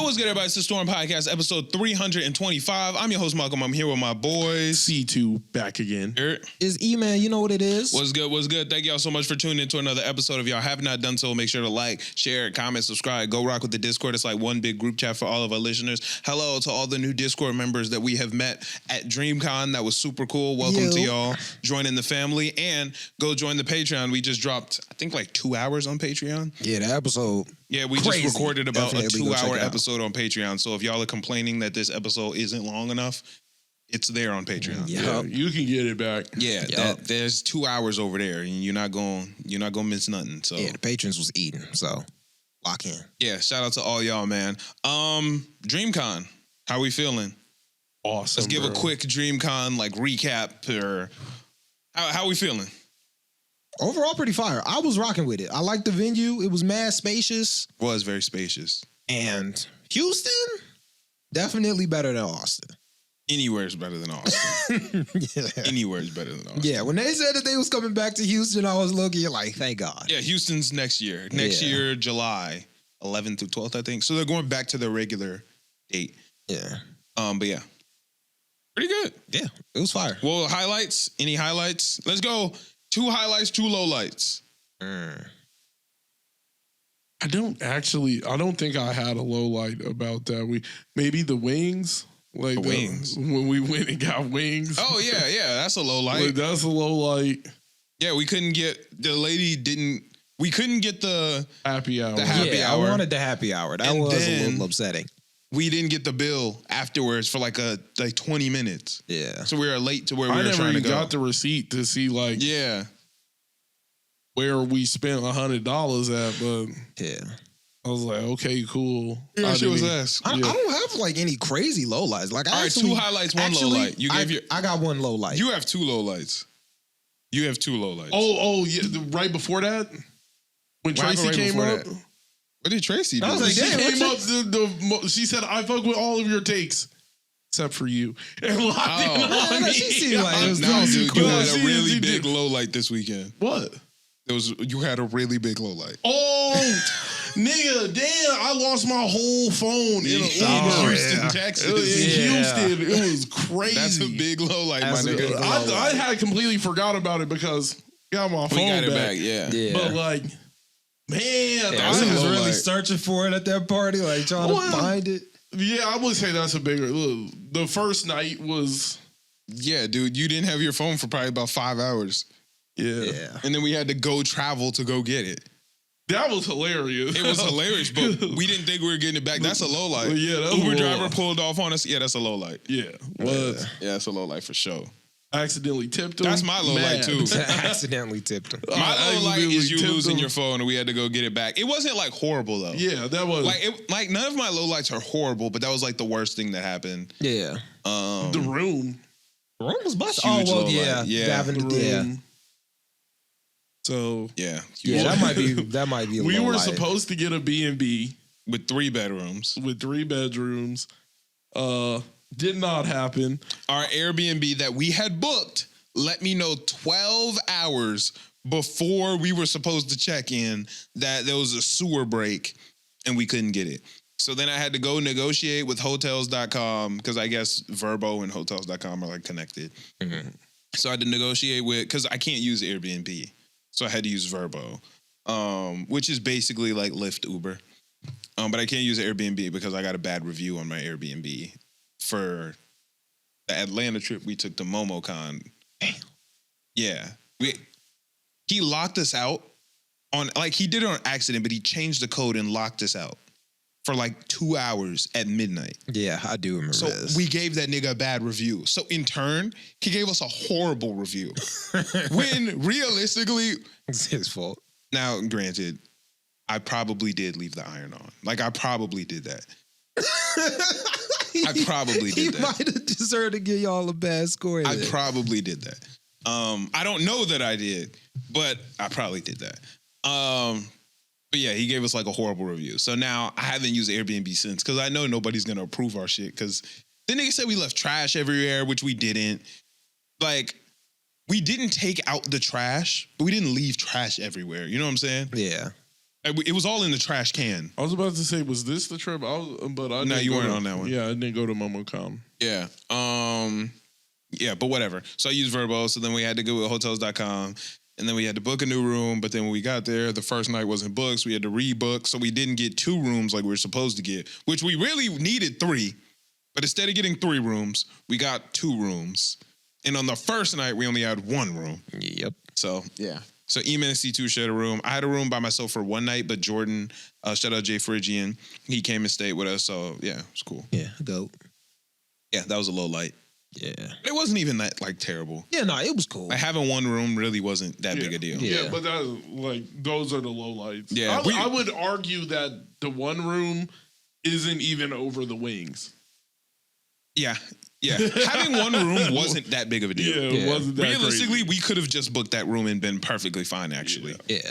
what's good, everybody? It's the Storm Podcast, episode 325. I'm your host, Malcolm. I'm here with my boys. C2 back again. Is Eman, you know what it is? What's good? What's good? Thank y'all so much for tuning into another episode. If y'all have not done so, make sure to like, share, comment, subscribe. Go rock with the Discord. It's like one big group chat for all of our listeners. Hello to all the new Discord members that we have met at Dreamcon. That was super cool. Welcome to y'all joining the family. And go join the Patreon. We just dropped, I think, like 2 hours on Patreon. Yeah, the episode. Yeah, we just recorded about Definitely a 2-hour episode on Patreon. So if y'all are complaining that this episode isn't long enough, it's there on Patreon. Yeah, you can get it back. Yeah, there's 2 hours over there, and you're not gonna miss nothing. So yeah, the patrons was eating, so lock in. Yeah, shout out to all y'all, man. Dreamcon, how we feeling? Awesome. Let's give a quick Dreamcon like recap. Or how we feeling? Overall, pretty fire. I was rocking with it. I liked the venue. It was mad spacious. Was very spacious. And Houston, definitely better than Austin. Anywhere's better than Austin. Yeah. Anywhere's better than Austin. Yeah, when they said that they was coming back to Houston, I was looking like, thank God. Yeah, Houston's next year. Next year, July 11th through 12th, I think. So they're going back to their regular date. Yeah. But yeah. Pretty good. Yeah, it was fire. Well, highlights? Any highlights? Let's go. 2 highlights, 2 lowlights. I don't think I had a low light about that. Maybe the wings. Like the wings. When we went and got wings. Oh, yeah. That's a low light. Like, that's a low light. Yeah, we couldn't get the happy hour. The happy hour. I wanted the happy hour. That was a little upsetting. We didn't get the bill afterwards for like 20 minutes. Yeah. So we were late to where we were trying to go. I never even got the receipt to see where we spent $100 at, but I was like, okay, cool. Yeah, she was asked. I don't have like any crazy low lights. Like, all right, 2 highlights, 1 low light. I got 1 low light. You have 2 low lights. Oh yeah, right before that, when Tracy came up. What did Tracy do? I was like, she came up. She said, "I fuck with all of your takes, except for you." And locked in on me. You had a really big low light this weekend. What? You had a really big low light. Oh, nigga, damn! I lost my whole phone in Houston, Texas. In Houston, it was crazy. That's a big low light, my nigga. I had completely forgot about it because I got my phone got it back. Yeah. But like. Man, I was really searching for it at that party, like trying to find it. Yeah, I would say that's a bigger. The first night was. Yeah, dude, you didn't have your phone for probably about 5 hours. Yeah. And then we had to go travel to go get it. That was hilarious. It was hilarious, but we didn't think we were getting it back. That's a low light. Yeah, that's Uber driver pulled off on us. Yeah, that's a low light. Yeah. Yeah, that's a low light for sure. I accidentally tipped him. That's my low light too. Accidentally tipped him. My low light is you losing your phone and we had to go get it back. It wasn't like horrible though. Yeah, that was like none of my low lights are horrible, but that was like the worst thing that happened. Yeah. The room. The room was busted. Oh well, yeah. The room. Yeah. So that might be. We were supposed to get a B&B with 3 bedrooms. Did not happen. Our Airbnb that we had booked let me know 12 hours before we were supposed to check in that there was a sewer break and we couldn't get it. So then I had to go negotiate with hotels.com because I guess Verbo and hotels.com are like connected. Mm-hmm. So I had to negotiate because I can't use Airbnb. So I had to use Verbo, which is basically like Lyft, Uber. But I can't use Airbnb because I got a bad review on my Airbnb. For the Atlanta trip we took to MomoCon. Damn. Yeah. He locked us out on, like, he did it on accident, but he changed the code and locked us out for like 2 hours at midnight. Yeah, I do remember this. So we gave that nigga a bad review. So in turn, he gave us a horrible review. When realistically... It's his fault. Now, granted, I probably did leave the iron on. Like, I probably did that. I probably did that. He might have deserved to give y'all a bad score. I probably did that. I don't know that I did, but I probably did that. But yeah, he gave us like a horrible review. So now I haven't used Airbnb since because I know nobody's going to approve our shit because the nigga said we left trash everywhere, which we didn't. Like, we didn't take out the trash, but we didn't leave trash everywhere. You know what I'm saying? Yeah. It was all in the trash can. I was about to say, was this the trip? No, you weren't on that one. Yeah, I didn't go to MomoCon. Yeah. Yeah, but whatever. So I used Verbo. So then we had to go with hotels.com. And then we had to book a new room. But then when we got there, the first night wasn't booked. So we had to rebook. So we didn't get 2 rooms like we were supposed to get, which we really needed 3. But instead of getting 3 rooms, we got 2 rooms. And on the first night, we only had 1 room. Yep. So, yeah. So Eman and C2 shared a room. I had a room by myself for 1 night, but Jordan, shout out Jay Phrygian, he came and stayed with us. So, yeah, it was cool. Yeah, dope. Yeah, that was a low light. Yeah. It wasn't even that, like, terrible. Yeah, no, it was cool. Like, having 1 room really wasn't that big a deal. Yeah, but that, like, those are the low lights. Yeah. I would argue that the 1 room isn't even over the wings. Yeah. Yeah. Having 1 room wasn't that big of a deal. Yeah, it wasn't that Realistically, crazy. we could have just booked that room and been perfectly fine, actually. Yeah.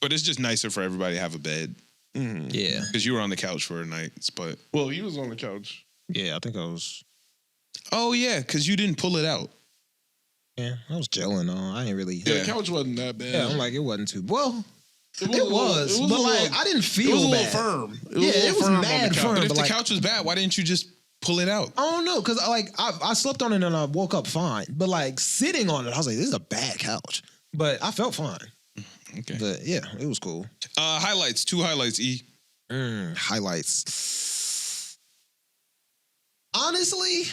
But it's just nicer for everybody to have a bed. Mm-hmm. Yeah. Because you were on the couch for a night, but... Well, he was on the couch. Yeah, I think I was... Oh, yeah, because you didn't pull it out. Yeah, I was gelling on. I ain't really... Yeah, the couch wasn't that bad. Yeah, I'm like, it wasn't too... Well... It was, a little, but like, I didn't feel it was a little bad. firm. It was mad firm. But if the like, couch was bad, why didn't you just pull it out? I don't know, because like I slept on it and I woke up fine. But like sitting on it, I was like, this is a bad couch. But I felt fine. Okay. But yeah, it was cool. Highlights. 2 highlights, E. Highlights. Honestly,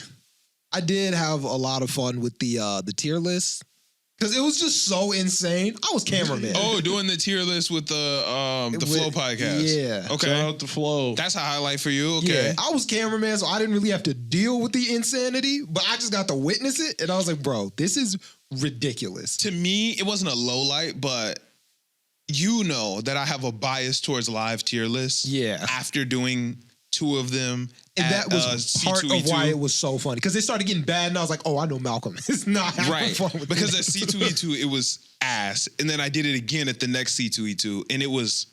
I did have a lot of fun with the tier list. Because it was just so insane. I was cameraman. Oh, doing the tier list with the Flow podcast. Yeah. Okay. Shout out to Flow. That's a highlight for you. Okay. Yeah, I was cameraman, so I didn't really have to deal with the insanity, but I just got to witness it, and I was like, bro, this is ridiculous. To me, it wasn't a low light, but you know that I have a bias towards live tier lists. Yeah. After doing 2 of them. And that was part C2E2. of why it was so funny. Because it started getting bad, and I was like, oh, I know Malcolm is not having fun with because this. at C2E2, it was ass. And then I did it again at the next C2E2, and it was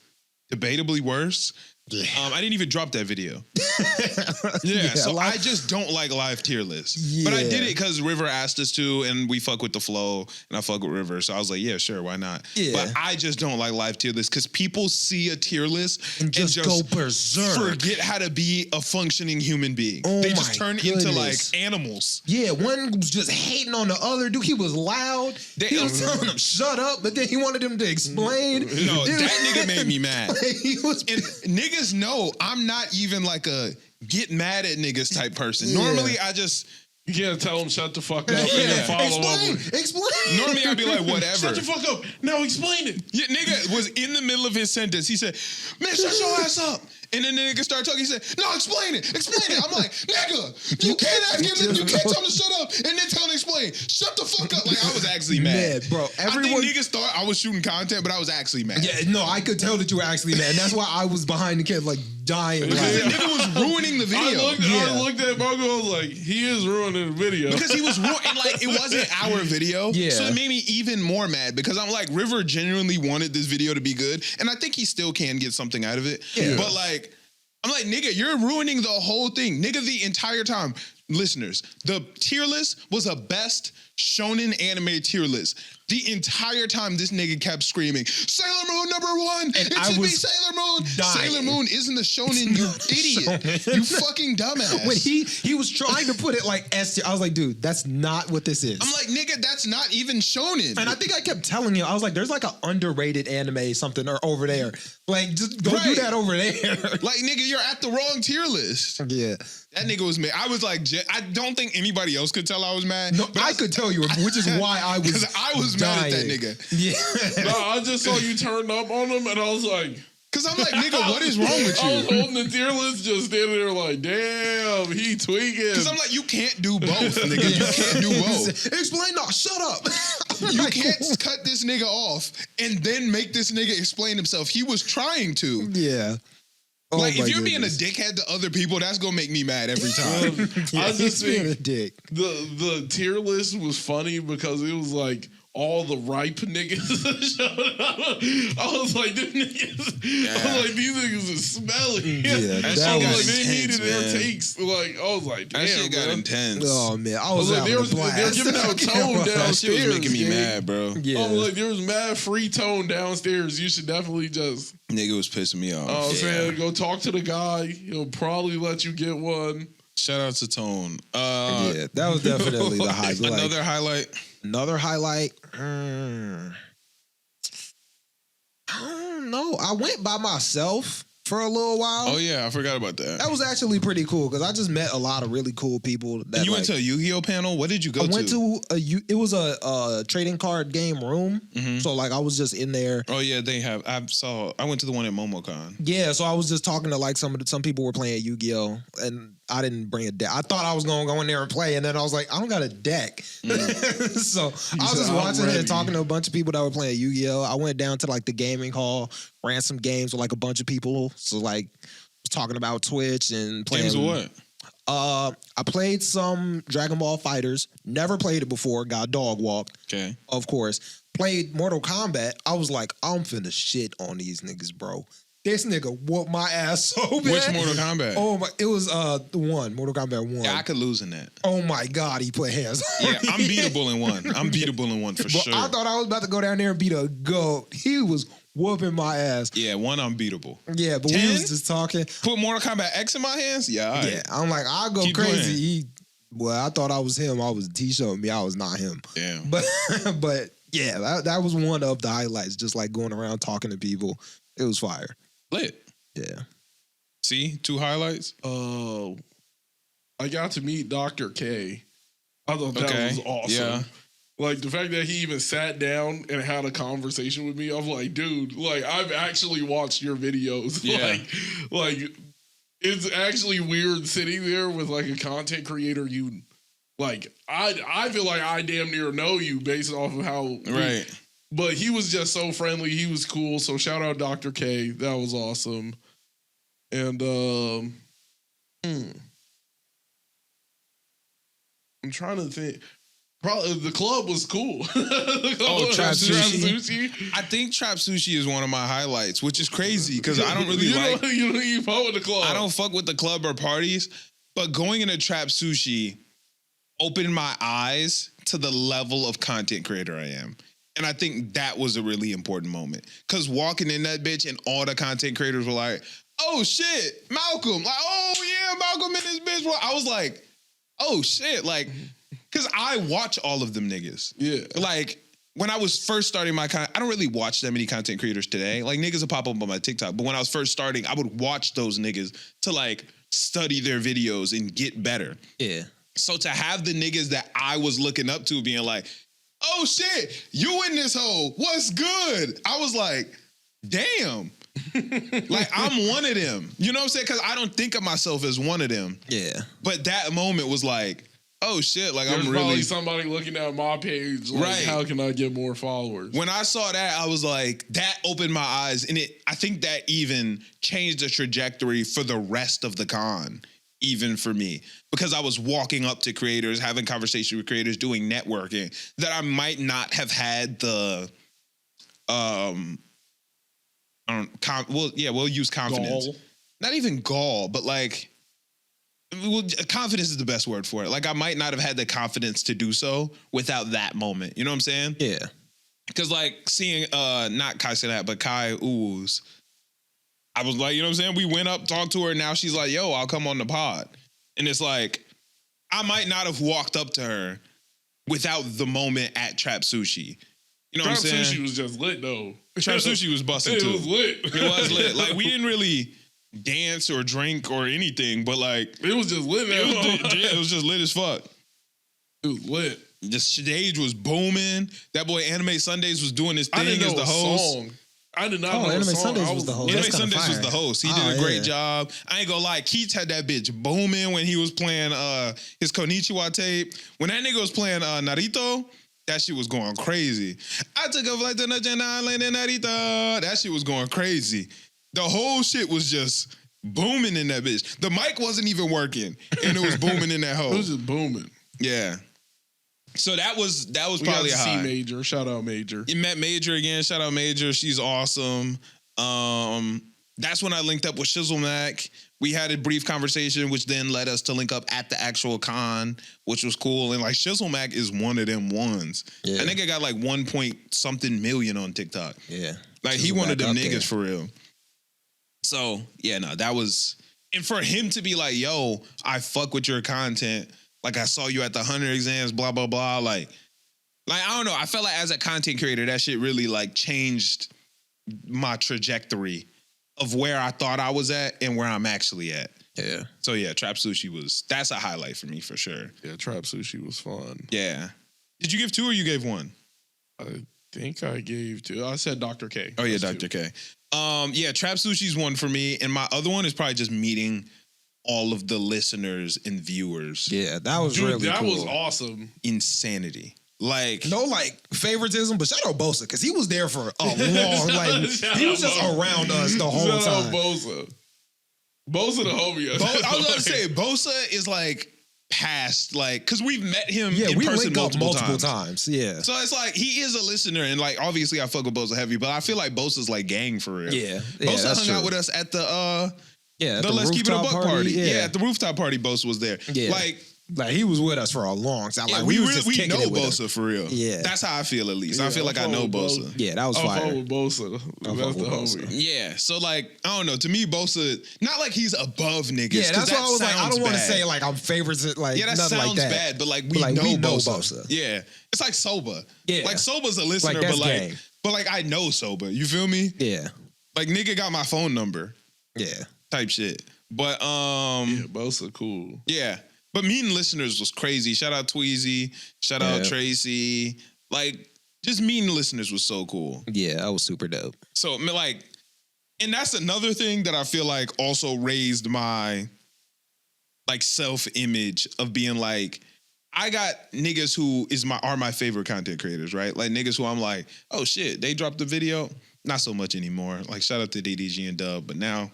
debatably worse. Yeah. I didn't even drop that video. So I just don't like live tier lists. Yeah. But I did it because River asked us to, and we fuck with the flow, and I fuck with River. So I was like, yeah, sure, why not? Yeah. But I just don't like live tier lists because people see a tier list and just go berserk. Forget how to be a functioning human being. Oh they just turn goodness. into like animals. Yeah, one was just hating on the other dude. He was loud. He was telling him shut up, but then he wanted him to explain. No, that nigga made me mad. He was, and niggas know I'm not even like a get mad at niggas type person. Yeah. Normally I just... You can't tell him shut the fuck up and then follow up. Explain. Normally I'd be like, whatever. Shut the fuck up. Now explain it. Yeah, nigga was in the middle of his sentence. He said, man, shut your ass up. And then the nigga started talking. He said, no, explain it. Explain it. I'm like, nigga, you can't ask him. You can't tell him to shut up and then tell him to explain. Shut the fuck up. Like, I was actually mad. Bro. I think niggas thought I was shooting content, but I was actually mad. Yeah, no, I could tell that you were actually mad. And that's why I was behind the kid, like, dying. Because the nigga was ruining the video. I looked at Marco, I was like, he is ruining the video. Because he was ruining, like, it wasn't our video. Yeah. So it made me even more mad because I'm like, River genuinely wanted this video to be good. And I think he still can get something out of it. Yeah. But like, I'm like, nigga, you're ruining the whole thing. Nigga, the entire time. Listeners, the tier list was a best shonen anime tier list. The entire time this nigga kept screaming, Sailor Moon #1! And It I should be was Sailor Moon! dying. Sailor Moon isn't a shonen, you idiot. You fucking dumbass. When he was trying to put it like S tier, I was like, dude, that's not what this is. I'm like, nigga, that's not even shonen. And I think I kept telling him, I was like, there's like an underrated anime something or over there. Like, just go do that over there. Like, nigga, you're at the wrong tier list. Yeah. That nigga was mad. I was like, I don't think anybody else could tell I was mad. No, but I could tell you, which is why I was Because I was dying. mad at that nigga. Yeah. No, I just saw you turn up on him, and I was like... Because I'm like, nigga, what is wrong with I was you? holding the tier list, just standing there like, damn, he tweaking. Because I'm like, you can't do both, nigga. You can't do both. Explain that. Shut up. You can't cut this nigga off and then make this nigga explain himself. He was trying to. Yeah. Like, if you're being a dickhead to other people, that's going to make me mad every time. I just being a think dick. the tier list was funny because it was like all the ripe niggas showed up. I was like, these niggas is smelly. Yeah, that I shit was got like, they intense, needed their man. takes. Like, I was like, damn, That shit got bro. intense. Oh man, I I was was like, having a blast. they're giving out tone That downstairs. shit was making me gang. mad, bro. Yeah. I was like, there was mad free tone downstairs. You should definitely just, Nigga was pissing me off. I'm saying, go talk to the guy. He'll probably let you get one. Shout out to Tone. Yeah, that was definitely the highlight. Like, Another highlight. another highlight. I don't know. I went by myself for a little while. Oh yeah, I forgot about that. That was actually pretty cool because I just met a lot of really cool people. That You went to a Yu-Gi-Oh panel? What did you go to? I went to it was a trading card game room. Mhm. So like I was just in there. Oh yeah, they have. I went to the one at MomoCon. Yeah, so I was just talking to like some people were playing Yu-Gi-Oh, and I didn't bring a deck. I thought I was gonna go in there and play, and then I was like, I don't got a deck. So I was just watching it and talking to a bunch of people that were playing Yu-Gi-Oh. I went down to like the gaming hall, ran some games with like a bunch of people. So like was talking about Twitch and playing. Games of what? I played some Dragon Ball Fighters. Never played it before. Got dog walked. Okay. Of course. Played Mortal Kombat. I was like, I'm finna shit on these niggas, bro. This nigga whooped my ass so bad. Which Mortal Kombat? Oh my! It was the one Mortal Kombat 1. Yeah, I could lose in that. Oh my god, he put hands. On Yeah, me. I'm beatable in one. I'm beatable in one for But sure. I thought I was about to go down there and beat a goat. He was whooping my ass. Yeah, one unbeatable. Yeah, but 10? we was just talking. Put Mortal Kombat X in my hands? Yeah, all right. Yeah, I'm like, I'll go Keep crazy. Well, I thought I was him. He showed me I was not him. Yeah. But yeah, that was one of the highlights. Just like going around talking to people. It was fire. Lit. Yeah. See? 2 highlights? I got to meet Dr. K. I thought that was awesome. Yeah. Like the fact that he even sat down and had a conversation with me, I'm like, dude, like I've actually watched your videos. Yeah. Like it's actually weird sitting there with like a content creator you like. I feel like I damn near know you based off of how Right. But he was just so friendly. He was cool. So shout out Dr. K. That was awesome. And I'm trying to think. Probably the club was cool. Trap Sushi? I think Trap Sushi is one of my highlights, which is crazy because I don't really you fuck with the club. I don't fuck with the club or parties, but going into Trap Sushi opened my eyes to the level of content creator I am. And I think that was a really important moment. Because walking in that bitch and all the content creators were like, oh shit, Malcolm. Like, oh yeah, Malcolm in this bitch. I was like, oh shit. Like, because I watch all of them niggas. Yeah. Like, when I was first starting my content, I don't really watch that many content creators today. Like, niggas will pop up on my TikTok. But when I was first starting, I would watch those niggas to like study their videos and get better. Yeah. So to have the niggas that I was looking up to being like, oh shit, you in this hole, what's good? I was like, damn. Like, I'm one of them. You know what I'm saying? Because I don't think of myself as one of them. Yeah. But that moment was like, oh shit, like There's I'm probably really... somebody looking at my page like, Right. how can I get more followers? When I saw that, I was like, that opened my eyes. And I think that even changed the trajectory for the rest of the con, even for me. Because I was walking up to creators, having conversations with creators, doing networking, that I might not have had the... we'll use confidence. Gall. Not even gall, but like... Well, confidence is the best word for it. Like, I might not have had the confidence to do so without that moment. You know what I'm saying? Yeah. Because, like, seeing, not Kai Sinat, but Kai Ooze, I was like, you know what I'm saying? We went up, talked to her, and now she's like, yo, I'll come on the pod. And it's like, I might not have walked up to her without the moment at Trap Sushi. You know Trap what I'm saying? Sushi was just lit, though. Trap Sushi was busting, too. It was lit. It was lit. Like, we didn't really dance or drink or anything, but like it was just lit. It was just lit as fuck. It was lit. The stage was booming. That boy Anime Sundays was doing his thing as the host. Song. I did not know Anime a song. Sundays was the host. Anime That's kinda Sundays was fire. the host. He did a great job. I ain't gonna lie, Keats had that bitch booming when he was playing his Konichiwa tape. When that nigga was playing Naruto, that shit was going crazy. I took a flight to the island in Narita. That shit was going crazy. The whole shit was just booming in that bitch. The mic wasn't even working, and it was booming in that hole. It was just booming. Yeah. So that was We probably a got C high. Major. Shout out Major. You met Major again. Shout out Major. She's awesome. That's when I linked up with Shizzle Mac. We had a brief conversation, which then led us to link up at the actual con, which was cool. And like Shizzle Mac is one of them ones. Yeah. I think I got like 1 point something million on TikTok. Yeah. Like he Shizzle one of Mac them up niggas there. for real. So yeah, no, that was, and for him to be like, yo, I fuck with your content. Like I saw you at the 100 exams, blah, blah, blah. Like I don't know. I felt like as a content creator, that shit really like changed my trajectory of where I thought I was at and where I'm actually at. Yeah. So yeah, Trap Sushi that's a highlight for me for sure. Yeah, Trap Sushi was fun. Yeah. Did you give 2 or you gave 1? I think I gave 2. I said Dr. K. Oh yeah, That's Dr. 2. K. Yeah, Trap Sushi's 1 for me, and my other one is probably just meeting all of the listeners and viewers. Yeah, that was Dude, really that cool. was awesome. Insanity. Like No, like favoritism, but shout out Bosa because he was there for a long. Like he was just around us the whole Shout out time. Bosa. Bosa the homie. I was gonna say Bosa is like past, like, because we've met him Yeah, in we person link up multiple multiple times. times. Yeah, So it's like he is a listener, and like obviously I fuck with Bosa heavy, but I feel like Bosa's like gang for real. yeah. Bosa that's hung true. out with us at the Yeah, at the Let's Keep It a rooftop Buck party. Yeah, Yeah, at the rooftop party, Bosa was there. Yeah. Like he was with us for a long time. yeah, Like we was really, just we kicking know it with him. Bosa for real. Yeah. That's how I feel at least. I Yeah, feel like I I'm know fucking with Bosa. Yeah, that was I'm fire. fucking with Bosa. I'm That's fucking the with homie. Bosa. Yeah, so like I don't know. To me, Bosa, not like he's above niggas. Yeah, 'cause that's why I was like, I sounds don't want to bad. say like I'm favorites, like Yeah, that nothing sounds like that. bad, but like But, we like, know, we know Bosa. Bosa. Yeah, it's like Soba. Yeah. Like Soba's a listener, that's but like, gang. but like I know Soba. You feel me? Yeah, Like nigga got my phone number, yeah, type shit. But Yeah, Bosa cool. yeah. But meeting listeners was crazy. Shout out Tweezy. Shout out Yeah. Tracy. Like just meeting listeners was so cool. yeah. That was super dope. So I mean, like, and that's another thing that I feel like also raised my like self-image of being like, I got niggas who are my favorite content creators, right? Like niggas who I'm like, oh shit, they dropped a video. Not so much anymore. Like shout out to DDG and Dub, but now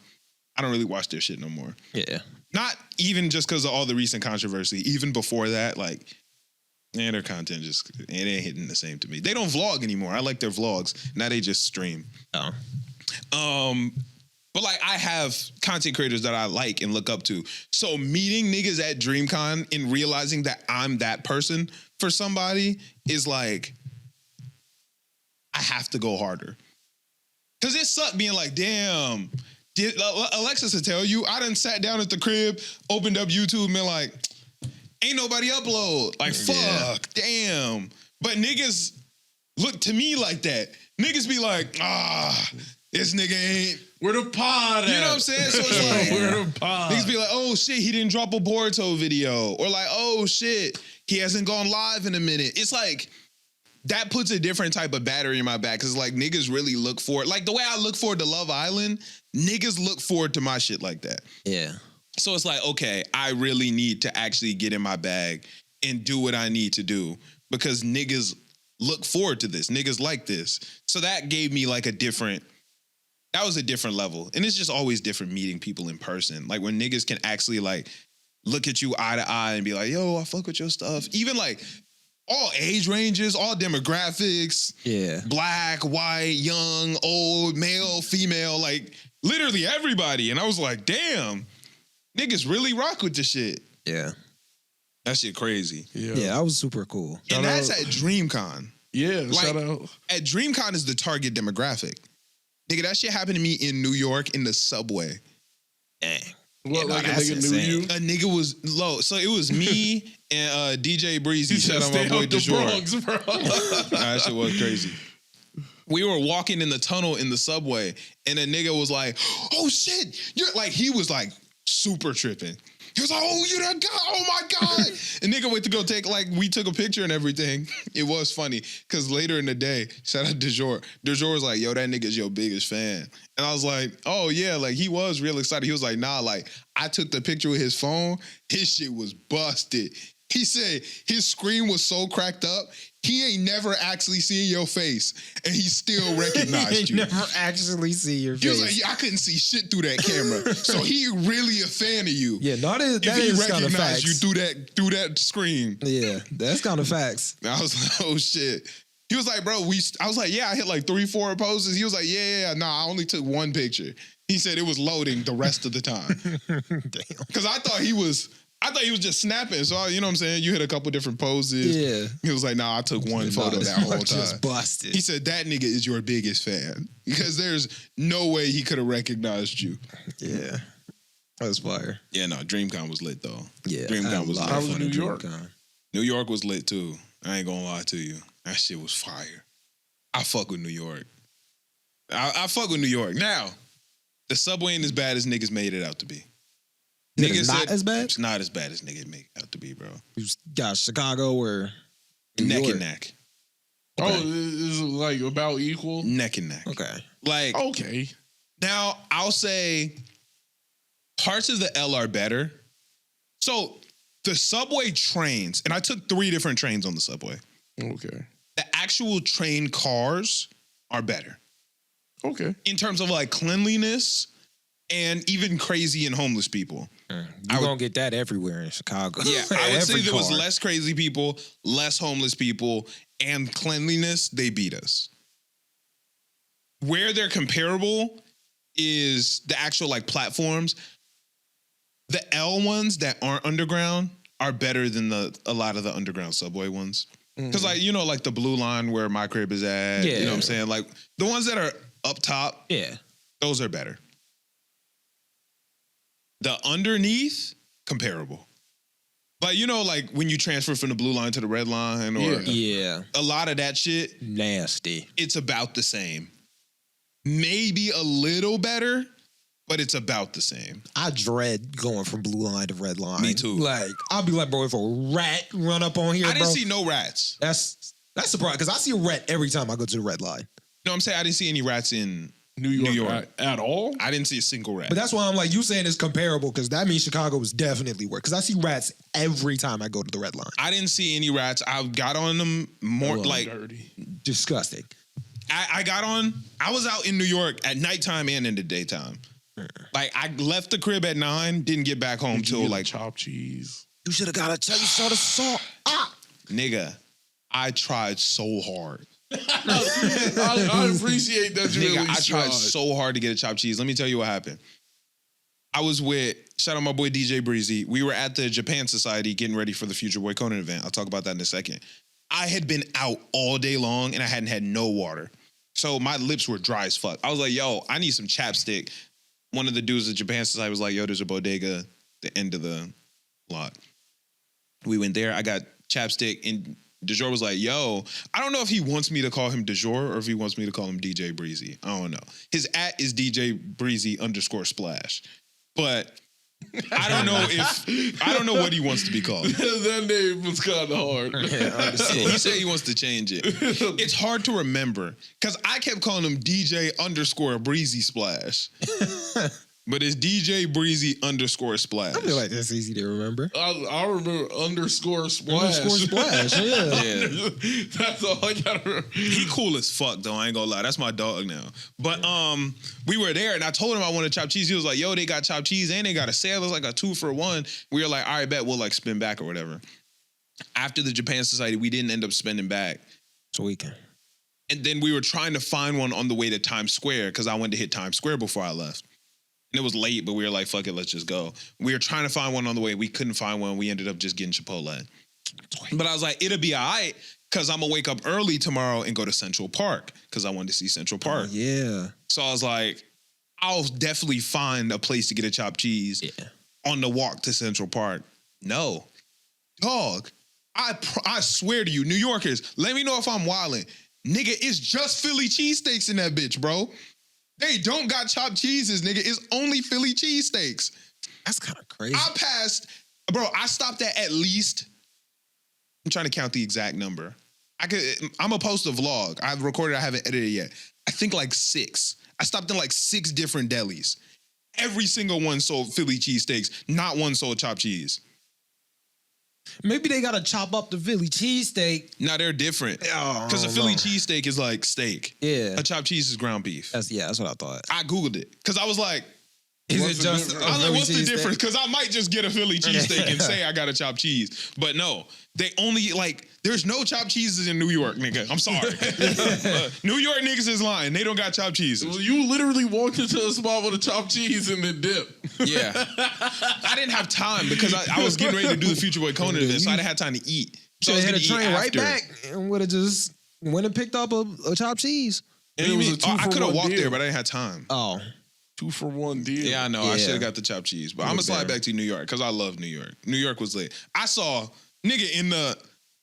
I don't really watch their shit no more. Yeah, Not even just because of all the recent controversy. Even before that, like, man, their content just it ain't hitting the same to me. They don't vlog anymore. I like their vlogs. Now they just stream. oh, But like I have content creators that I like and look up to. So meeting niggas at Dreamcon and realizing that I'm that person for somebody is like, I have to go harder. Cause it sucked being like, damn. Did Alexis will tell you, I done sat down at the crib, opened up YouTube and been like, ain't nobody upload. Like, fuck, damn. But niggas look to me like that. Niggas be like, this nigga ain't. Where the pod at? You know what I'm saying? So it's like, Where the pod? niggas be like, oh shit, he didn't drop a Boruto video. Or like, oh shit, he hasn't gone live in a minute. It's like, that puts a different type of battery in my back. Cause like niggas really look forward. Like the way I look forward to Love Island, niggas look forward to my shit like that. yeah, So it's like, okay, I really need to actually get in my bag and do what I need to do because niggas look forward to this. Niggas like this. So that gave me like that was a different level. And it's just always different meeting people in person. Like when niggas can actually like look at you eye to eye and be like, yo, I fuck with your stuff. Even like all age ranges, all demographics, yeah, black, white, young, old, male, female, like literally everybody. And I was like, damn, niggas really rock with this shit. yeah, That shit crazy. yeah. That was super cool. And that's at Dreamcon. Yeah, Like, shout out. At Dreamcon is the target demographic. Nigga, that shit happened to me in New York in the subway. Dang. What, no, like a that's nigga knew insane. you? A nigga was low. So it was me and DJ Breezy. He Shout said, out my stay boy out the DeJour. Bronx, bro. That shit was crazy. We were walking in the tunnel in the subway, and a nigga was like, oh shit, you're like, he was like super tripping. He was like, oh, you that guy, oh my God. And nigga went to go take, like, we took a picture and everything. It was funny, because later in the day, shout out DeJour. DeJour was like, yo, that nigga's your biggest fan. And I was like, oh yeah, like, he was real excited. He was like, nah, like, I took the picture with his phone, his shit was busted. He said his screen was so cracked up, He ain't never actually seen your face, and he still recognized you. Never actually see your He was face. like, I couldn't see shit through that camera. So he really a fan of you. Yeah, no, that If he is kind of recognized facts. you through that screen. Yeah, that's kind of facts. I was like, oh shit. He was like, bro, I was like, yeah, I hit like 3-4 poses. He was like, yeah, nah, I only took one picture. He said it was loading the rest of the time. Damn. Because I thought he was just snapping. So, you know what I'm saying? You hit a couple different poses. Yeah. He was like, nah, I took one photo that whole time. Just busted. He said, that nigga is your biggest fan. Because there's no way he could have recognized you. Yeah. That's fire. Yeah, no, Dreamcon was lit, though. Yeah. Dreamcon was lit. How was New York? New York was lit, too. I ain't gonna lie to you. That shit was fire. I fuck with New York. I fuck with New York. Now, the subway ain't as bad as niggas made it out to be. Niggas not as bad? It's not as bad as niggas make it out to be, bro. You got Chicago or New Neck York? and neck. Oh, is it like about equal? Neck and neck. Okay. Like, Okay. now I'll say parts of the L are better. So the subway trains, and I took 3 different trains on the subway. Okay. The actual train cars are better Okay. in terms of like cleanliness and even crazy and homeless people. You're going to get that everywhere in Chicago. Yeah, I would say Every there was car. less crazy people, less homeless people, and cleanliness, they beat us. Where they're comparable is the actual like platforms. The L ones that aren't underground are better than a lot of the underground subway ones. Because like, you know, like the blue line where my crib is at, you know what I'm saying? Like the ones that are up top, Yeah. those are better. The underneath, comparable. Like, you know, like when you transfer from the blue line to the red line or Yeah. a lot of that shit, Nasty. it's about the same. Maybe a little better, but it's about the same. I dread going from blue line to red line. Me too. Like, I'll be like, bro, if a rat run up on here, I didn't bro, see no rats. that's surprising because I see a rat every time I go to the red line. No, I'm saying I didn't see any rats in New York. New York. At all? I didn't see a single rat. But that's why I'm like, you saying it's comparable because that means Chicago was definitely worse. Because I see rats every time I go to the red line. I didn't see any rats. I got on them more like Dirty. Disgusting. I got on. I was out in New York at nighttime and in the daytime. Like I left the crib at 9, didn't get back home Did you till get like chopped cheese. You should have got a tell you saw the salt. nigga. I tried so hard. I appreciate that you Nigga, really I tried so hard to get a chopped cheese. Let me tell you what happened. I was with, shout out my boy DJ Breezy. We were at the Japan Society getting ready for the Future Boy Conan event. I'll talk about that in a second. I had been out all day long and I hadn't had no water. So my lips were dry as fuck. I was like, yo, I need some chapstick. One of the dudes at Japan Society was like, yo, there's a bodega at the end of the lot. We went there. I got chapstick and DeJour was like, yo, I don't know if he wants me to call him DeJour or if he wants me to call him DJ Breezy. I don't know. His @ is DJ Breezy _splash. But I don't know what he wants to be called. That name was kind of hard. He said he wants to change it. It's hard to remember because I kept calling him DJ _Breezy Splash. But it's DJ Breezy _Splash. I feel like that's easy to remember. I remember _splash. Splash, yeah. Yeah. That's all I got to remember. He cool as fuck though. I ain't gonna lie. That's my dog now. But we were there and I told him I wanted chopped cheese. He was like, yo, they got chopped cheese and they got a sale. It was like a 2 for 1. We were like, all right, bet we'll like spin back or whatever. After the Japan Society, we didn't end up spending back. So we can. And then we were trying to find one on the way to Times Square because I wanted to hit Times Square before I left. And it was late, but we were like, fuck it, let's just go. We were trying to find one on the way. We couldn't find one. We ended up just getting Chipotle. But I was like, it'll be all right because I'm going to wake up early tomorrow and go to Central Park because I wanted to see Central Park. Yeah. So I was like, I'll definitely find a place to get a chopped cheese on the walk to Central Park. No. Dog, I swear to you, New Yorkers, let me know if I'm wilding. Nigga, it's just Philly cheesesteaks in that bitch, bro. They don't got chopped cheeses, nigga. It's only Philly cheesesteaks. That's kind of crazy. I stopped at least, I'm trying to count the exact number. I'm going to post a vlog. I've recorded, I haven't edited yet. I think like 6. I stopped in like 6 different delis. Every single one sold Philly cheesesteaks. Not one sold chopped cheese. Maybe they gotta chop up the Philly cheesesteak. No, they're different. Oh, Because a I don't Philly know. cheesesteak is like steak. Yeah. A chopped cheese is ground beef. That's what I thought. I Googled it because I was like, Is What's it the just difference? a I was like, Philly what's the cheesesteak? difference? Because I might just get a Philly cheesesteak and say I got a chopped cheese. But no, they only like, there's no chopped cheeses in New York, nigga. I'm sorry. New York niggas is lying. They don't got chopped cheeses. You literally walked into a spot with a chopped cheese and then dip. Yeah. I didn't have time because I was getting ready to do the Future Boy Conan event, so I didn't have time to eat. So I Should was have gonna hit a eat train right after. back and would have just went and picked up a chopped cheese. And It was a I could have 2-for-1 walked deal. there, but I didn't have time. Oh. 2-for-1 deal. Yeah, I know. I Yeah. should have got the chopped cheese, but I'm gonna slide back to New York because I love New York. New York was lit. I saw, nigga, in the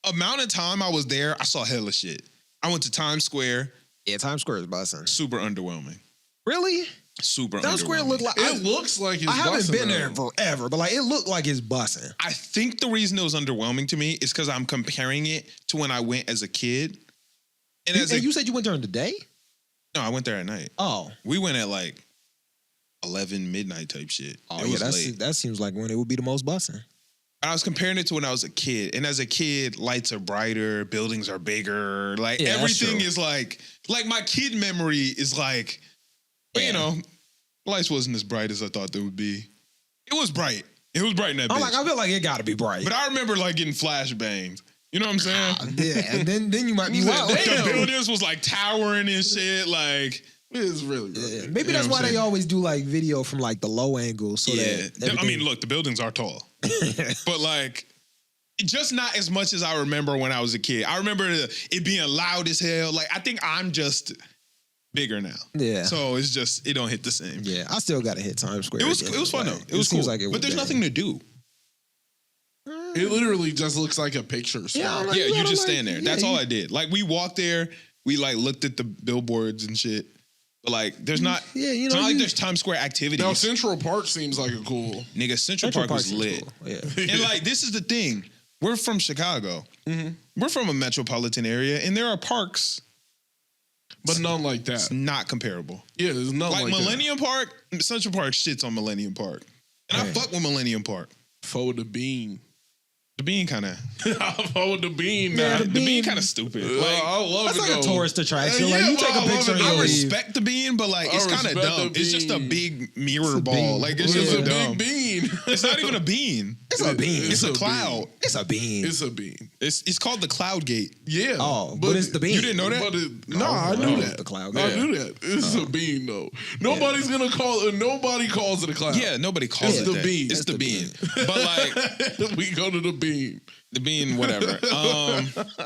amount of time I was there, I saw hella shit. I went to Times Square. Yeah, Times Square is busting. Super underwhelming. Really? Super Times underwhelming. Square looked like It looks like it's I haven't busting been there though. forever, but like it looked like it's busting. I think the reason it was underwhelming to me is because I'm comparing it to when I went as a kid. And as a, And you said you went during the day? no, I went there at night. Oh. We went at like 11 midnight type shit. Oh it yeah, was late. that seems like when it would be the most busting. I was comparing it to when I was a kid, and as a kid, lights are brighter, buildings are bigger, like Yeah, that's everything true. is like my kid memory is like, but you Yeah. know, lights wasn't as bright as I thought they would be. It was bright. It was bright in that I'm bitch. like, I feel like it gotta be bright. But I remember like getting flashbangs. You know what I'm saying? Yeah, and then you might be You said, wild. The damn. buildings was like towering and shit. Like, It's really, Yeah, really. maybe You know that's what why I'm they saying? always do like video from like the low angle. So yeah. that I mean, everything- look, the buildings are tall, but like, just not as much as I remember when I was a kid. I remember it being loud as hell. Like, I think I'm just bigger now. Yeah. So it's just, it don't hit the same. Yeah, I still gotta hit Times Square. It was again. fun Like, though. It was seems cool. like it but was there's bad. nothing to do. It literally just looks like a picture spot. Yeah, I'm like, Yeah, you gotta, just like, stand there. yeah, That's you- all I did. Like, we walked there. We like looked at the billboards and shit. But like, there's not. Yeah, you It's know, not like you- there's Times Square activities. Now Central Park seems like a cool. Nigga, Central Park was Park's lit. cool. Yeah. And like, this is the thing. We're from Chicago. We're from a metropolitan area, and there are parks. But none like that. It's not comparable. Yeah, there's nothing Like like Millennium Park, Central Park shits on Millennium Park. And I fuck with Millennium Park. that. Fold the bean. The bean kind of, Fold the bean, Yeah, man. the the bean bean- kind of stupid. Like, Like, I love That's it like a though. tourist attraction. Yeah, Like you but take I a love picture it. and I you I leave. respect the bean, but like, I it's kind of respect dumb. the It's just a bean. big mirror a ball. bean. Like, it's It's just a dumb. big bean. It's not even a bean. It's a bean. It's a bean. cloud. It's a bean. It's a bean. It's called the Cloud Gate. Yeah. Oh, but it's the bean. You didn't know that? But no, Oh, I I knew know that. the cloud. I Yeah. knew that. It's a bean though. Nobody's gonna call it. Nobody calls it a cloud. Yeah, nobody calls It's it the that. bean. It's It's the the bean. bean. But like, we go to the bean. the bean, whatever.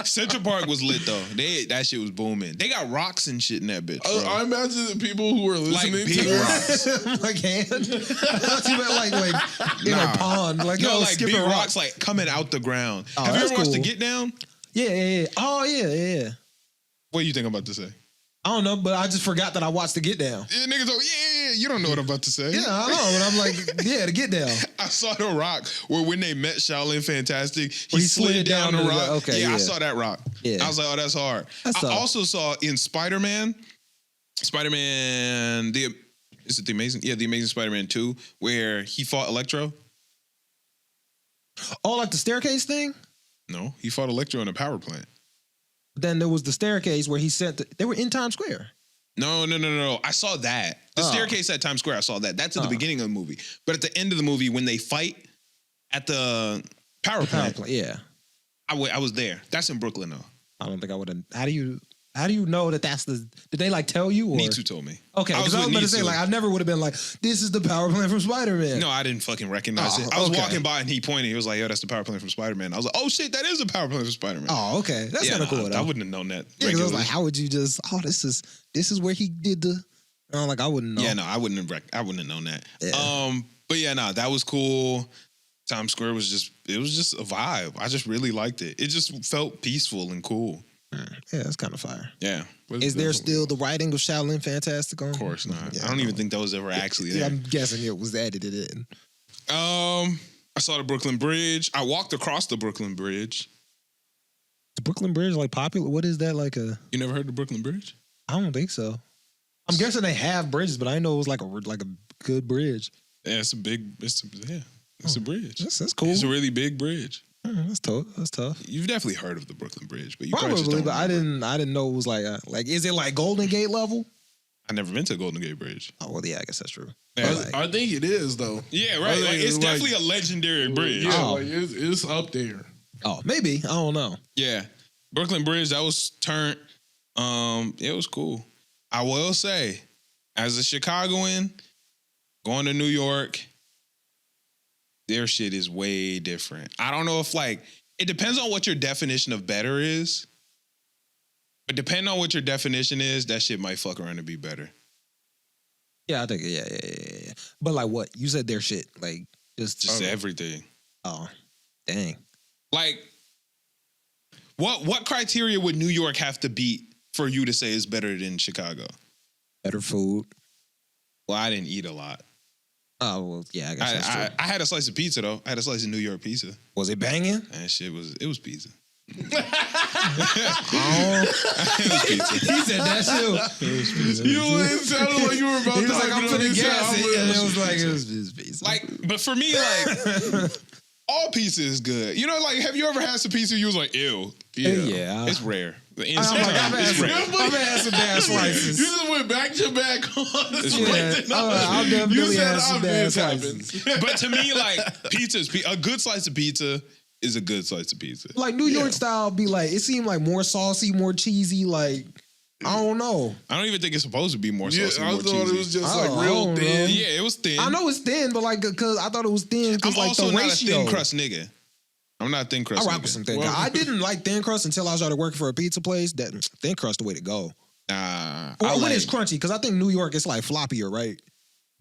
Central Park was lit though. That shit was booming. They got rocks and shit in that bitch. Bro. I imagine the people who are Like listening big to this. rocks. like hand. I thought you meant like in Nah. a pond. Like No, yo, like skipping big rocks. rocks like coming out the ground. Oh, Have you that's ever watched The cool. Get Down? Yeah. Oh yeah. What do you think I'm about to say? I don't know, but I just forgot that I watched the Get Down. Yeah, niggas go, yeah. You don't know what I'm about to say. Yeah, I know, but I'm like, yeah, the Get Down. I saw the rock where when they met Shaolin Fantastic, he Where he slid slid down down the to the- rock. okay, I yeah. saw that rock. Yeah. I was like, oh, that's hard. That's I tough. also saw in Spider-Man, is it the Amazing Spider-Man 2, where he fought Electro? Oh, like the staircase thing? No, he fought Electro in a power plant. Then there was the staircase where he sent. They were in Times Square. No. I saw that. The Oh. staircase at Times Square, I saw that. That's at the Oh. beginning of the movie. But at the end of the movie, when they fight at the power Power plant, plant. Yeah. I was there. That's in Brooklyn, though. I don't think I would have. How do you know that that's the? Did they like tell you? Or? Nitu told me. Okay, because I was with about to say Nitu. like I never would have been like this is the power plant from Spider-Man. No, I didn't fucking recognize Oh, it. I was okay. walking by and he pointed. He was like, yo, that's the power plant from Spider-Man. I was like, oh shit, that is the power plant from Spider-Man. Oh, okay, that's kind of cool. I Though. wouldn't have known that. Yeah, because I was regularly. like, how would you just? Oh, this is where he did the. Oh, like I wouldn't know. Yeah, no, I wouldn't have known that. Yeah. But yeah, no, that was cool. Times Square was just a vibe. I just really liked it. It just felt peaceful and cool. Yeah, that's kind of fire. Yeah. Is there still the writing of Shaolin Fantastic on? Of course not. Yeah, I don't even think that was ever actually Yeah, there. I'm guessing it was edited in. I saw the Brooklyn Bridge. I walked across the Brooklyn Bridge. The Brooklyn Bridge like popular? What is that like a? You never heard the Brooklyn Bridge? I don't think so. I'm guessing they have bridges, but I know it was like a good bridge. Yeah, it's a bridge. That's cool. It's a really big bridge. That's tough. That's tough. You've definitely heard of the Brooklyn Bridge, but you Probably, but I remember. didn't know it was like is it like Golden Gate level? I never been to Golden Gate Bridge. Oh well, yeah, I guess that's true. Yeah, But, I think it is though. yeah, right. Like, it's definitely a legendary bridge. Yeah, Oh. like it's up there. oh, maybe I don't know. Yeah. Brooklyn Bridge, that was turned. It was cool. I will say, as a Chicagoan, going to New York, their shit is way different. I don't know if it depends on what your definition of better is. But depending on what your definition is, that shit might fuck around and be better. Yeah, I think yeah. But like what you said, their shit like Just everything. oh, dang. Like, what criteria would New York have to beat for you to say it's better than Chicago? Better food. Well, I didn't eat a lot. Oh well, yeah, I guess that's true. I had a slice of pizza though. I had a slice of New York pizza. Was it banging? That shit was pizza. Oh, It was pizza. he said that shit. It was pizza. It sounded like you were about He to was like, I'm finna gas it, and it was like, it it was pizza. Like, but for me, like, all pizza is good. You know, like, have you ever had some pizza you was like, ew? yeah. It's rare. In I'm some like, time, it's rare. I've had some bad slices. You just went back to back on this. It's Yeah, I'll definitely have some bad happens. slices. But to me, like, a good slice of pizza is a good slice of pizza. Like New York style be like, it seemed like more saucy, more cheesy. Like, I don't know. I don't even think it's supposed to be more Yeah, saucy, I more thought cheesy. it was just I like don't real know. thin. Yeah, it was thin. I know it's thin, but like, cause I thought it was thin. I'm Cause like also the not ratio. a thin crust nigga. I'm not a thin crust I rock nigga. with some thin. Well- I didn't like thin crust until I started working for a pizza place. That thin crust the way to go. Nah, Or when it's crunchy, because I think New York it's like floppier, right?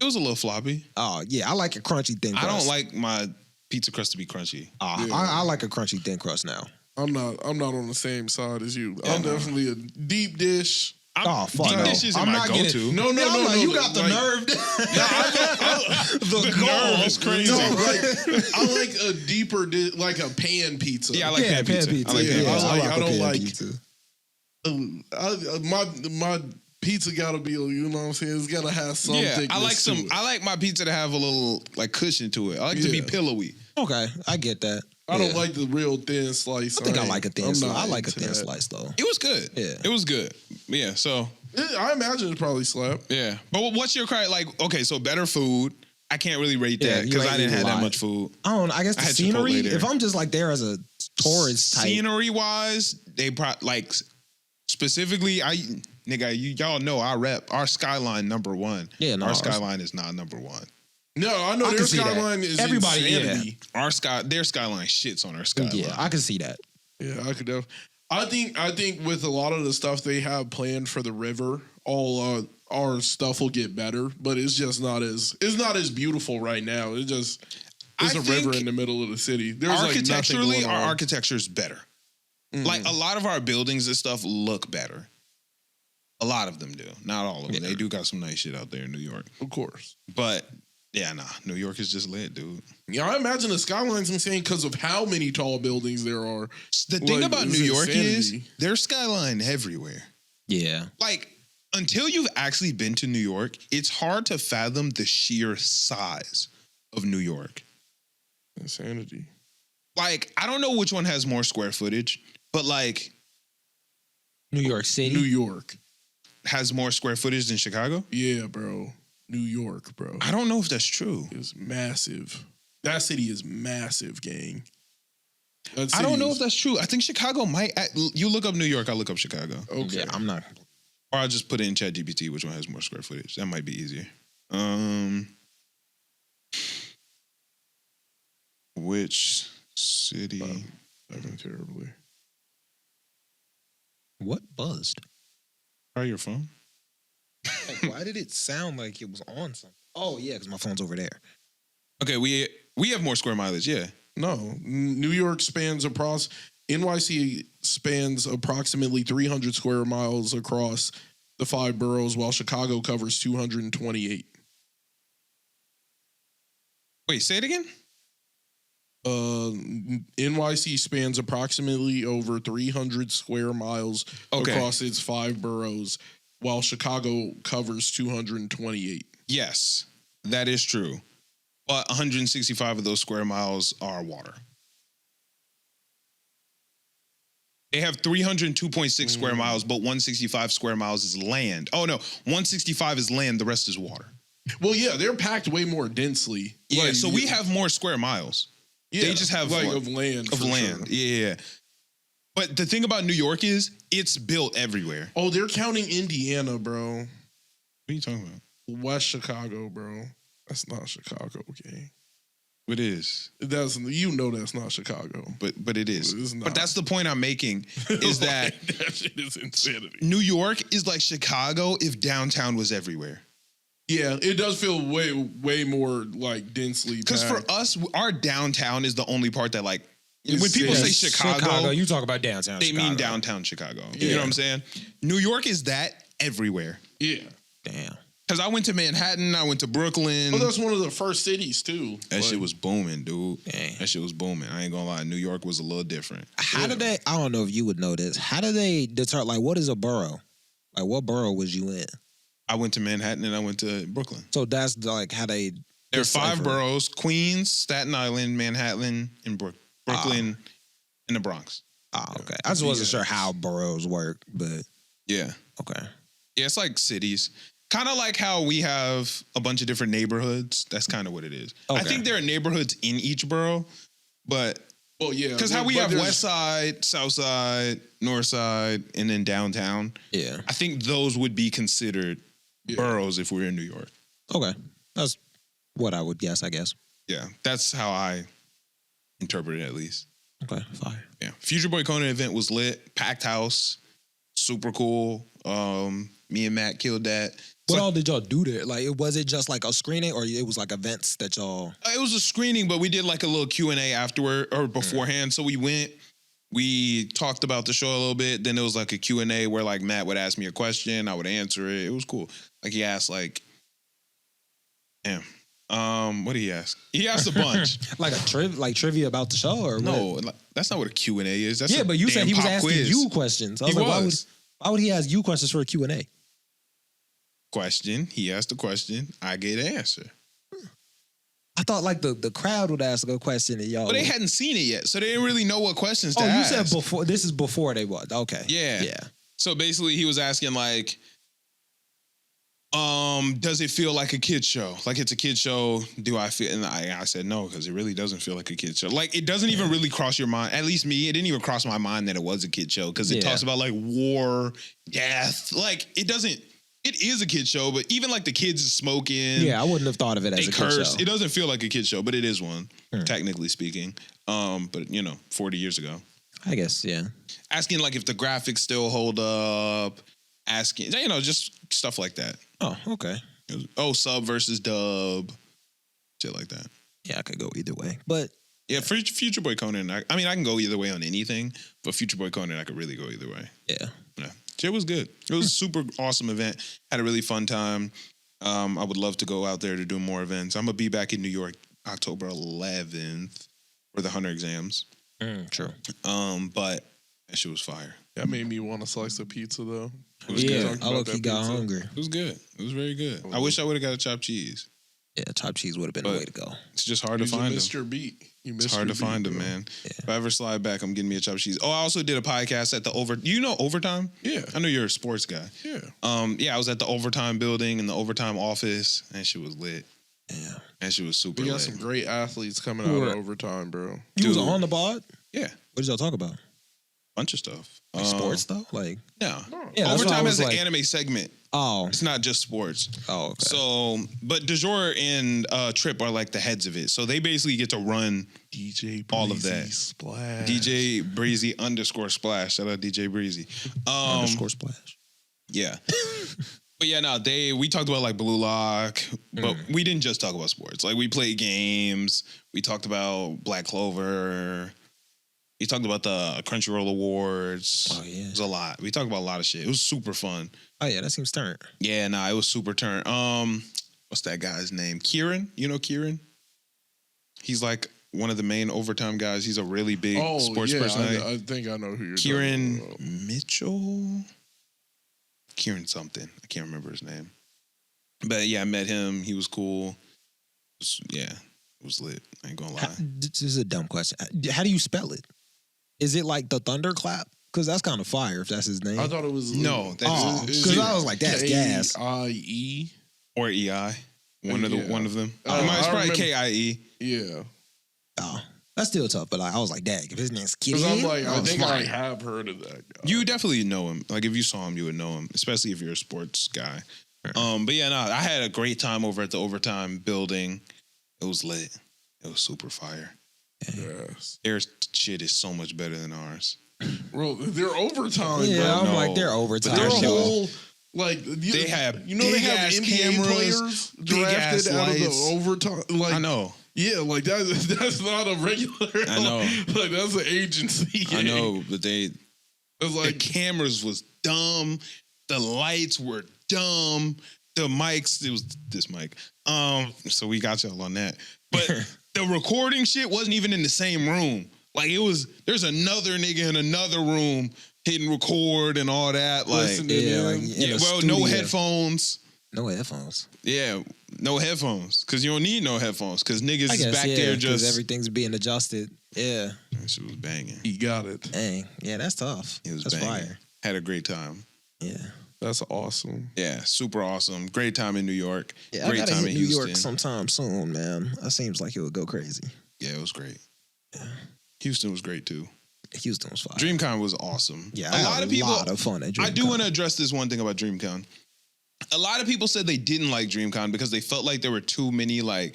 it was a little floppy. Oh yeah, I like a crunchy thin crust. I don't like my pizza crust to be crunchy. Oh, Yeah. I like a crunchy thin crust now. I'm not on the same side as you. I'm definitely a deep dish. Oh fuck Deep no. dish isn't I'm my not go-to. getting- No, Yeah, I'm like, you got the like- nerve. The nerve is crazy. No, like I like a deeper like a pan pizza. Yeah, I like pan pizza. I like Yeah, pan I pizza. like- rock I with don't pan like- pizza. My pizza gotta be, you know what I'm saying? It's gotta have some Yeah, thickness to it. I like my pizza to have a little like cushion to it. I like to be Yeah. pillowy. Okay, I get that. I don't Yeah. like the real thin slice. I think I ain't- like a thin I'm slice. not I like a into thin that. slice though. It was good. Yeah. It was good. Yeah, so I imagine it probably slapped. yeah. But what's your criteria? Like, okay, so better food. I can't really rate Yeah, that you because ain't I didn't even have that lie. much food. I don't know. I guess I the had scenery. Chipotle there. If I'm just like there as a tourist type, Scenery wise, they like specifically. Y'all know I rep our skyline #1. Yeah, no, our ours- skyline is not #1. No, I know I their can see that. skyline is Everybody, insanity. Their skyline shits on our skyline. yeah, I can see that. Yeah, I could have. I think with a lot of the stuff they have planned for the river, all our stuff will get better, but it's not as beautiful right now. It's I a river think in the middle of the city. There's like nothing Architecturally, going our on. architecture is better. Like a lot of our buildings and stuff look better. A lot of them do. Not all of them. They do got some nice shit out there in New York. Of course. But yeah, nah, New York is just lit, dude. Yeah, I imagine the skyline's insane because of how many tall buildings there are. The thing Like, about it's New York insanity. is there's skyline everywhere. Yeah, Like, until you've actually been to New York, it's hard to fathom the sheer size of New York. Insanity. Like, I don't know which one has more square footage, but like New York City. New York. has more square footage than Chicago. Yeah, bro. New York, bro. I don't know if that's true. Is massive. That city is massive, gang. That I don't city know is- if that's true. I think Chicago might. You look up New York, I look up Chicago. Okay. Yeah, I'm not. Or I'll just put it in ChatGPT which one has more square footage. That might be easier. Which city? Fucking terribly. What buzzed? Try your phone. Why did it sound like it was on something? Oh yeah, because my phone's over there. Okay, we have more square mileage. Yeah. No, New York NYC spans approximately 300 square miles across the 5 boroughs, while Chicago covers 228. Wait, say it again. NYC spans approximately over 300 square miles Okay. across its 5 boroughs, while Chicago covers 228. Yes, that is true. But 165 of those square miles are water. They have 302.6 square miles, but 165 square miles is land. Oh, no. 165 is land. The rest is water. Well, yeah, they're packed way more densely. Yeah, Like, so we have more square miles. yeah, They just have like of land. Of for land. sure. Yeah. But the thing about New York is it's built everywhere. Oh, they're counting Indiana, bro. What are you talking about? West Chicago, bro. That's not Chicago, okay? It is. That's that's not Chicago. But it is. It's not. But that's the point I'm making is that that shit is insanity. New York is like Chicago if downtown was everywhere. Yeah, it does feel way more like densely. Because for packed. us, our downtown is the only part that like It's when people say city. Chicago, you talk about downtown. they Chicago. mean downtown Chicago. Yeah. You know what I'm saying? New York is that everywhere. Yeah. Damn. Because I went to Manhattan, I went to Brooklyn. Well, that's one of the first cities too. That shit was booming, dude. Dang. That shit was booming. I ain't gonna lie. New York was a little different. How do they? I don't know if you would know this. How do they deter? Like, what is a borough? Like, what borough was you in? I went to Manhattan and I went to Brooklyn. So that's like how they. There are 5 decipher. boroughs: Queens, Staten Island, Manhattan, and Brooklyn, and the Bronx. Oh, okay. I just wasn't sure how boroughs work, but Yeah. okay. Yeah, it's like cities. Kind of like how we have a bunch of different neighborhoods. That's kind of what it is. I Okay. think there are neighborhoods in each borough, but Well, yeah, because how we but have there's- West Side, South Side, North Side, and then downtown, Yeah. I think those would be considered boroughs if we were in New York. Okay. That's what I would guess. I guess. Yeah, that's how I interpret it at least. Okay. Fine. Yeah, Future Boy Conan event was lit, packed house, super cool. Me and Matt killed that. What all did y'all do there? Like, was it just like a screening, or it was like events that y'all? It was a screening, but we did like a little Q&A afterward or beforehand. So we went, we talked about the show a little bit. Then it was like a Q&A where like Matt would ask me a question, I would answer it. It was cool. Like he asked like, damn, what did he ask? He asked a bunch. Like trivia about the show, or No, what? like, that's not what a Q&A is. That's Yeah, a but you said damn he was pop asking quiz. you questions. I was He like, was. why would he ask you questions for a Q&A? Question. He asked a question. I get an answer. I thought like the crowd would ask a question and y'all. But they hadn't seen it yet, so they didn't really know what questions to Oh, you ask. said before. This is before they was. Okay. Yeah. Yeah. So basically, he was asking like, does it feel like a kid show? Like it's a kid show. Do I feel? And I said no, because it really doesn't feel like a kid show. Like it doesn't even really cross your mind. At least me, it didn't even cross my mind that it was a kid show because it Yeah. talks about like war, death. Like it doesn't. It is a kid show, but even like the kids is smoking. Yeah, I wouldn't have thought of it as They a kid curse. show. It doesn't feel like a kid show, but it is one, technically speaking. But 40 years ago. I guess. Yeah. Asking like if the graphics still hold up. Asking, just stuff like that. Oh, okay. Sub versus dub, shit like that. Yeah, I could go either way, but Yeah, for Future Boy Conan, I can go either way on anything, but Future Boy Conan, I could really go either way. yeah. Yeah, shit was good. It was a super awesome event. Had a really fun time. I would love to go out there to do more events. I'm gonna be back in New York October 11th for the Hunter exams. True. But that shit was fire. That made me want a slice of pizza though. It was Yeah, good. I look, he got hungry. It was good. It was very good. I wish I would have got a chopped cheese. Yeah, chopped cheese would have been the But way to go. It's just hard You to find missed them. your beat. You missed It's hard your to find beat, them, bro. man. If I ever slide back, I'm getting me a chopped cheese. Oh, I also did a podcast at the Overtime? Yeah. I know you're a sports guy. Yeah. I was at the Overtime building in the Overtime office, and shit was lit. Yeah. And shit was super We got lit. some great athletes coming Who out are- of overtime, bro. You was Dude. on the pod? Yeah, What did y'all talk about? bunch of stuff. Like sports though? Like Yeah. Yeah, that's why I Overtime was has like- an anime segment. oh It's not just sports. okay. So, but DeJour and Trip are like the heads of it. So they basically get to run DJ all of that. Splash. DJ Breezy _ Splash. Shout out DJ Breezy. underscore splash. Yeah. But yeah, no, we talked about like Blue Lock, but we didn't just talk about sports. Like we played games. We talked about Black Clover. We talked about the Crunchyroll Awards. Oh, yeah. It was a lot. We talked about a lot of shit. It was super fun. Oh yeah, that seems turn. Yeah, nah, it was super turn. What's that guy's name? Kieran? You know Kieran? He's like one of the main Overtime guys. He's a really big sports personality. I think I know who you're Kieran talking about. Mitchell? Kieran something. I can't remember his name. But yeah, I met him. He was cool. It was lit. I ain't gonna lie. This is a dumb question. How do you spell it? Is it like the thunderclap? Because that's kind of fire if that's his name. I thought it was No, that's because I was like, that's gas. K-I-E. or EI. One of them. I It's probably remember- KIE. Yeah. Oh, that's still tough. But like, I was like, dang, if his name's Kitty, Because I'm like, that I was think I fire. have heard of that guy. You definitely know him. Like if you saw him, you would know him, especially if you're a sports guy. But yeah, no, I had a great time over at the Overtime building. It was lit. It was super fire. Yes. Their shit is so much better than ours. Bro, they're overtime, Yeah, bro. I'm No. like, they're overtime. They're a There's whole like They have you know they have big-ass NBA cameras, players big-ass drafted out of lights. the overtime. Like I know. Yeah, like that's not a regular. I know. Like that's an agency. I know, but It's the like cameras was dumb. The lights were dumb. The mics, it was this mic. So we got y'all on that. But the recording shit wasn't even in the same room. Like it was, there's another nigga in another room hitting record and all that. Like, Listening Yeah, in. like in yeah, a well, studio. no headphones. No headphones. Yeah, no headphones. Cause you don't need no headphones. Cause niggas I is guess, back yeah, there 'cause just everything's being adjusted. Yeah. That shit was banging. He got it. Dang. Yeah, that's tough. It was That's banging. fire. Had a great time. Yeah. That's awesome. Yeah, super awesome. Great time in New York. Yeah, Great I gotta time hit in New Houston. York sometime soon, man. That seems like it would go crazy. Yeah, it was great. Houston was great too. Houston was fire. DreamCon was awesome. Yeah, a lot of people. lot of fun at DreamCon. I do want to address this one thing about DreamCon. A lot of people said they didn't like DreamCon because they felt like there were too many like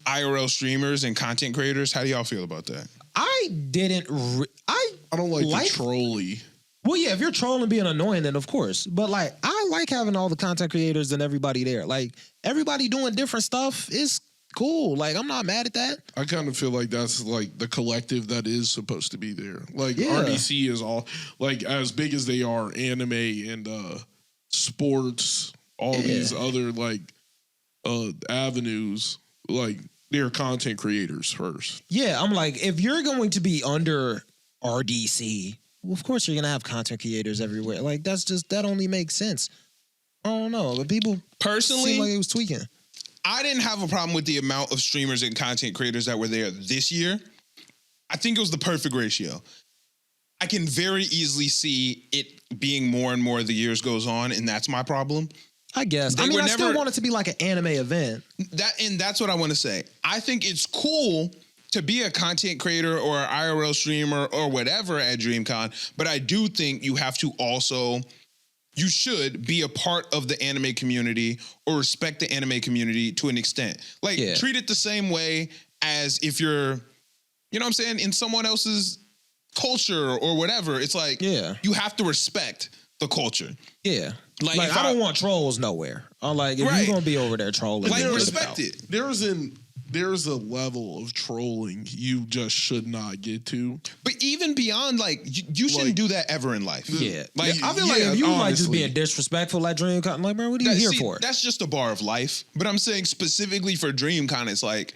IRL streamers and content creators. How do y'all feel about that? I didn't. I don't like Like- the trolley. Well, yeah, if you're trolling being annoying, then of course. But like, I like having all the content creators and everybody there. Like, everybody doing different stuff is cool. Like, I'm not mad at that. I kind of feel like that's like the collective that is supposed to be there. Like Yeah. RDC is all like as big as they are, anime and sports, all these other like avenues, like they're content creators first. Yeah, I'm like, if you're going to be under RDC, well, of course you're gonna have content creators everywhere. Like, that only makes sense. I don't know, but people Personally, seem like it was tweaking. I didn't have a problem with the amount of streamers and content creators that were there this year. I think it was the perfect ratio. I can very easily see it being more and more as the years goes on, and that's my problem. I guess. They were I still never- want it to be like an anime event. That's what I want to say. I think it's cool to be a content creator or an IRL streamer or whatever at DreamCon, but I do think you have to also, you should be a part of the anime community or respect the anime community to an extent. Like, Yeah. treat it the same way as if you're, you know what I'm saying, in someone else's culture or whatever. It's like, Yeah. you have to respect the culture. Yeah. Like, Like, if I don't want trolls nowhere. I'm like, if Right. you're gonna be over there trolling, Like, then get respect out. it. There's a level of trolling you just should not get to. But even beyond, like, you shouldn't Like- do that ever in life. Yeah. Like, I feel like yeah, if you like just honestly. being disrespectful at DreamCon, I'm like, man, what are you here for? That's just a bar of life. But I'm saying specifically for DreamCon, it's like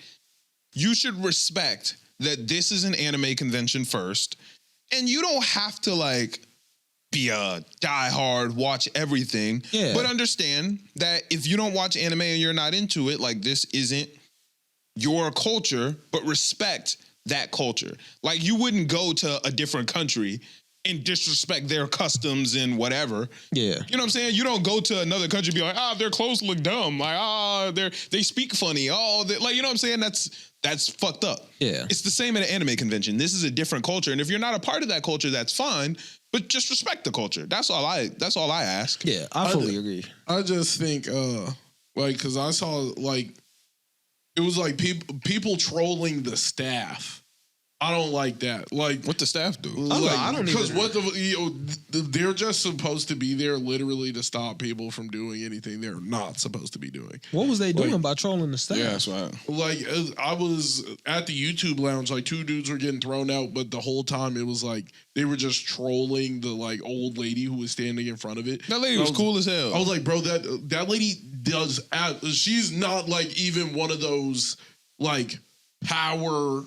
you should respect that this is an anime convention first, and you don't have to like be a diehard, watch everything. Yeah. But understand that if you don't watch anime and you're not into it, like this isn't your culture, but respect that culture. Like you wouldn't go to a different country and disrespect their customs and whatever. Yeah. You know what I'm saying? You don't go to another country and be like, their clothes look dumb. Like, they speak funny. Like, you know what I'm saying? That's fucked up. Yeah. It's the same at an anime convention. This is a different culture. And if you're not a part of that culture, that's fine. But just respect the culture. That's all I ask. Yeah, I fully agree. I just think like because I saw like it was like people trolling the staff. I don't like that. Like What the staff do? I don't because even- what they're just supposed to be there literally to stop people from doing anything they're not supposed to be doing. What was they doing Like- by trolling the staff? Yeah, that's why. Like I was at the YouTube lounge, like two dudes were getting thrown out, but the whole time it was like they were just trolling the like old lady who was standing in front of it. That lady And was cool as hell. I was like, bro, that lady does. She's not like even one of those like power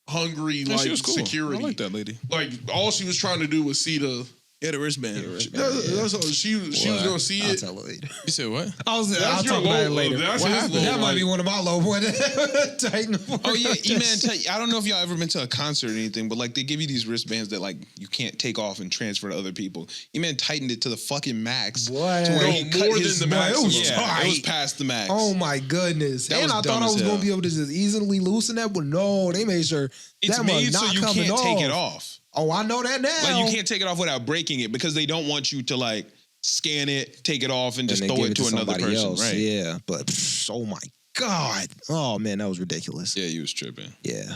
hungry Yeah, like she was cool. security. I like that lady. Like all she was trying to do was see the Yeah, the wristband. That's all. She was gonna see I'll it. tell her later. You said what? I'll That's your talk about it low. later. That's What his happened? low That might light. be one of my low points. Tighten Oh yeah, E-Man. I don't know if y'all ever been to a concert or anything, but like they give you these wristbands that like you can't take off and transfer to other people. E-Man tightened it to the fucking max. What? To where No, he cut more his than the max. maximum. Yeah, it was Tight. past the max. Oh my goodness! That And was I dumb thought I as was hell. gonna be able to just easily loosen that, but no, they made sure It's that made must so not you coming can't take it off. Oh, I know that now. Like you can't take it off without breaking it because they don't want you to like scan it, take it off, and just then throw give it to another somebody person. else. Right? Yeah, but oh my god! Oh man, that was ridiculous. Yeah, you was tripping. Yeah,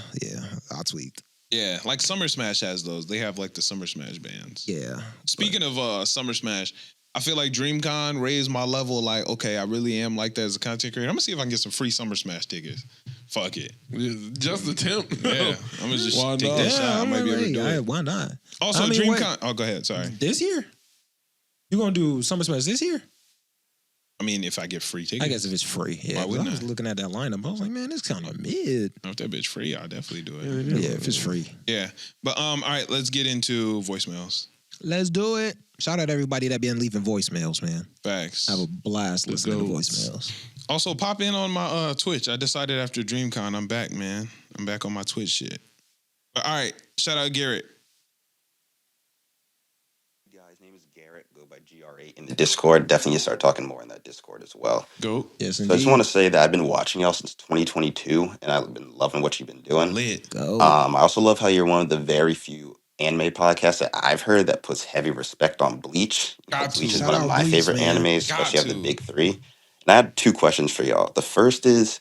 I tweaked. Yeah, like Summer Smash has those. They have like the Summer Smash bands. Yeah. Speaking of Summer Smash, I feel like Dreamcon raised my level. Like, okay, I really am like that as a content creator. I'm gonna see if I can get some free Summer Smash tickets. Fuck it. Just attempt. Yeah, I'm gonna just Why take not? that shot. I might be able to do it. Why not? Also, I mean, Dreamcon. Oh, go ahead. Sorry. This year? You gonna do Summer Smash this year? I mean, if I get free tickets, I guess if it's free. Yeah. Why 'cause wouldn't I was I? looking at that lineup. I was like, man, this kind of mid. if that bitch free, I'll definitely do it. Yeah, if it's free. Yeah, but all right, let's get into voicemails. Let's do it. Shout out everybody that been leaving voicemails, man. Facts. I have a blast listening to goats. voicemails. Also, pop in on my Twitch. I decided after Dreamcon, I'm back, man. I'm back on my Twitch shit. But, all right, shout out Garrett. Guys, name is Garrett. Go by GR8 in the Discord. Definitely start talking more in that Discord as well. Go. Yes, So I indeed. just want to say that I've been watching y'all since 2022, and I've been loving what you've been doing. Lit. Go. I also love how you're one of the very few anime podcasts that I've heard that puts heavy respect on Bleach. Got to. Bleach is Shout one of out my Bleach, favorite man. animes, Got especially of to. the big three. And I had two questions for y'all. The first is,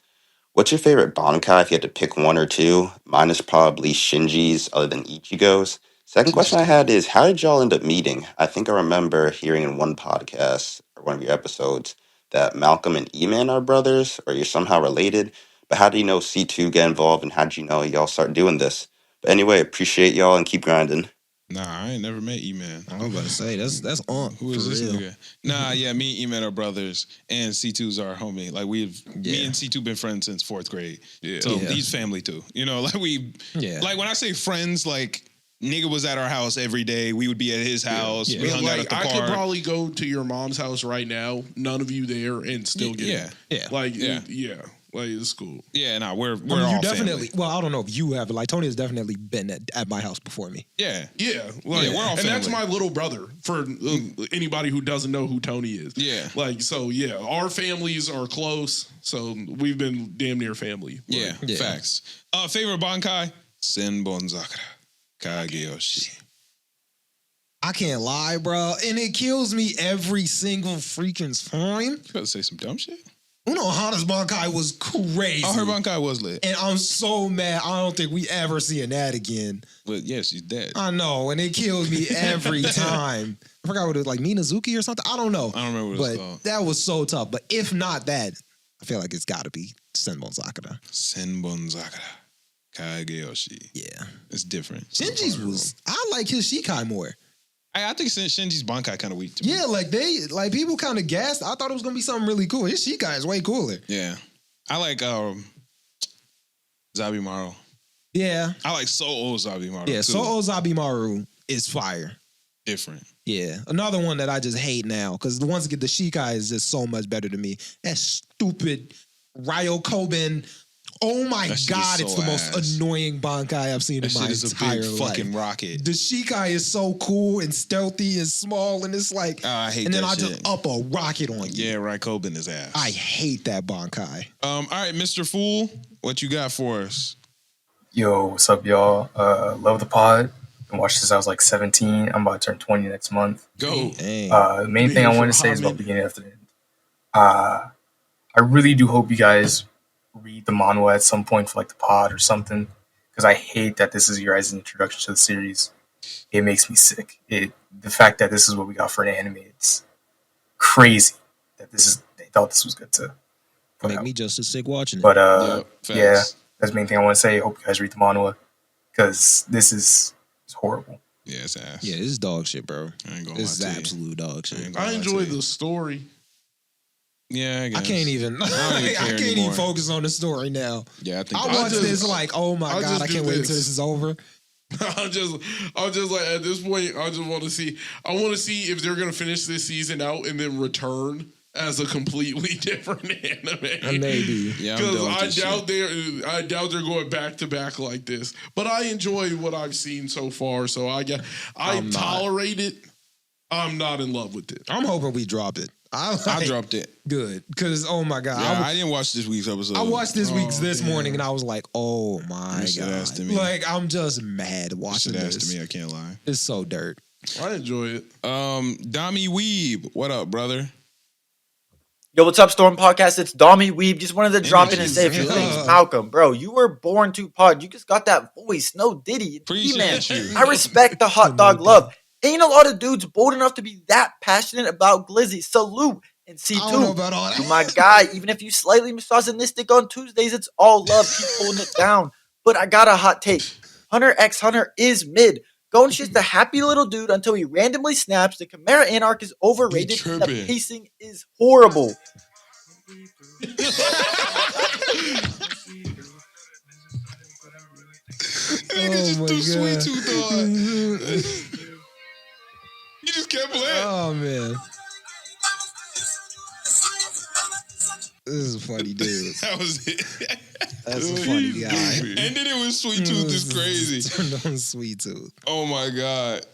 what's your favorite Bankai if you had to pick one or two? Mine is probably Shinji's, other than Ichigo's. Second question I had is, how did y'all end up meeting? I think I remember hearing in one podcast or one of your episodes that Malcolm and Eman are brothers, or you're somehow related. But how do you know C2 get involved, and how did you know y'all start doing this? But anyway, appreciate y'all and keep grinding. Nah, I ain't never met E-Man. I was about to say that's on. Who is this nigga? Nah, yeah, me and E-Man are brothers, and C2's our homie. Like me and C2 been friends since 4th grade. Yeah. So Yeah. he's family too. You know, like like when I say friends, like nigga was at our house every day. We would be at his house. Yeah. We But, hung out like, at the I park. could probably go to your mom's house right now, none of you there, and still get Yeah. it. Yeah. Like, Yeah. yeah. Like, it's cool. Yeah, nah, we're I mean, all you definitely. family. Well, I don't know if you have, but like Tony has definitely been at my house before me. Yeah. Yeah, like, Yeah, we're all and that's family. my little brother. For anybody who doesn't know who Tony is, Yeah. like so, yeah, our families are close, so we've been damn near family. Yeah, Yeah. facts. Favorite Bankai? Senbonzakura Kageyoshi. I can't lie, bro, and it kills me every single freaking time. You about to say some dumb shit? Uno Hana's Bankai was crazy. Oh, her Bankai was lit. And I'm so mad. I don't think we ever seeing that again. But yeah, she's dead. I know, and it kills me every time. I forgot what it was, like Minazuki or something. I don't know. I don't remember what it's But called. that was so tough. But if not that, I feel like it's got to be Senbon Sakura. Senbonzakura Kageyoshi. Yeah. It's different. Shinji's was, I like his Shikai more. I think Shinji's Bankai kind of weak to me. Yeah, like people kind of gassed. I thought it was going to be something really cool. His Shikai is way cooler. Yeah. I like Zabimaru. Yeah. I like So Zabimaru. Yeah, too. So Zabimaru is fire. Different. Yeah. Another one that I just hate now, because the ones that get the Shikai is just so much better to me. That stupid Ryokobin. Oh my That shit God, is it's so the most ass. annoying Bankai I've seen That in my shit is a entire big life. fucking rocket. The Shikai is so cool and stealthy and small, and it's like, Oh, I hate and then that I shit. just up a rocket on you. Yeah, Raikkoben is ass. I hate that Bankai. All right, Mr. Fool, what you got for us? Yo, what's up, y'all? Love the pod. Been watching since I was like 17. I'm about to turn 20 next month. Go. Dang. The main thing I want to say is about the beginning after the end. I really do hope you guys read the manhwa at some point for like the pod or something, because I hate that this is your guys' introduction to the series. It makes me sick. The fact that this is what we got for an anime, it's crazy that they thought this was good to put Make out. me just as sick watching it. But Yep, facts. yeah, that's the main thing I want to say. I hope you guys read the manhwa, because this is horrible. Yeah, it's ass. Yeah, this is dog shit, bro. I ain't gonna This is lie to you. absolute dog I shit. ain't gonna I lie enjoy to you. the story. Yeah, I guess. I can't even. don't even I care can't even anymore. focus on the story now. Yeah, I think I that's watched just- this like, oh my I God, just I do can't wait this. until this is over. I'm just like at this point, I just want to see. I want to see if they're gonna finish this season out and then return as a completely different anime. Maybe. Yeah, Because I doubt they're going back to back like this. But I enjoy what I've seen so far, so I tolerate it. I'm not in love with it. I'm hoping we drop it. I dropped it. Good, because oh my god, Yeah, I didn't watch this week's episode. I watched this week's this morning and I was like, oh my god, like I'm just mad watching this. To me, I can't lie. It's so dirt. I enjoy it. Dami Weeb, what up, brother? Yo, what's up, Storm Podcast? It's Dami Weeb. Just wanted to drop in and say a few things. Malcolm, bro, you were born to pod. You just got that voice. No Diddy. Appreciate you. I respect the hot dog love. Ain't a lot of dudes bold enough to be that passionate about Glizzy. Salute. And C2. I don't know about all that. You my guy. Even if you slightly misogynistic on Tuesdays, it's all love. Keep pulling it down. But I got a hot take. Hunter x Hunter is mid. Gon's just a happy little dude until he randomly snaps. The Chimera Anarch is overrated. And the pacing is horrible. Nigga just threw Sweet Tooth on. You just kept playing. Oh man. This is a funny dude. That was it. That's a funny guy. And then it was Sweet Tooth is crazy. Turned on Sweet Tooth. Oh my god.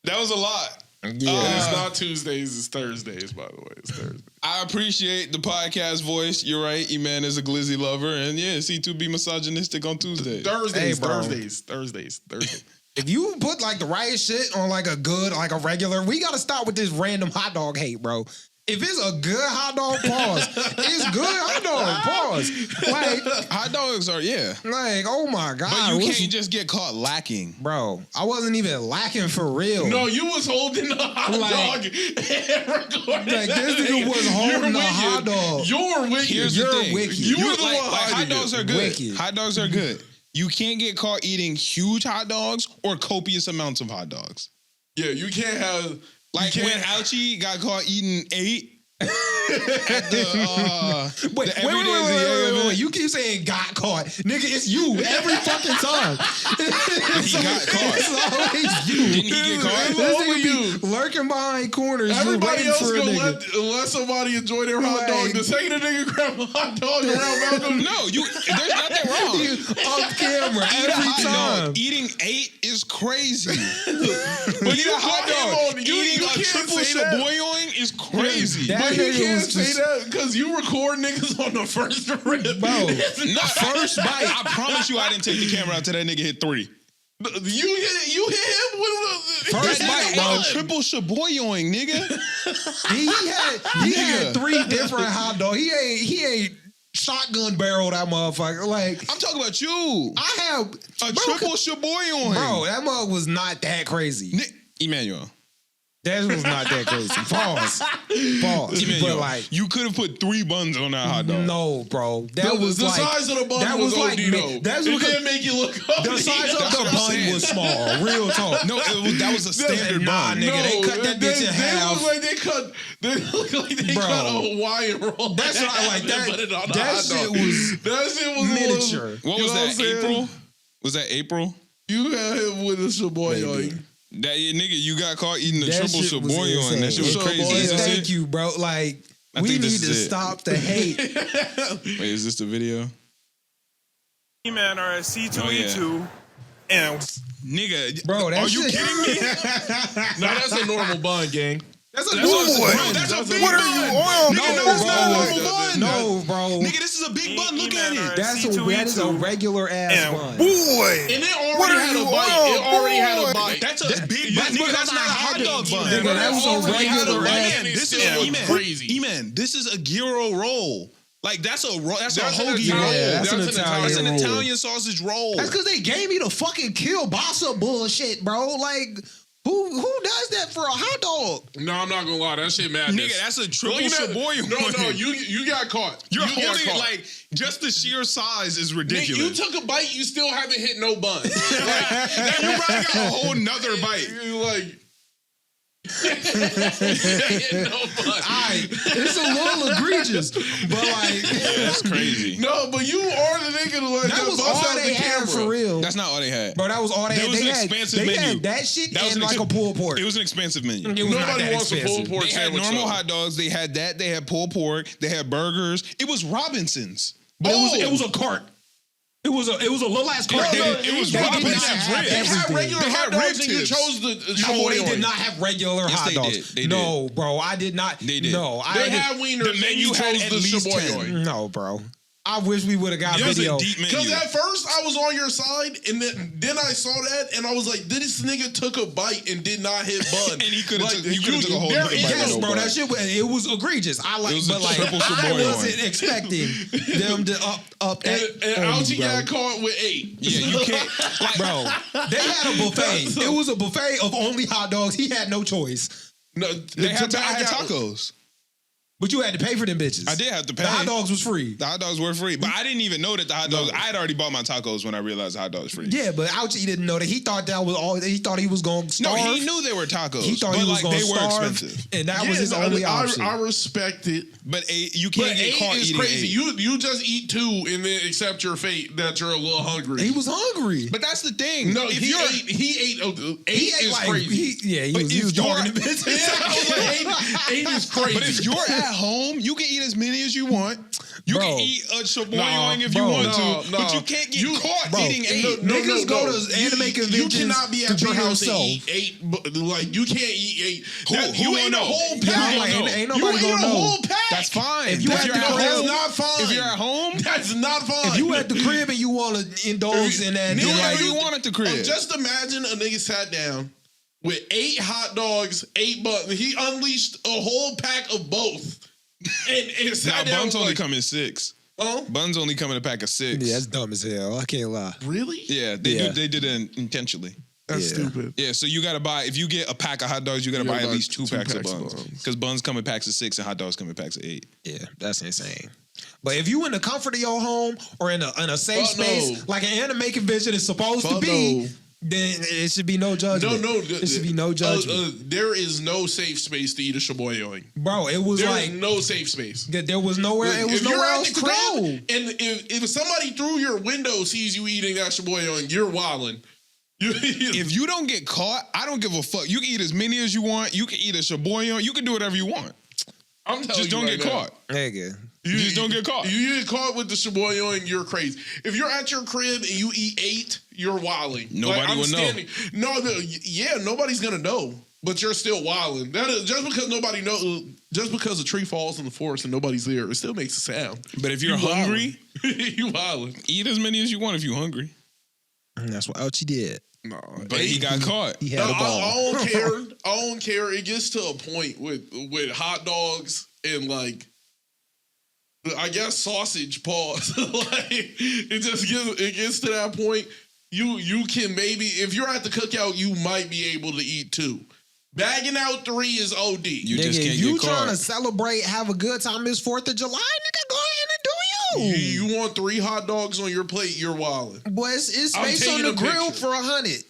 That was a lot. Yeah. It's not Tuesdays, it's Thursdays, by the way. It's Thursday. I appreciate the podcast voice. You're right. Eman is a glizzy lover. And yeah, C2 be misogynistic on Tuesday. Thursdays. If you put like the right shit on like a good, like a regular, we gotta stop with this random hot dog hate, bro. If it's a good hot dog, pause. It's good hot dog, pause. Like hot dogs are, yeah. Like, oh my god. But you can't just get caught lacking. Bro, I wasn't even lacking for real. No, you was holding the hot dog and recording. Like this nigga was holding the hot dog. You're wicked. Here's the thing. Wicked. You were the like, one hot dogs are good. Wicked. Hot dogs are good. You can't get caught eating huge hot dogs or copious amounts of hot dogs. Yeah, you can't have... Like when Ouchie got caught eating 8 at the wait. You keep saying got caught. Nigga, it's you every fucking time. He got caught. It's always you. Didn't he get caught? This nigga be lurking behind corners. Everybody else for a gonna nigga. let somebody enjoy their hot dog. The second a nigga grab a hot dog around Malcolm... No, there's nothing wrong. Off camera every time. Eating 8 is crazy. But you got hot dog. Eating a triple shaboyoing is crazy. But you can't say that because you record niggas on the first rip. Bro, not first bite. I promise you I didn't take the camera out till that nigga hit 3. You hit him with first bite, bro. Triple shaboyoing, nigga. He had 3 different hot dogs. He ain't shotgun barrel that motherfucker. Like I'm talking about you. I have a triple shaboyoing. Bro, that mug was not that crazy. Emmanuel. That was not that crazy. Pause. Emmanuel, but like you could have put 3 buns on that hot dog. No, bro. That was the like, size of the bun that was like OD. That didn't make you look OD. The size of the bun was small. Real talk. No, that was a standard bun. Nigga, they cut that bitch in half. They look like they cut a Hawaiian roll. That's what I like. That shit was miniature. What was that? April? Was that April? You had him with a shaboyoing. That nigga, you got caught eating the triple shaboyoing. That shit was crazy. Thank you, bro. Like we need to stop the hate. Wait, is this the video? Eman and C2 and nigga, bro, are you kidding me? No, that's a normal bun, gang. That's a big bun. What are you on? No, bro. Nigga, this is a big bun. Look at it. That is a regular ass bun. Boy. And it already had a bite. It already had a bite. That's a big bun. Nigga, that's not a hot dog bun. Nigga, that was a regular ass. This is crazy. Eman, this is a gyro roll. Like that's a hoagie roll. Yeah, that's an roll. Italian sausage roll. That's because they gave me the fucking kill bossa bullshit, bro. Like who does that for a hot dog? No, I'm not gonna lie, that shit madness. Nigga, that's a triple shaboyoing. No, you got caught. You're holding it like just the sheer size is ridiculous. Nigga, you took a bite, you still haven't hit no bun. Like, you probably got a whole nother bite. Like. No it's a little egregious, but like that's crazy. No, but you are the nigga like that was all they they had for real. That's not all they had. Bro, that was all they had. There was They an had, expansive they menu. had that shit That was and an like ex- a pulled pork. It was an expensive menu. It was not Nobody that wants a expensive. pulled pork They had sandwich. normal though. hot dogs. They had that. They had pulled pork. They had burgers. It was Robinson's. But it was a cart. It was a little ass cart. it was they did Robinsons not have ribs. They had everything. regular They hot had dogs rib and you tips. chose the No, they shoyu. did not have regular Yes, hot they dogs. did. They no, bro, I did not. They did. No, I They did. had wieners The and menu you had chose at the least shaboyoi. 10. No, bro. I wish we would have got It was video. a deep Because menu. at first I was on your side, and then I saw that, and I was like, "This nigga took a bite and did not hit bun." And he coulda like, took- he coulda took a whole there nother is- bite. Yes, no bro, bun. that shit it was egregious. I like, It was a but like triple I shaboyoi. wasn't expecting them to up that. And on Algie you, bro. got caught with 8. Yeah, you can't. Like, Bro, they had a buffet. It was a buffet of only hot dogs. He had no choice. No, they had, to I had back out- tacos. But you had to pay for them bitches. I did have to pay. The hot dogs was free. The hot dogs were free, but I didn't even know that the hot dogs. I had already bought my tacos when I realized the hot dogs free. Yeah, but Ouchie didn't know that. He thought that was all. He thought he was going to No, starve. he knew they were tacos. He thought but he was like going they to were starve, expensive. and that was his only option. I respect it. But you But can't get 8 caught is eating crazy. 8. You just eat 2 and then accept your fate that you're a little hungry. He was hungry. But that's the thing. no, if he you're ate. He ate. 8 He ate is like, crazy. he But was if talking you're- to bitches. Yeah, I was like, 8 is crazy. But if you're at home, you can eat as many as you want. You Bro. can eat a shaboyong Nah, if bro. you want No, to, no. but you can't get caught Bro, eating 8. Niggas go to anime conventions You cannot be to at your be house and yourself. eat 8. But, like you can't eat 8. Who you gonna ate a know? whole Yeah, pack. I'm like, know. ain't You nobody ate gonna a know. whole pack. That's fine. If you If at you're the at crib- That's home, not fine. if you're at home, That's not fine. If you at the crib and you want to indulge in that, do then whatever like, you want at the crib. Just imagine a nigga sat down with 8 hot dogs, 8 buns. He unleashed a whole pack of both. And now sat down buns with, only like, come in 6. huh? Buns only come in a pack of 6. yeah, that's dumb as hell. I can't lie. Really? Yeah, they Yeah. do. They did it intentionally. That's Yeah. stupid. Yeah, so you got to buy. If you get a pack of hot dogs, you got to You buy gotta at buy least 2 packs of 2 buns buns. because buns come in packs of 6 and hot dogs come in packs of 8. Yeah, that's insane. But if you in the comfort of your home or in a safe Fuck space, no. like an anime convention is supposed to Fuck be, no. then it should be no No, judgment. no. It should be no judgment. There is no safe space to eat a shaboyoi. Bro, it was There's like no safe space. there was nowhere. It was If you're nowhere at else the to crib go. and if somebody through your window sees you eating that shaboyoi, you're wilding. If you don't get caught, I don't give a fuck. You can eat as many as you want. You can eat a shaboyong. You can do whatever you want. I'm telling Just you don't right get now. caught. Nigga. You just don't get caught. You get caught with the shaboyoi, you're crazy. If you're at your crib and you eat 8, you're wilding. Nobody will know. Yeah, nobody's gonna know, but you're still wilding. That is just because nobody knows. Just because a tree falls in the forest and nobody's there, it still makes a sound. But if you're You hungry, wildin'. You wilding. eat as many as you want if you're hungry. And that's what Ouchie did. No, But he got caught. He No, had a ball. I don't care. I don't care. It gets to a point with hot dogs and like, I guess sausage. Pause. Like it gets to that point. You can maybe if you're at the cookout, you might be able to eat 2. Bagging out 3 is OD. You Nigga, just can't if you get trying to caught. celebrate, have a good time this 4th of July, nigga, go ahead and do you. You want 3 hot dogs on your plate, you're wilding. Boy, it's I'm space on taking the a grill picture. for 100.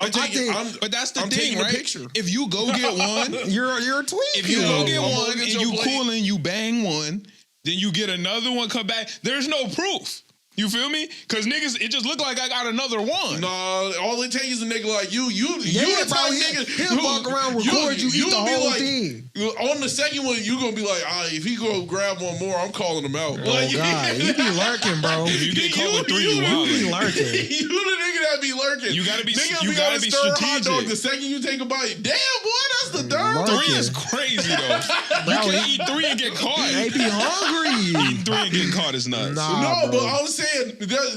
But that's the I'm thing, taking a right? picture. If you go get one, You're a tweak. if you go get I'm gonna one look at and your you plate. coolin', you bang one, then you get another one, come back. There's no proof. You feel me? Because niggas, it just looked like I got another one. Nah, all it takes is a nigga like you. You Yeah, the bro, type he'll nigga walk around, record you, eat the be whole like, thing. On the second one, you gonna be like, if he go grab one more, I'm calling him out. Oh, God. You be lurking, bro. If you get caught with 3, you You be wildin'. lurking. You the nigga that be lurking. You gotta be- Nigga you be gotta on a be stir hot strategic. dog the second you take a bite. Damn, boy, that's the third. Lurking. 3 is crazy though. You can't eat 3 and get caught. They be hungry. Eating 3 and getting caught is nuts. Nah. No, bro. but I'm saying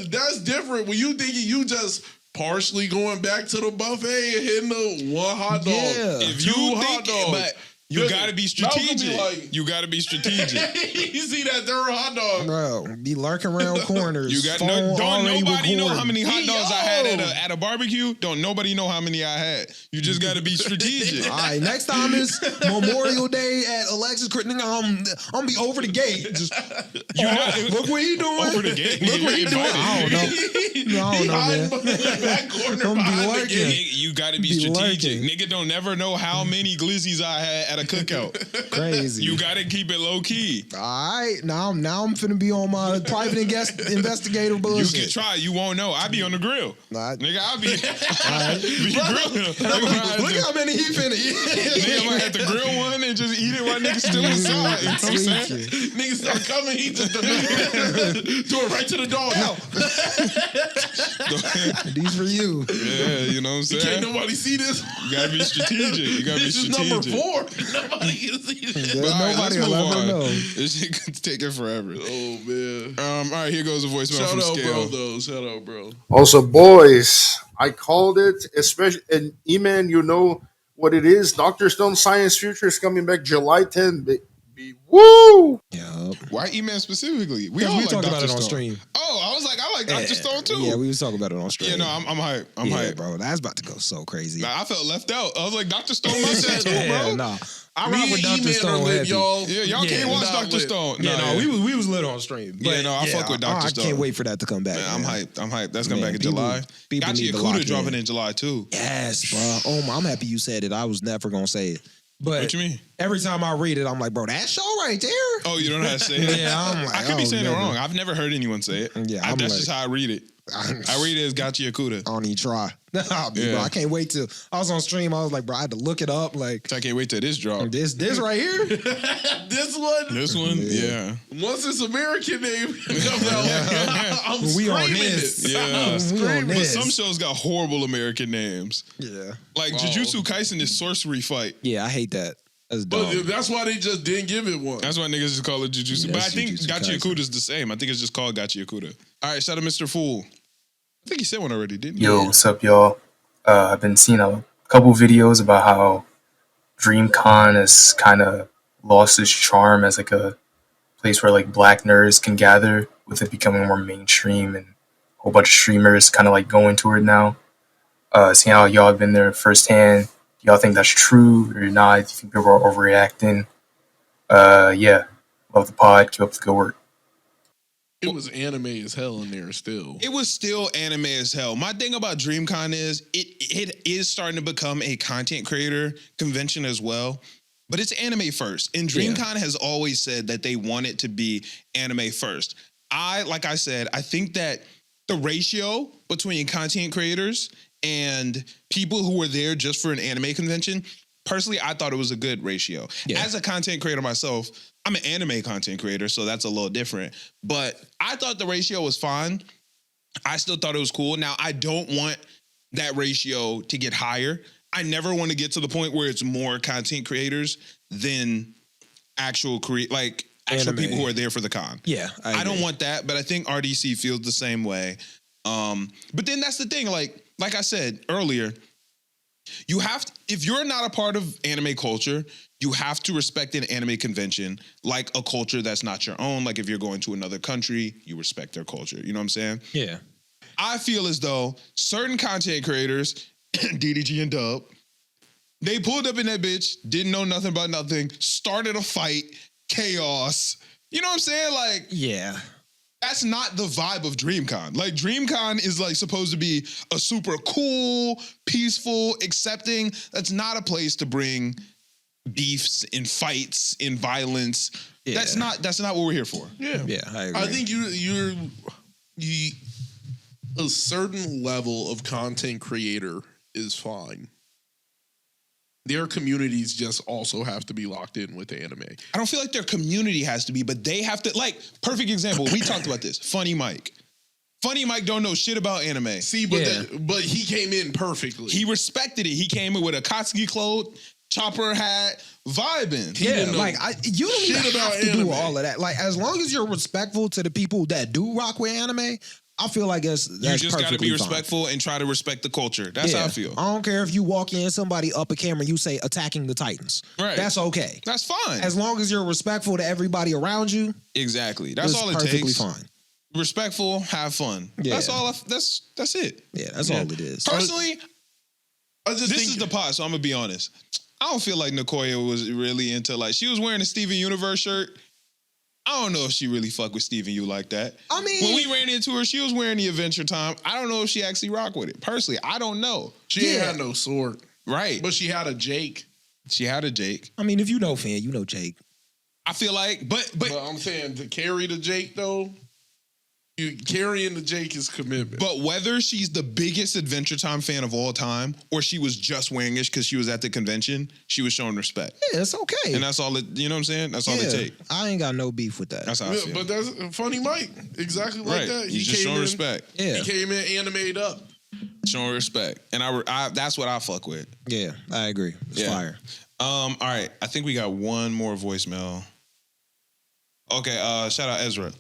that's different. When you thinking you just partially going back to the buffet and hitting the 1 hot dog. Yeah. If 2 you hot think, dogs. but you Malcolm gotta be be strategic. like- You gotta be strategic. You see that third hot dog? Bro, be lurking around corners. You got Phone don't already nobody know recording. how many hot dogs I had Yo. at a barbecue. Don't nobody know how many I had. You just got to be strategic. All right, next time is Memorial Day at Alexis Critton. I'm gonna be over the gate. Just look what he doing. Over the gate. Look what he doing. I don't know. I don't know, man. That corner I'm be behind the lurking. gate. Nigga, you got to be Be strategic. lurking. Nigga don't never know how many glizzies I had at a cookout. Crazy. You gotta keep it low key. All right, now I'm finna be on my private investigator You bullshit. can try. You won't know. I be on the grill. Nah, Nigga, I'll be grilling. look how many he finna eat. Nigga might have to grill one and just eat it while niggas still inside. You know what I'm saying? Niggas start coming, he just throw it right to the dog. These for you. Yeah, you know what I'm saying? Can't nobody see this. You gotta be strategic. You gotta be This is strategic. number 4. Nobody can see this. There's All right, let's nobody will move ever on. know. This shit could take it forever. Oh man. All right, here goes a voicemail Shout from out, Scale. bro. Though, shout out, bro. Also, boys, I called it, especially, and E-Man, you know what it is. Dr. Stone Science Future is coming back July 10th. Woo! Yeah. Why E-Man specifically? We all like talked about Dr. it on Stone. stream. Oh, I was like, I like Dr. Stone too. Yeah, we was talking about it on stream. Yeah, no, I'm hype. I'm hype. bro. That's about to go so crazy. Nah, I felt left out. I was like, Dr. Stone my shit too, Yeah, bro. nah. I Me rock with and Dr. E-Man are Stone lit, heavy. y'all. Yeah, y'all Yeah, can't watch not Dr. lit. Stone. Yeah, Nah, no, we was lit on stream. Yeah, no, I fuck with Dr. Stone. I can't wait for that to come back. Man, I'm man. hyped. I'm hyped. That's coming Man, back in July. people Got need to Yakuda lock dropping in. in July too. Yes, bro. Oh my, I'm happy you said it. I was never gonna say it. But What you mean? every time I read it, I'm like, bro, that show right there. Oh, you don't know how to say it? Yeah, I'm like, I could be oh, saying it never. wrong. I've never heard anyone say it. Yeah, That's I'm like- just how I read it. I read it as Gachi Yakuda. I don't even try. Bro, Yeah. I can't wait till I was on stream. I was like, bro, I had to look it up. Like I can't wait till this drop. this right here. This one. This one, yeah. Once this American name comes out, I'm We on screaming this. it. Yeah. I'm We on screaming. But this. some shows got horrible American names. Yeah, Like Jujutsu Kaisen is sorcery fight. yeah, I hate that. That's dumb. But that's why they just didn't give it one. That's why niggas just call it Jujutsu. Yeah, But I it's think Jujutsu Gachi Kaisen. Yakuda is the same. I think it's just called Gachi Yakuda. All right, shout out Mr. Fool. I think he said one already, didn't he? Yo, what's up, y'all? I've been seeing a couple videos about how Dreamcon has kind of lost its charm as like a place where like black nerds can gather, with it becoming more mainstream and a whole bunch of streamers kind of like going to it now. Seeing how y'all have been there firsthand, do y'all think that's true or not? Do you think people are overreacting? Yeah, love the pod. Keep up the good work. It was anime as hell in there still. It was still anime as hell. My thing about Dreamcon is it is starting to become a content creator convention as well. But it's anime first. And Dreamcon has always said that they want it to be anime first. Like I said, I think that the ratio between content creators and people who were there just for an anime convention, personally, I thought it was a good ratio. Yeah. As a content creator myself, I'm an anime content creator, so that's a little different. But I thought the ratio was fine. I still thought it was cool. Now, I don't want that ratio to get higher. I never want to get to the point where it's more content creators than actual actual Anime. people who are there for the con. Yeah, I don't agree. want that, but I think RDC feels the same way. But then that's the thing, like I said earlier, you have to, if you're not a part of anime culture, you have to respect an anime convention like a culture that's not your own. Like if you're going to another country, you respect their culture. You know what I'm saying? Yeah. I feel as though certain content creators, DDG and Dub, they pulled up in that bitch, didn't know nothing about nothing, started a fight, chaos. You know what I'm saying? Like, Yeah. that's not the vibe of Dreamcon. Like Dreamcon is like supposed to be a super cool, peaceful, accepting. That's not a place to bring beefs and fights and violence. Yeah. That's not what we're here for. Yeah. Yeah, I agree. I think you a certain level of content creator is fine. Their communities just also have to be locked in with anime. I don't feel like their community has to be, but they have to, like, perfect example. We talked about this. Funny Mike. Funny Mike don't know shit about anime. See, but Yeah. but he came in perfectly. He respected it. He came in with a Katsuki cloth, chopper hat, vibing. Yeah, didn't know like you don't shit even about have to anime. do all of that. Like as long as you're respectful to the people that do rock with anime, I feel like that's You just got to perfectly be fine. respectful and try to respect the culture. That's how I feel. I don't care if you walk in, somebody up a camera, you say attacking the Titans. Right. That's okay. That's fine. As long as you're respectful to everybody around you, Exactly. That's it's all it perfectly takes. fine. Respectful, have fun. Yeah. That's all. That's it. Yeah, that's all it is. Personally, I just this think is the pod, so I'm gonna be honest. I don't feel like Nicoya was really into, like, she was wearing a Steven Universe shirt. I don't know if she really fuck with Steven U like that. I mean, When we ran into her, she was wearing the Adventure Time. I don't know if she actually rock with it. Personally, I don't know. she ain't Yeah. had no sword, Right. but she had a Jake. She had a Jake. I mean, if you know Finn, you know Jake. I feel like, but I'm saying to carry the Jake though, carrying the Jake is commitment. But whether she's the biggest Adventure Time fan of all time, or she was just wearing it because she was at the convention, she was showing respect. Yeah, it's okay. And that's all it. You know what I'm saying? That's all it takes. I ain't got no beef with that. That's how I feel. But that's Funny Mike, exactly like that. He's just showing respect. Yeah, he came in animated up, showing respect, and I that's what I fuck with. Yeah, I agree. It's fire. All right, I think we got one more voicemail. Okay, shout out Ezra.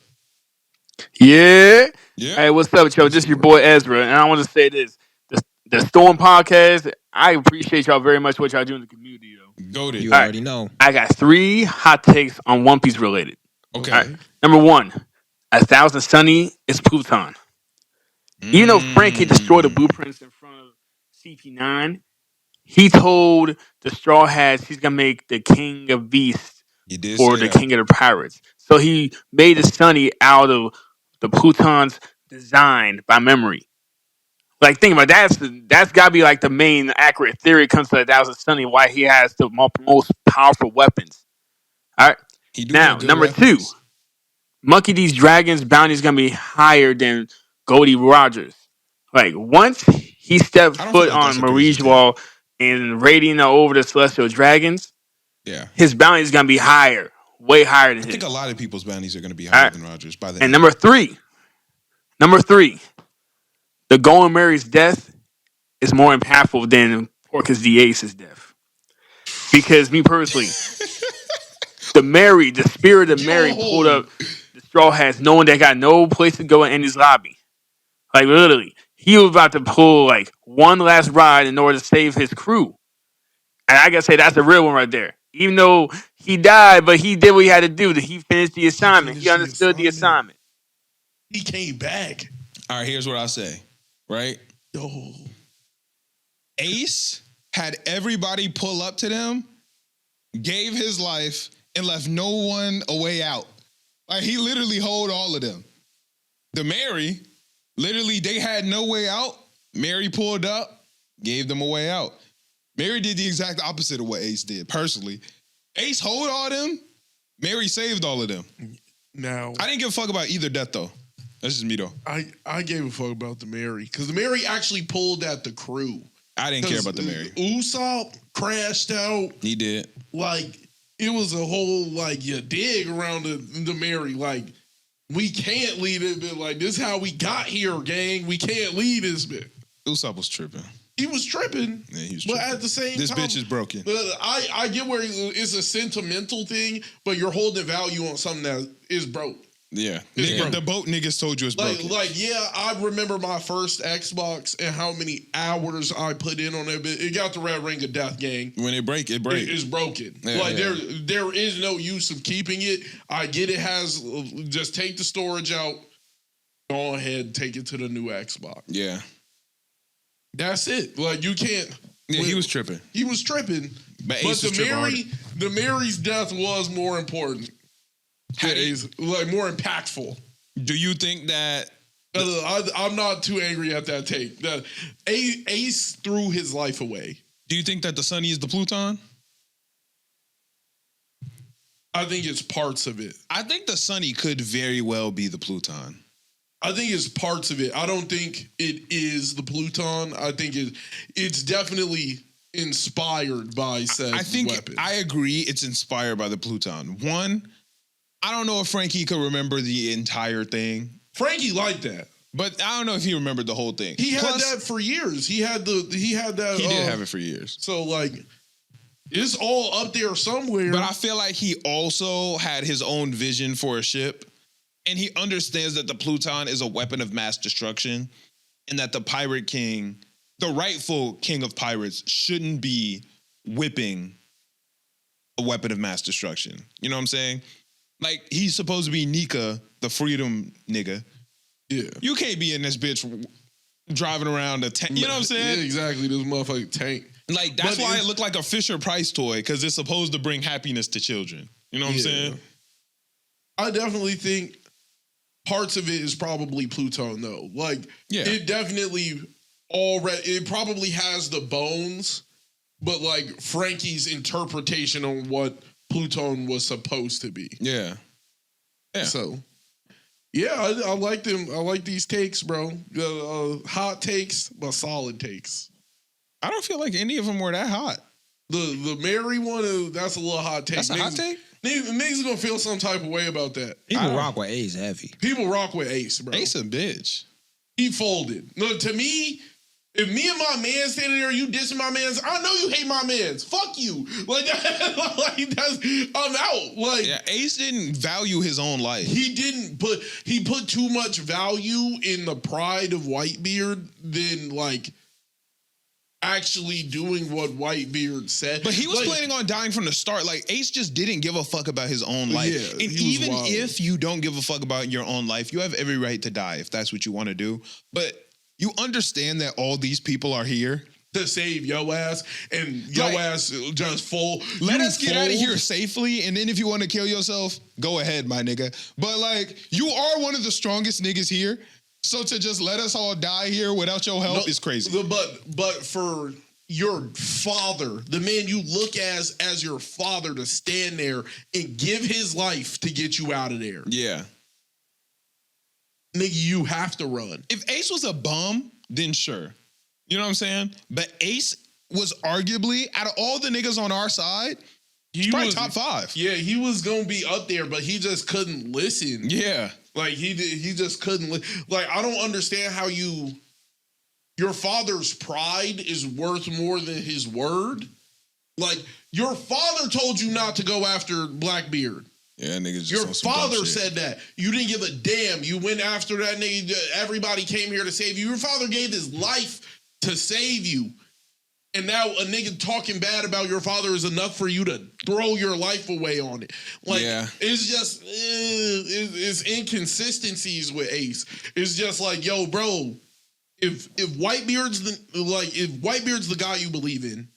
Yeah. Hey, what's up, Joe? This is your boy Ezra, and I want to say this: the Storm Podcast. I appreciate y'all very much what y'all do in the community, though. Goated. You already know. I got 3 hot takes on One Piece related. Okay. Right. Number 1, 1,000 Sunny is Pluton. Even though Frankie destroyed the blueprints in front of CP9, he told the Straw Hats he's gonna make the King of Beasts for the King of the Pirates. So he made the Sunny out of the Pluton's design by memory. Like, think about it, that's gotta be like the main accurate theory comes to 1,000 Sunny, why he has the most powerful weapons. All right. Now, number 2, Monkey D's Dragons bounty is gonna be higher than Goldie Rogers. Like, once he stepped foot on Marie's Wall and raiding over the Celestial Dragons, his bounty is gonna be higher, way higher than his. I think a lot of people's bounties are gonna be higher than Rogers by the end. And number three, the Golden Mary's death is more impactful than Porcus the Ace's death. Because me personally, the spirit of Mary pulled up the Straw Hats knowing they got no place to go in his lobby. Like, literally, he was about to pull like one last ride in order to save his crew. And I gotta say, that's the real one right there. Even though he died, but he did what he had to do. He finished the assignment. He understood the assignment. He came back. All right, here's what I'll say. Right? Yo. Ace had everybody pull up to them, gave his life, and left no one a way out. Like, he literally hold all of them. The Mary, literally, they had no way out. Mary pulled up, gave them a way out. Mary did the exact opposite of what Ace did, personally. Ace hold all them. Mary saved all of them. Now, I didn't give a fuck about either death, though. That's just me, though. I gave a fuck about the Mary. Because the Mary actually pulled at the crew. I didn't care about the Mary. Usopp crashed out. He did. Like, it was a whole, like, you dig around the Mary. Like, we can't leave it. But, like, this is how we got here, gang. We can't leave this bit. Usopp was tripping. He was tripping. Yeah, he was tripping. But at the same this time, bitch is broken. But I get where it's a sentimental thing, but you're holding value on something that is broke. Yeah. Broke. The boat niggas told you it's broken. Yeah, I remember my first Xbox and how many hours I put in on it. But it got the Red Ring of Death, gang. When it break, it breaks. It's broken. Yeah, there is no use of keeping it. I get it has, just take the storage out. Go ahead, take it to the new Xbox. Yeah. That's it. Like, you can't. Yeah, he was tripping. He was tripping. But Ace was the Mary's death was more important. Like, more impactful. Do you think that I'm not too angry at that take. That Ace threw his life away. Do you think that the Sunny is the Pluton? I think it's parts of it. I think the Sunny could very well be the Pluton. I think it's parts of it. I don't think it is the Pluton. I think it's definitely inspired by said weapon. I agree it's inspired by the Pluton. One, I don't know if Frankie could remember the entire thing. Frankie liked that. But I don't know if he remembered the whole thing. He had that for years. He had that. He did have it for years. So, like, it's all up there somewhere. But I feel like he also had his own vision for a ship. And he understands that the Pluton is a weapon of mass destruction. And that the Pirate King, the rightful king of pirates, shouldn't be whipping a weapon of mass destruction. You know what I'm saying? Like, he's supposed to be Nika, the freedom nigga. Yeah. You can't be in this bitch driving around a tank. You know what I'm saying? Yeah, exactly. This motherfucking tank. Like, that's why it looked like a Fisher Price toy, because it's supposed to bring happiness to children. You know what I'm saying? I definitely think parts of it is probably Pluton, though. Like, it definitely it probably has the bones but like Frankie's interpretation on what Pluton was supposed to be. Yeah. So, yeah, I like them. I like these takes, bro. Hot takes, but solid takes. I don't feel like any of them were that hot. The Mary one, that's a little hot take. That's a hot take? Niggas gonna feel some type of way about that. People rock with Ace heavy. People rock with Ace, bro. Ace a bitch. He folded. No, to me, if me and my man standing there, you dissing my mans, I know you hate my mans. Fuck you. Like that's I'm out. Like Yeah, Ace didn't value his own life. He put too much value in the pride of Whitebeard than like actually doing what Whitebeard said. But he was like, planning on dying from the start. Like Ace just didn't give a fuck about his own life. Yeah, and he was even wild. if you don't give a fuck about your own life, you have every right to die if that's what you want to do. But you understand that all these people are here to save yo ass and yo ass just full. Let us get out of fold. here safely, and then if you want to kill yourself, go ahead, my nigga. But like, you are one of the strongest niggas here, so to just let us all die here without your help is crazy. But for your father, the man you look as your father, to stand there and give his life to get you out of there, Yeah. nigga, you have to run. If Ace was a bum, then sure. You know what I'm saying? But Ace was arguably, out of all the niggas on our side, he's probably top 5. Yeah, he was gonna be up there, but he just couldn't listen. Yeah. Like he just couldn't. Like I don't understand how your father's pride is worth more than his word. Like your father told you not to go after Blackbeard. Yeah, niggas just Your on some dumb father shit. said that. You didn't give a damn. You went after that nigga. Everybody came here to save you. Your father gave his life to save you. And now a nigga talking bad about your father is enough for you to throw your life away on it. Like, it's just, it's inconsistencies with Ace. It's just like, yo, bro, if Whitebeard's the guy you believe in,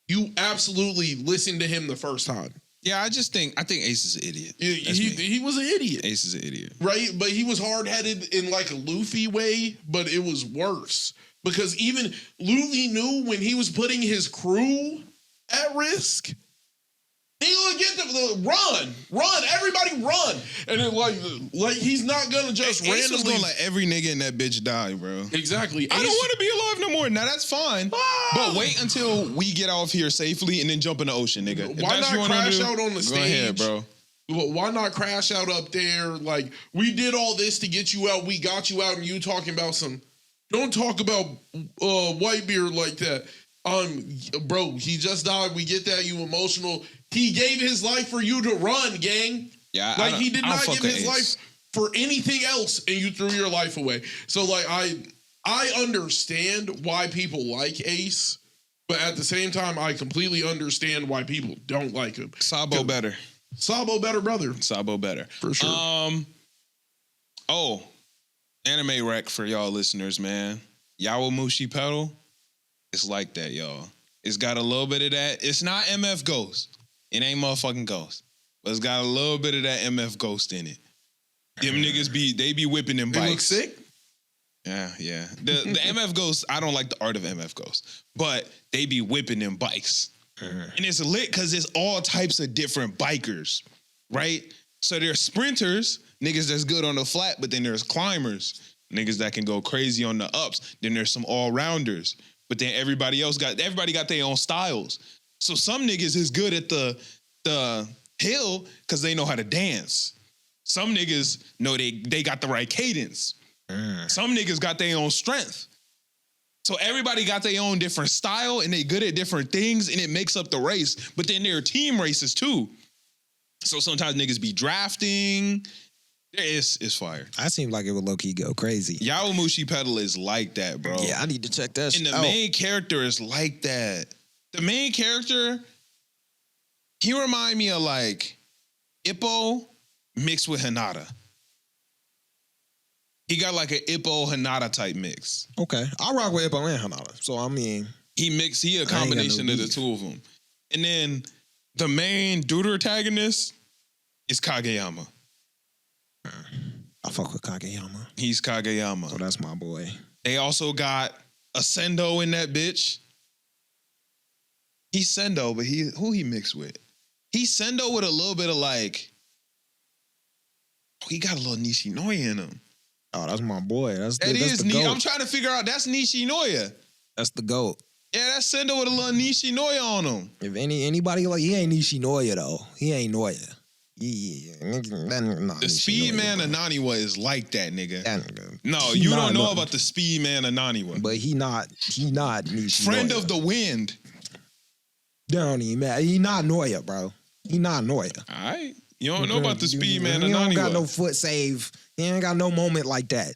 you absolutely listen to him the first time. Yeah, I think Ace is an idiot. He was an idiot. Ace is an idiot. Right? But he was hard-headed in like a Luffy way, but it was worse. Because even Luffy knew when he was putting his crew at risk, he would get the run, everybody run. And then like he's not gonna just Ace randomly was gonna let every nigga in that bitch die, bro. Exactly. I don't want to be alive no more. Now that's fine. But wait until we get off here safely and then jump in the ocean, nigga. If Why that's not what you wanna crash do, out on the go stage? ahead, bro. Why not crash out up there? Like, we did all this to get you out. We got you out, and you talking about some. Don't talk about Whitebeard like that. Bro, he just died. We get that. You emotional. He gave his life for you to run, gang. Yeah, like he did not give his Ace. life for anything else, and you threw your life away. So, like, I understand why people like Ace, but at the same time, I completely understand why people don't like him. Sabo better. Sabo better, brother. Sabo better. For sure. Anime rec for y'all listeners, man. Yowamushi Pedal, it's like that, y'all. It's got a little bit of that. It's not MF Ghost. It ain't motherfucking Ghost. But it's got a little bit of that MF Ghost in it. Them niggas be whipping them bikes. They look sick? Yeah. The MF Ghost, I don't like the art of MF Ghost, but they be whipping them bikes. And it's lit because it's all types of different bikers, right? So there's sprinters, niggas that's good on the flat, but then there's climbers, niggas that can go crazy on the ups. Then there's some all-rounders, but then everybody got their own styles. So some niggas is good at the hill because they know how to dance. Some niggas know they got the right cadence. Some niggas got their own strength. So everybody got their own different style and they good at different things and it makes up the race. But then there are team races too. So sometimes niggas be drafting. It's fire. I seemed like it would low-key go crazy. Yowamushi Pedal is like that, bro. Yeah, I need to check that And shit the out. main character is like that. The main character, he remind me of like Ippo mixed with Hinata. He got like an Ippo Hinata type mix. Okay. I rock with Ippo and Hanada. So, I mean... He a combination of the two of them. And then the main deuteragonist is Kageyama. I fuck with Kageyama. He's Kageyama. So that's my boy. They also got Ascendo in that bitch. He's Sendo, but who he mixed with? He's Sendo with a little bit of like. He got a little Nishinoya in him. Oh, that's my boy. That's the I'm GOAT. trying to figure out. That's Nishinoya. That's the GOAT. Yeah, that's Sendo with a little Nishinoya on him. If anybody like, he ain't Nishinoya though. He ain't Noya. The Speed Man of Naniwa is like that, nigga. No, He you not don't know nothing. about the Speed Man of Naniwa. But he not Nishinoya. Friend of the Wind. Don't even matter. He not Noya, bro. He not Noya. All right. You don't know about the Speed Man of He don't got Naniwa. no foot save. He ain't got no moment like that.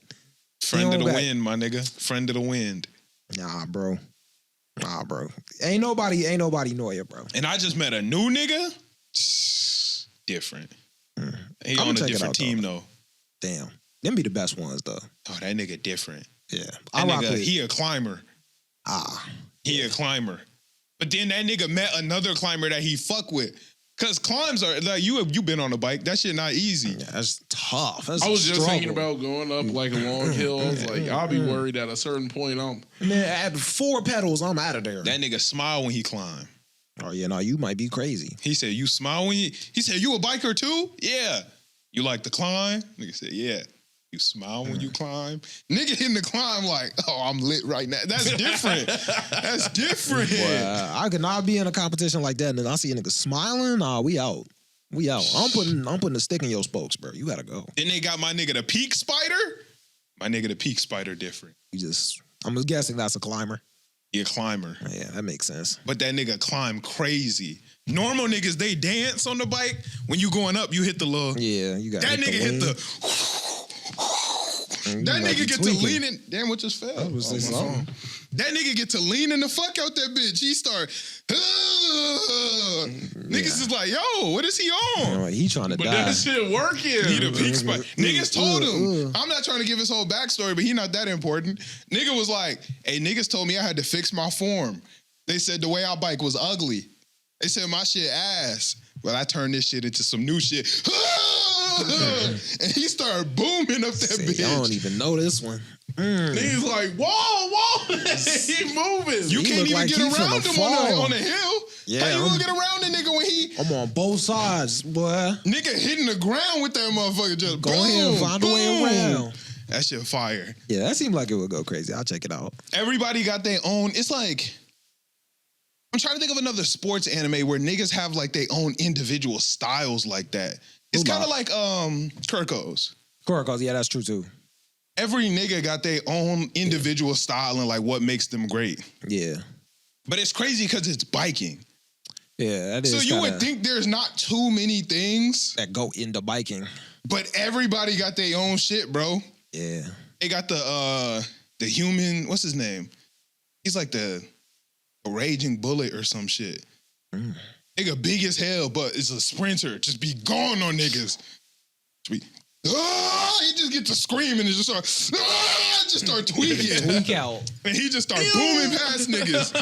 Friend of the got- Wind, my nigga. Friend of the Wind. Nah, bro. Ain't nobody Noya, bro. And I just met a new nigga. Different. He I'ma on a check it different out, team though. Damn. Them be the best ones though. Oh, that nigga different. Yeah. That I rock nigga, with he a climber. He a climber. But then that nigga met another climber that he fuck with. Cause climbs are like you been on a bike. That shit not easy. Yeah, that's tough. That's I was just struggle. thinking about going up like a long hill. I was like, I'll be worried at a certain point. Man, at 4 pedals, I'm out of there. That nigga smile when he climb. Oh yeah, no, you might be crazy. He said, "You smile when he said, "You a biker too?" Yeah. You like to climb? Nigga said, "Yeah." You smile when you climb. Nigga in the climb like, "Oh, I'm lit right now." That's different. That's different. Boy, I could not be in a competition like that, and then I see a nigga smiling. Nah, we out. We out. I'm putting a stick in your spokes, bro. You gotta go. Then they got my nigga the Peak Spider. My nigga the Peak Spider different. I'm just guessing that's a climber. He a climber. Yeah, that makes sense. But that nigga climb crazy. Normal niggas, they dance on the bike. When you going up, you hit the little. Yeah, you got that nigga hit the. That nigga get to leaning. Damn, what just fell? That nigga get to leaning the fuck out that bitch. He start. Niggas is like, yo, what is he on? He trying to But die. that shit working. He the Peak Spider. Niggas told him. I'm not trying to give his whole backstory, but he not that important. Nigga was like, hey, niggas told me I had to fix my form. They said the way I bike was ugly. They said my shit ass. Well, I turned this shit into some new shit. And he started booming up that bitch. I don't even know this one. He's like, whoa, he moving. You can't even like get he around finna him on fall. the hill. Yeah, How you I'm- gonna get around a nigga when he I'm on both sides, boy. nigga hitting the ground with that motherfucker just Go boom, ahead and find a way boom. around. That shit fire. Yeah, that seemed like it would go crazy. I'll check it out. Everybody got their own. It's like I'm trying to think of another sports anime where niggas have like their own individual styles like that. It's kind of like Kirkos. Korokos, yeah, that's true too. Every nigga got their own individual style and like what makes them great. Yeah. But it's crazy because it's biking. Yeah, that is. So you would think there's not too many things that go into biking. But everybody got their own shit, bro. Yeah. They got the human, what's his name? He's like the raging bullet or some shit. Nigga big as hell, but it's a sprinter. Just be gone on niggas. He just get to scream and just start tweaking. Tweak out. And he just start booming past niggas.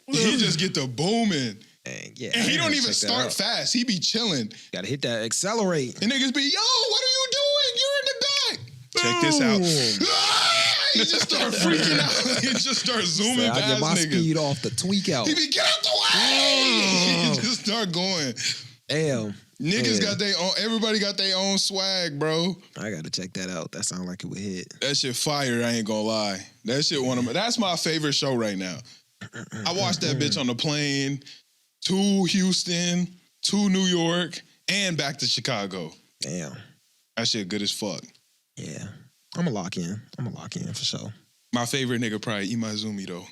He just get to booming. Dang, yeah, And he don't even start fast. He be chilling. Gotta hit that accelerate. And niggas be, yo, what are you doing? You're in the back. Check this out. He just start freaking out. He just start zooming I past get my niggas. speed off the tweak out. He be, get out the way. He just start going. Damn. Niggas got their own, everybody got their own swag, bro. I gotta check that out. That sounds like it would hit. That shit fire, I ain't gonna lie. That shit that's my favorite show right now. I watched that bitch on the plane to Houston, to New York, and back to Chicago. Damn. That shit good as fuck. Yeah. I'm gonna lock in. For sure. My favorite nigga probably Imazumi though.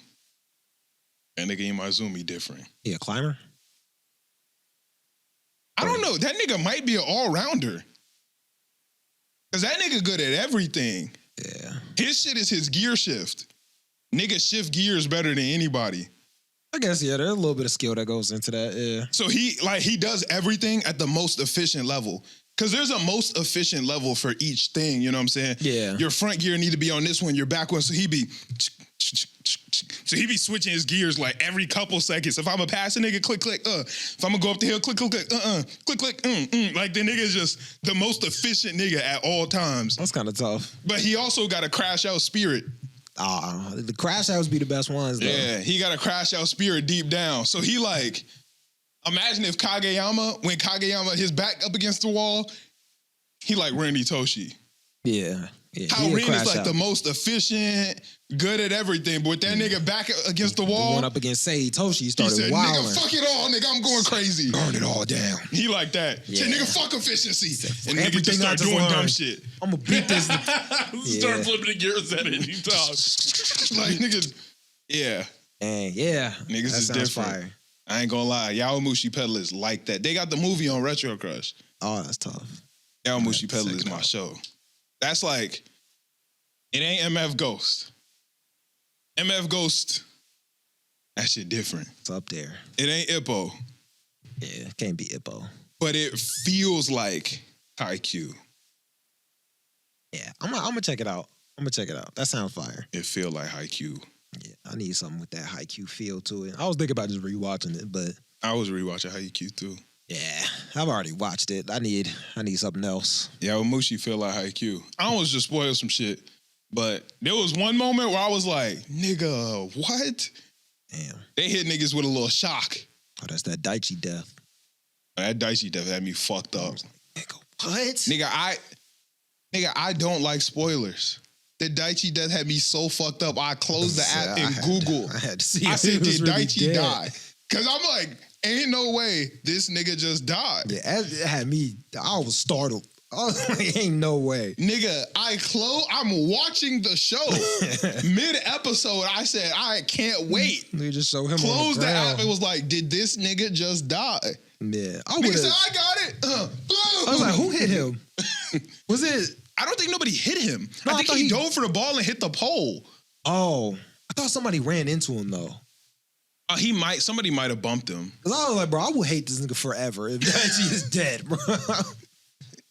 That nigga Imazumi different. He a climber? I don't know. That nigga might be an all-rounder. Cause that nigga good at everything. Yeah. His shit is his gear shift. Nigga shift gears better than anybody. I guess, yeah, there's a little bit of skill that goes into that, yeah. So he does everything at the most efficient level. Cause there's a most efficient level for each thing, you know what I'm saying? Yeah. Your front gear need to be on this one, your back one, so he be switching his gears like every couple seconds. If I'm a pass a nigga, click, click, If I'm gonna go up the hill, click, click, click, click, click, Like the nigga is just the most efficient nigga at all times. That's kind of tough. But he also got a crash out spirit. The crash outs be the best ones, though. Yeah, he got a crash out spirit deep down. So he like, imagine if when Kageyama, his back up against the wall, he like Randy Toshi. Yeah. How Ren is like the most efficient, good at everything, but with that nigga back against the wall. Went up against Sei Toshi, he started said, wilding. Nigga, fuck it all, nigga, I'm going crazy. Burn it all down. He like that. Yeah. Said, nigga, fuck efficiency. And Everything nigga just start I just doing dumb learned. shit. I'm gonna beat this. Start flipping the gears at any time. Like, niggas, yeah. Dang, yeah. Niggas that is sounds different. fire. I ain't gonna lie. Yowamushi Pedal is like that. They got the movie on Retro Crush. Oh, that's tough. Yowamushi Pedal check is it my out. show. That's like, it ain't MF Ghost. MF Ghost, that shit different. It's up there. It ain't Ippo, Yeah, can't be Ippo. but it feels like Haikyuu. Yeah, I'm gonna check it out. That sounds fire. It feel like Haikyuu. Yeah, I need something with that Haikyuu feel to it. I was thinking about just rewatching it, but I was rewatching Haikyuu too. yeah, I've already watched it. I need something else. Yowamushi feel like Haikyuu. I almost just spoiled some shit, but there was one moment where I was like, nigga, what? Damn. They hit niggas with a little shock. Oh, that's that Daichi death. That Daichi death had me fucked up. Nigga, what? Nigga, I don't like spoilers. The Daichi death had me so fucked up. I closed the app and Google. I had to see. I if said, he was did really Daichi dead. die? Because I'm like, ain't no way this nigga just died. Yeah, it had me. I was startled. I was like, ain't no way. Nigga, I'm watching the show. Mid-episode, I said, I can't wait. They just show him Close on the the ground. app and was like, did this nigga just die? Yeah, I Nigga would said, have. I got it. I was like, who hit him? Was it? I don't think nobody hit him. No, I I think thought he he- dove for the ball and hit the pole. Oh, I thought somebody ran into him though. Somebody might have bumped him. Cause I was like, bro, I would hate this nigga forever if Daichi is dead, bro.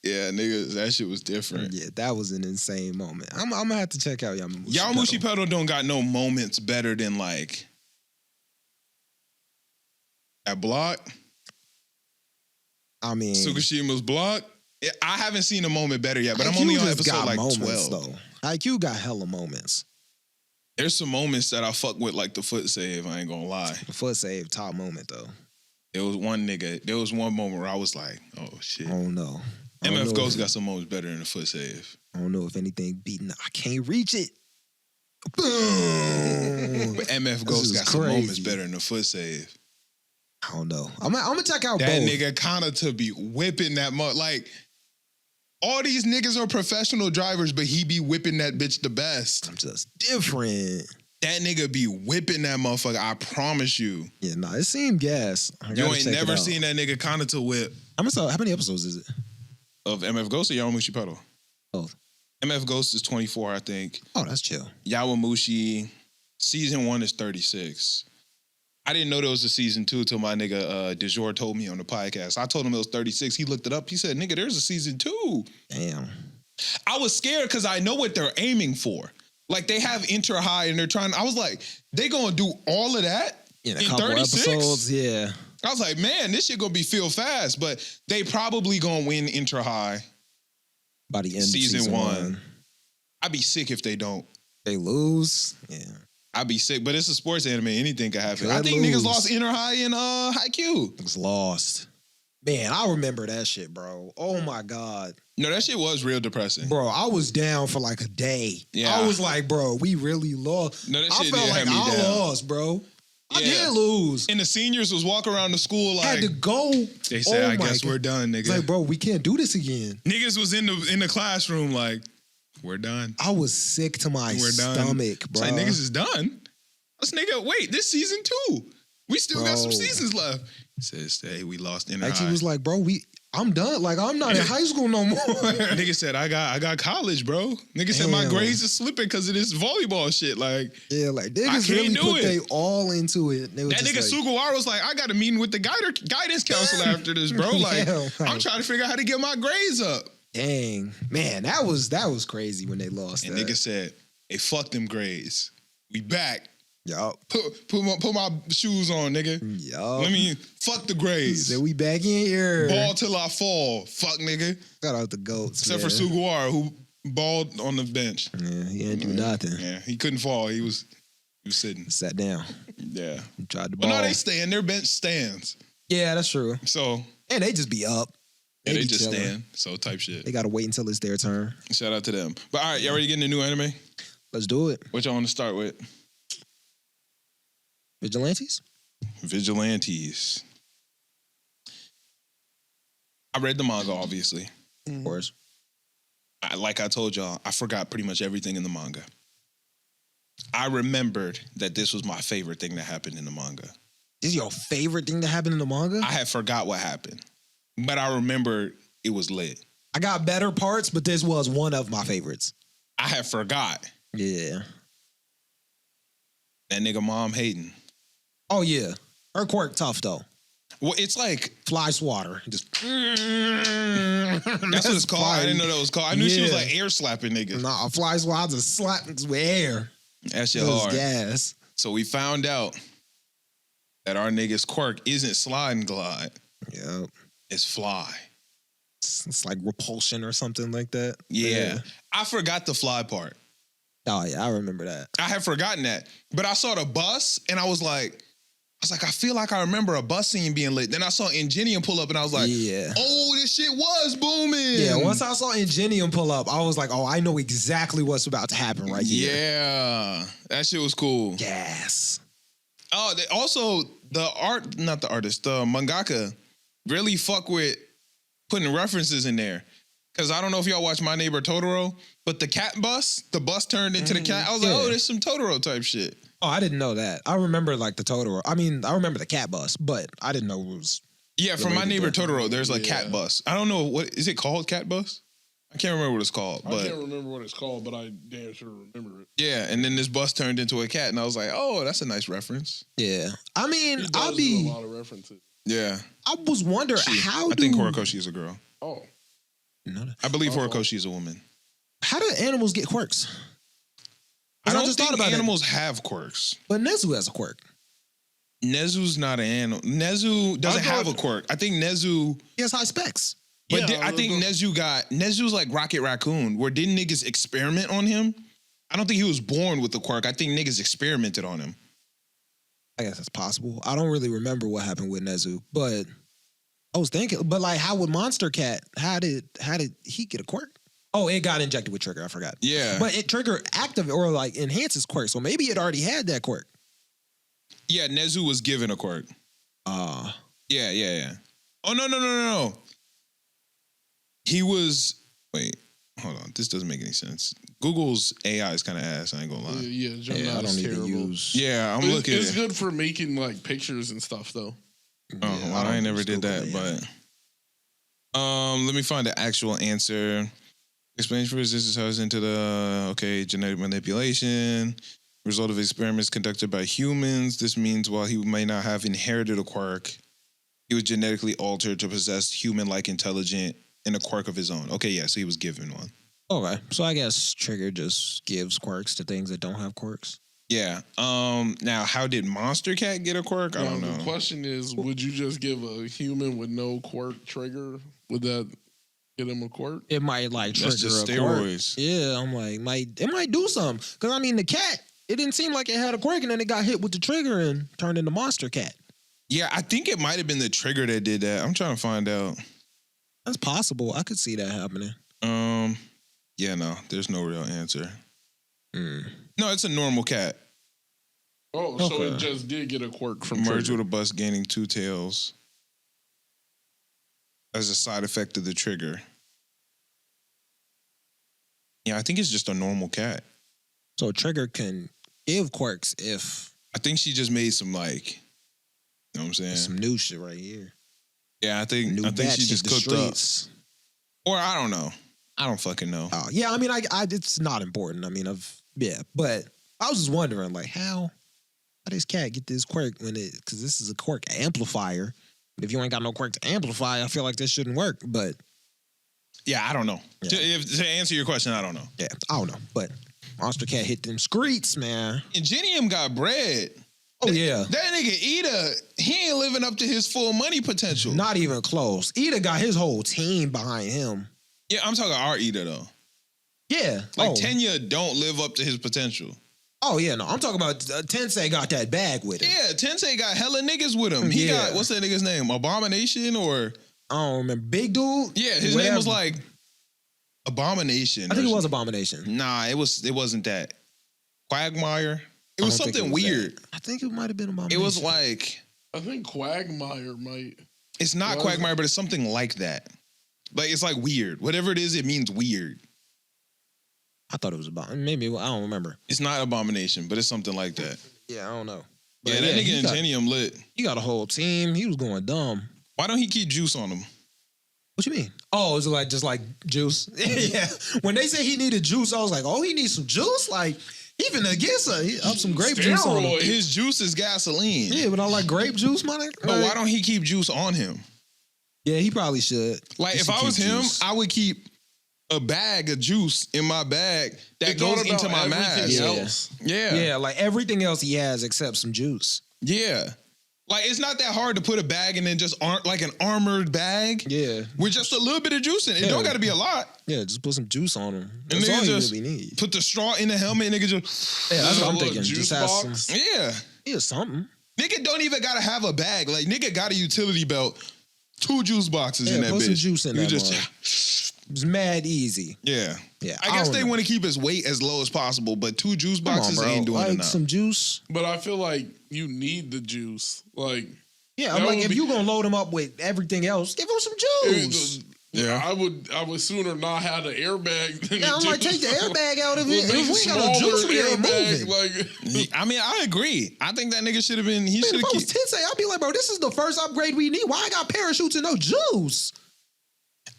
Yeah, nigga, that shit was different. Yeah, that was an insane moment. I'm gonna have to check out Yowamushi. Yowamushi Pedal don't got no moments better than like that block. I mean, Tsukushima's block. I haven't seen a moment better yet, but I'm IQ only on just episode got like moments, 12. though. IQ got hella moments. There's some moments that I fuck with, like the foot save. I ain't gonna lie. The foot save top moment though. There was one moment where I was like, oh shit. I don't know. I don't MF know Ghost if- got some moments better than the foot save. I don't know if anything beating. I can't reach it. Boom. But MF Ghost is got some crazy. moments better than the foot save. I don't know. I'm gonna check out That both. nigga kinda to be whipping that like all these niggas are professional drivers, but he be whipping that bitch the best. I'm just different. That nigga be whipping that motherfucker. I promise you. Yeah, nah, it seemed gas. I You gotta ain't check it never out. seen that nigga kinda to whip How many episodes is it? of MF Ghost or Yowamushi Pedal. Both. MF Ghost is 24, I think. Oh, that's chill. Yowamushi season 1 is 36. I didn't know there was a season 2 until my nigga DeJour told me on the podcast. I told him it was 36. He looked it up. He said, nigga, there's a season 2. Damn. I was scared because I know what they're aiming for. Like they have Inter High and they're trying. I was like, they gonna do all of that In a couple episodes, yeah. I was like, man, this shit gonna be feel fast, but they probably gonna win Inter High By the end season of season 1. one. I'd be sick if they don't. They lose. Yeah. I'd be sick, but it's a sports anime. Anything could happen. Could I think lose. niggas lost Inter High and Haikyuu. It's lost. Man, I remember that shit, bro. Oh my God. No, that shit was real depressing. Bro, I was down for like a day. Yeah. I was like, bro, we really lost. No, that I shit felt did like have me I down. lost, bro. I Yeah. did lose. And the seniors was walking around the school Had like to go. they said, Oh I my guess God. we're done, nigga. It's like, bro, we can't do this again. Niggas was in the classroom like, we're done. I was sick to my We're done. stomach, bro. It's like niggas is done. This nigga, wait, this season 2. We still got some Bro. seasons left. He says, hey, we lost Inter Like he High. was like, bro, I'm done. Like I'm not in high school no more. Nigga said, I got college, bro. Nigga said my Damn. grades are slipping because of this volleyball shit. Like, Yeah, like I niggas can't really do put it. they all into it. They was that just nigga like, Sugawara was like, I got a meeting with the guidance counselor after this, bro. Like, Yeah, I'm right. trying to figure out how to get my grades up. dang, man, that was crazy when they lost. And that. nigga said, hey, fuck them grades. We back. Yup. Put my shoes on, nigga. Yup. Let me fuck the grades. So we back in here. Ball till I fall. Fuck, nigga. Shout out the goats. Except man. for Sugawara, who bald on the bench. Yeah, he didn't do nothing. Yeah, he couldn't fall. He was sitting. Sat down. Yeah. He tried to But ball. no, they stand. Their bench stands. Yeah, that's true. So And they just be up. they be just chilling. stand. So type shit. They gotta wait until it's their turn. Shout out to them. But all right, y'all ready to get into new anime? Let's do it. What y'all want to start with? Vigilantes? Vigilantes. I read the manga, obviously. Of course. Like I told y'all, I forgot pretty much everything in the manga. I remembered that this was my favorite thing that happened in the manga. This is your favorite thing that happened in the manga? I had forgot what happened, but I remember it was lit. I got better parts, but this was one of my favorites. I had forgot Yeah. that nigga mom hating. Oh, yeah. Her quirk tough, though. Well, it's like Fly swatter. Just. that's what it's called. I didn't know that was called. I knew she was like air slapping niggas. Nah, a fly swatter just slapping with air. That shit It was hard. gas. So we found out that our nigga's quirk isn't slide and glide. Yep. It's fly. It's like repulsion or something like that. Yeah. I forgot the fly part. Oh, yeah. I remember that. I had forgotten that. But I saw the bus and I was like, I feel like I remember a bus scene being lit. Then I saw Ingenium pull up and I was like, Yeah. oh, this shit was booming. Yeah, once I saw Ingenium pull up, I was like, oh, I know exactly what's about to happen right here. Yeah. That shit was cool. Yes. Oh, also the mangaka really fuck with putting references in there. Cause I don't know if y'all watch My Neighbor Totoro, but the bus turned into the cat. I was like, oh, there's some Totoro type shit. Oh, I didn't know that. I remember like the Totoro. I mean, I remember the cat bus, but I didn't know it was. Yeah, from My Neighbor related to- Totoro, there's like cat bus. I don't know what is it called, cat bus? I can't remember what it's called, I but can't remember what it's called, but I damn sure remember it. yeah. And then this bus turned into a cat, and I was like, oh, that's a nice reference. Yeah. I mean, He I'll does be. do a lot of references. Yeah, I was wondering how I think Horikoshi is a girl. Oh, I believe Uh-oh. Horikoshi is a woman. How do animals get quirks? I don't just think thought about animals have quirks. But Nezu has a quirk. Nezu's not an animal. Nezu doesn't have a quirk. I think Nezu. He has high specs. But Yeah, I think Nezu's like Rocket Raccoon, where didn't niggas experiment on him? I don't think he was born with the quirk. I think niggas experimented on him. I guess that's possible. I don't really remember what happened with Nezu, but I was thinking, but like, how would Monster Cat? How did he get a quirk? Oh, it got injected with Trigger. I forgot. Yeah. But it Trigger active or like enhances quirk, so maybe it already had that quirk. Yeah, Nezu was given a quirk. Yeah. Oh, no. He was, wait, hold on. This doesn't make any sense. Google's AI is kind of ass. I ain't gonna lie. yeah, Gemini Yeah, I don't is even terrible. use. Yeah, I'm It's, looking it's at good for making like pictures and stuff, though. Oh, Yeah, well, I ain't never use did Google that, AI. but let me find the actual answer. Explains first, this is how it's into the genetic manipulation. Result of experiments conducted by humans. This means while he may not have inherited a quirk, he was genetically altered to possess human-like intelligence and a quirk of his own. Okay, yeah, so he was given one. Okay, so I guess Trigger just gives quirks to things that don't have quirks. Yeah. Now, how did Monster Cat get a quirk? I don't know. The question is, would you just give a human with no quirk Trigger? Would that get him a quirk? It might like trigger That's just a quirk. steroids. Yeah, I'm like, it might do something. Because I mean, the cat, it didn't seem like it had a quirk, and then it got hit with the trigger and turned into Monster Cat. Yeah, I think it might have been the trigger that did that. I'm trying to find out. That's possible. I could see that happening. Yeah, no, there's no real answer. Mm. No, it's a normal cat. Oh, so Okay. it just did get a quirk from Merged Trigger. with a bus gaining two tails as a side effect of the trigger. Yeah, I think it's just a normal cat. So Trigger can give quirks if I think she just made some like, you know what I'm saying? some new shit right here. Yeah, I think New she batch just hit the cooked up. streets. Or I don't know. I don't fucking know. Yeah, I mean, I it's not important. I mean, but I was just wondering, like, how does cat get this quirk because this is a quirk amplifier. But if you ain't got no quirk to amplify, I feel like this shouldn't work. But Yeah, I don't know. Yeah. To answer your question, I don't know. yeah, I don't know. But Monster Cat hit them streets, man. Ingenium got bread. Oh yeah, That nigga Ida, he ain't living up to his full money potential. not even close. Ida got his whole team behind him. Yeah, I'm talking our Ida though. Yeah. Like Tenya don't live up to his potential. Oh yeah, no. I'm talking about Tensei got that bag with him. Yeah, Tensei got hella niggas with him. He got what's that nigga's name? Abomination or I don't remember. Big dude. Yeah, his name was like Abomination. I think it was Abomination. Nah, it wasn't that. Quagmire. It was something weird. I think it might have been Abomination. It was like I think Quagmire might. It's not Quagmire, but it's something like that. Like it's like weird. Whatever it is, it means weird. I thought it was maybe I don't remember. It's not Abomination, but it's something like that. Yeah, I don't know. But yeah, that nigga Ingenium lit. He got a whole team. He was going dumb. Why don't he keep Juice on him? What you mean? Oh, it's like just like Juice. Yeah. When they say he needed juice, I was like, oh, he needs some juice. Like even against up some grape juice on him. His juice is gasoline. Yeah, but I like grape juice, man. But why don't he keep Juice on him? Yeah, he probably should. Like if I was him, I would keep a bag of juice in my bag that goes into my mask. Yeah, like everything else he has except some juice. Yeah. Like it's not that hard to put a bag and then just like an armored bag. Yeah. With just a little bit of juice in it. It don't gotta be a lot. Yeah, just put some juice on him. That's all you just really need. Put the straw in the helmet, nigga just that's what I'm thinking. Juice just box? Yeah, something. Nigga don't even gotta have a bag. Like nigga got a utility belt, 2 juice boxes in that put bitch. some juice in you that just It's mad easy. Yeah. Yeah. I guess they want to keep his weight as low as possible, but 2 juice boxes ain't doing like enough. some juice. But I feel like you need the juice. Like yeah, I'm like if you gonna load him up with everything else, give him some juice. Yeah, I would sooner not have the airbag than I'm like, take the airbag out of it. If If we ain't got no juice, we ain't moving. Like, I mean, I agree. I think that nigga should have been. He should have. If I was Tensei, I'd be like, bro, this is the first upgrade we need. Why I got parachutes and no juice?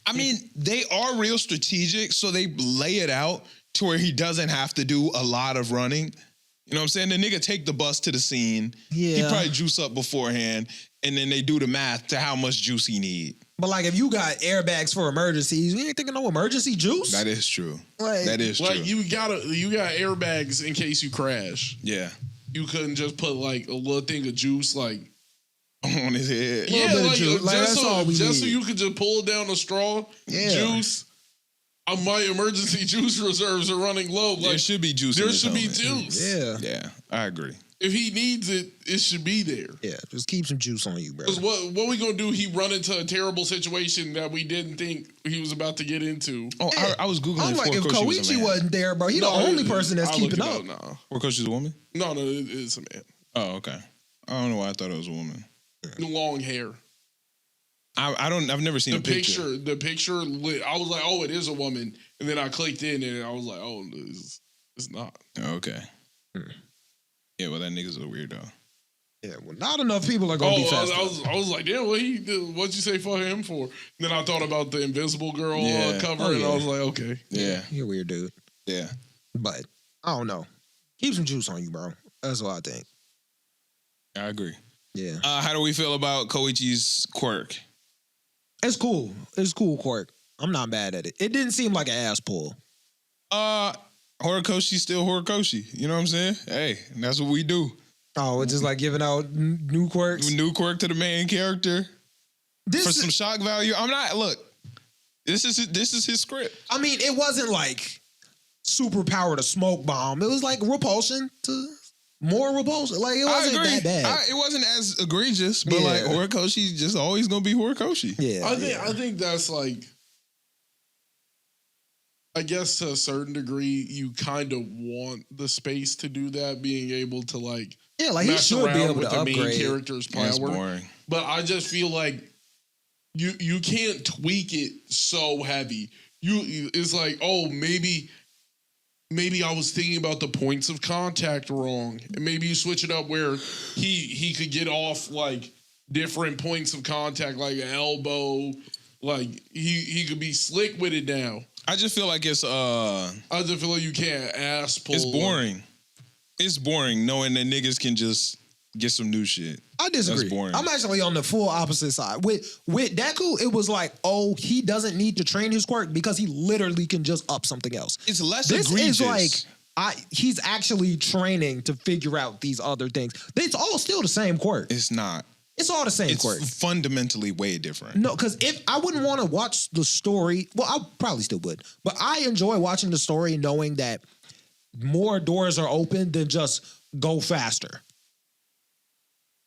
I mean, they are real strategic, so they lay it out to where he doesn't have to do a lot of running. You know what I'm saying? The nigga take the bus to the scene. Yeah. He probably juice up beforehand, and then they do the math to how much juice he need. But like, if you got airbags for emergencies, you ain't thinking no emergency juice. That is true. Like, that is true. Like you got airbags in case you crash. Yeah. You couldn't just put like a little thing of juice like on his head. Yeah, like just so you could just pull down the straw juice. My emergency juice reserves are running low. Like, there should be juice. There should be juice. Yeah, I agree. If he needs it, it should be there. Yeah, just keep some juice on you, bro. Because what we gonna do? He run into a terrible situation that we didn't think he was about to get into. Oh, I was googling. I'm like, if Koichi wasn't there, bro, he the only person that's keeping up. Or Koichi's a woman? No, it's a man. Oh, okay. I don't know why I thought it was a woman. Long hair. I've never seen the a picture. The picture. I was like, oh, it is a woman, and then I clicked in, and I was like, oh, it's not. Okay. Yeah, well, that nigga's a weirdo. Yeah, well, not enough people are gonna be fast. I was like, damn, what'd you say fuck him for? And then I thought about the Invisible Girl cover, and I was like, okay. Yeah. You're a weird dude. Yeah. But I don't know. Keep some juice on you, bro. That's what I think. I agree. Yeah. How do we feel about Koichi's quirk? It's cool. It's cool quirk. I'm not mad at it. It didn't seem like an ass pull. Horikoshi's still Horikoshi. You know what I'm saying? Hey, that's what we do. Oh, it's just like giving out new quirks? New quirk to the main character. For some shock value. I'm not, look, this is his script. I mean, it wasn't like superpower to smoke bomb. It was like repulsion to more repulsion. Like, it wasn't that bad. It wasn't as egregious, but like Horikoshi just always gonna be Horikoshi. Yeah. I think that's like, I guess to a certain degree, you kind of want the space to do that, being able to like, like he should be able with to the upgrade. main character's power. That's boring. But I just feel like you can't tweak it so heavy. It's like, oh, maybe I was thinking about the points of contact wrong, and maybe you switch it up where he could get off like different points of contact, like an elbow. Like he could be slick with it now. I just feel like it's I just feel like you can't ass pull. It's boring. It's boring knowing that niggas can just get some new shit. I disagree. That's boring. I'm actually on the full opposite side. With Deku, it was like, oh, he doesn't need to train his quirk because he literally can just up something else. It's less this egregious. Is like he's actually training to figure out these other things. It's all still the same quirk. It's not. It's all the same It's quirk. fundamentally way different. No, because if I wouldn't want to watch the story, well, I probably still would, but I enjoy watching the story knowing that more doors are open than just go faster.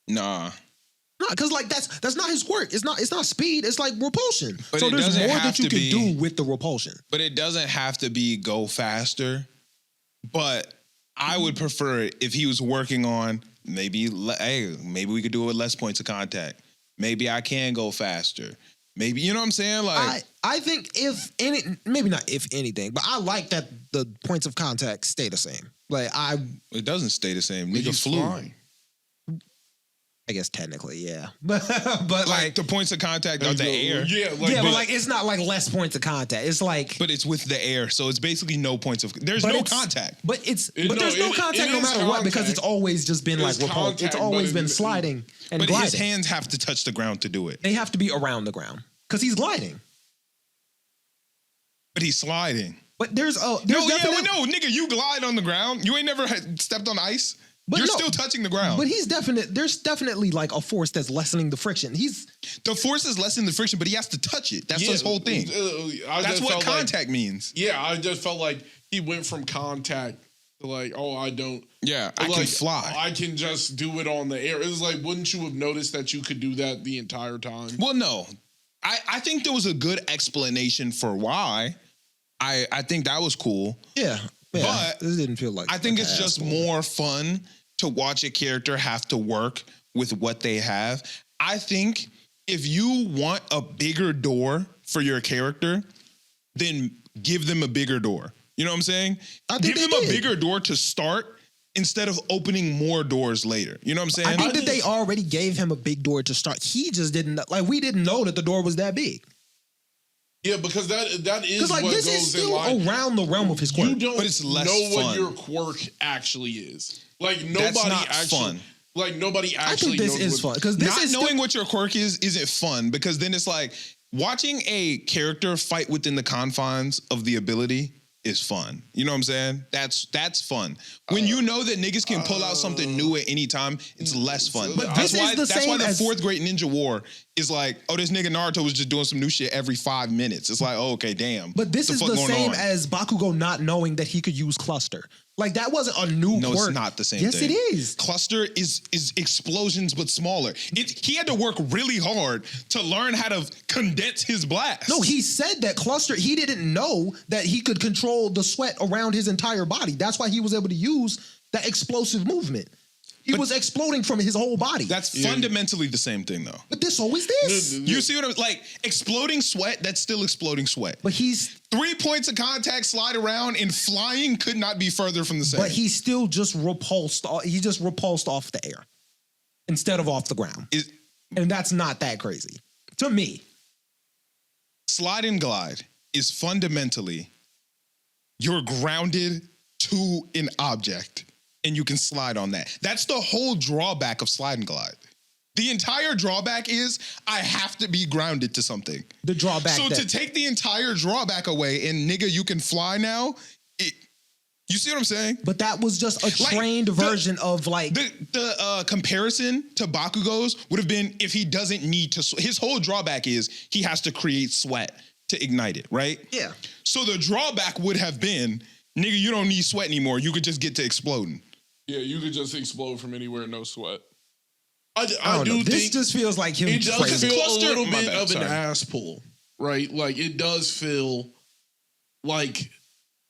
Nah. No, because like that's not his quirk. It's not speed. It's like repulsion. But so it there's doesn't more have that you to can be- do with the repulsion. But it doesn't have to be go faster. But I would prefer it if he was working on maybe we could do it with less points of contact. Maybe I can go faster. Maybe, you know what I'm saying? Like I think maybe not if anything, but I like that the points of contact stay the same. Like it doesn't stay the same. Nigga He's flew. flying. I guess technically, yeah. but Like the points of contact are the air. Yeah, but like it's not like less points of contact. It's like But it's with the air, so it's basically no points of. There's But no it's- contact. But there's no it contact no is matter what because contact. it's always just been like It's repulsion. It's contact, always but been it- sliding and But gliding. his hands have to touch the ground to do it. They have to be around the ground because he's gliding. But he's sliding. But there's No, nigga, you glide on the ground. You ain't never stepped on ice. But You're no. still touching the ground. But there's definitely like a force that's lessening the friction. The force is lessening the friction, but he has to touch it. That's his whole thing. That's what contact means. Yeah, I just felt like he went from contact to like, I don't. Yeah, I can fly. I can just do it on the air. It was like, wouldn't you have noticed that you could do that the entire time? Well, no. I think there was a good explanation for why. I think that was cool. Yeah. But this didn't feel like I think like it's an just asshole. more fun to watch a character have to work with what they have. I think if you want a bigger door for your character, then give them a bigger door. You know what I'm saying? Give them a bigger door to start instead of opening more doors later. You know what I'm saying? I think that they already gave him a big door to start. He just didn't we didn't know that the door was that big. Yeah, because that is Because like what this goes is still in line. around the realm of his quirk. You don't But it's less know what fun. your quirk actually is. Like That's nobody not actually fun. Like nobody actually I think this knows is what, fun because this Not is knowing what your quirk is isn't fun because then it's like watching a character fight within the confines of the ability is fun. You know what I'm saying? That's fun. When you know that niggas can pull out something new at any time, it's less fun. But that's this why is the that's why same the as- fourth Great Ninja War is like, this nigga Naruto was just doing some new shit every 5 minutes. It's like, okay, damn. But this What is fuck the going same on? as Bakugo not knowing that he could use cluster. Like that wasn't a new No, quirk. it's not the same yes, thing. it is. Cluster is explosions, but smaller. He had to work really hard to learn how to condense his blast. No, he said that cluster, he didn't know that he could control the sweat around his entire body. That's why he was able to use that explosive movement. He was exploding from his whole body. That's fundamentally the same thing, though. But this always this. You see what I'm like? Exploding sweat, that's still exploding sweat. But he's 3 points of contact, slide around, and flying could not be further from the same. but he still just repulsed. He just repulsed off the air instead of off the ground, and that's not that crazy to me. Slide and glide is fundamentally you're grounded to an object, and you can slide on that. That's the whole drawback of slide and glide. The entire drawback is I have to be grounded to something. The drawback. So to take the entire drawback away and nigga, you can fly now. You see what I'm saying? But that was just a trained version of like the comparison to Bakugo's would have been if he doesn't need to. His whole drawback is he has to create sweat to ignite it, right? Yeah. So the drawback would have been, nigga, you don't need sweat anymore. You could just get to exploding. Yeah, you could just explode from anywhere, no sweat. I do know. This think just feels like him. it does crazy. feel Cluster- a little my bit bad, of sorry. an ass pull, right? Like it does feel like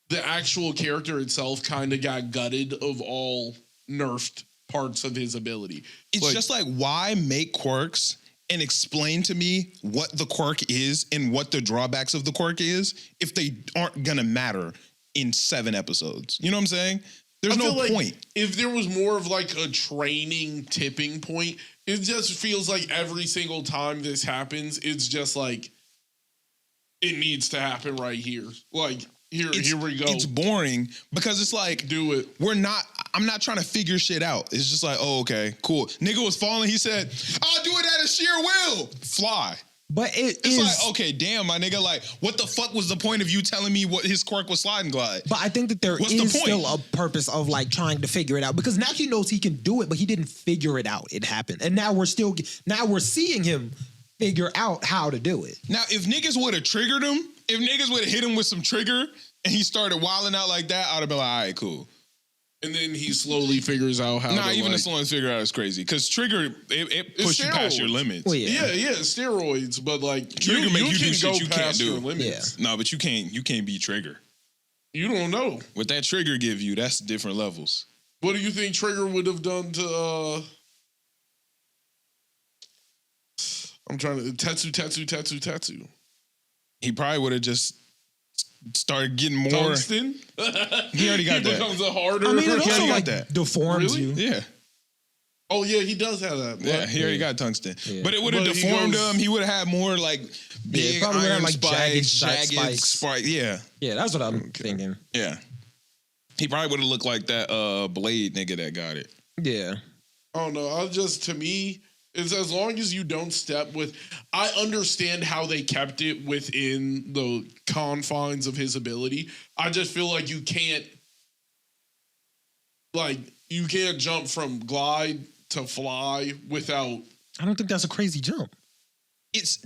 the actual character itself kind of got gutted of all nerfed parts of his ability. It's just like, why make quirks and explain to me what the quirk is and what the drawbacks of the quirk is if they aren't gonna matter in 7 episodes? You know what I'm saying? There's I no feel like point. If there was more of like a training tipping point, it just feels like every single time this happens, it's just like it needs to happen right here. Like here we go. It's boring because it's like, do it. I'm not trying to figure shit out. It's just like, oh, okay, cool. Nigga was falling. He said, I'll do it at a sheer will. Fly. But It's like, okay, damn, my nigga. Like, what the fuck was the point of you telling me what his quirk was slide and glide? But I think that there What's is the point? still a purpose of like trying to figure it out because now he knows he can do it, but he didn't figure it out. It happened, and now we're seeing him figure out how to do it. Now, if niggas would have triggered him, if niggas would have hit him with some trigger and he started wilding out like that, I'd have been like, all right, cool. And then he slowly figures out how. Nah, to, even like, the slowing figure out is crazy because trigger it pushes you past your limits. Well, yeah, steroids, but like Trigger make you do can shit go you can't past do. your limits. No, but you can't be trigger. You don't know What that trigger give you, that's different levels. what do you think Trigger would have done to? I'm trying to tattoo. He probably would have just started getting more. Tungsten. He already got He that. becomes a harder. I mean, it He also already got like that. deforms Really? you. Yeah. Oh yeah, he does have that. Yeah, he already got tungsten. Yeah. But it would have But he deformed goes- him. He would have had more like big probably would've iron had, like, spikes, jagged spikes. spike. Yeah, Yeah, that's what I'm thinking. yeah. He probably would have looked like that Blade nigga that got it. Yeah. I don't know. To me, it's as long as you don't step with. I understand how they kept it within the confines of his ability. I just feel like you can't jump from glide to fly without. I don't think that's a crazy jump.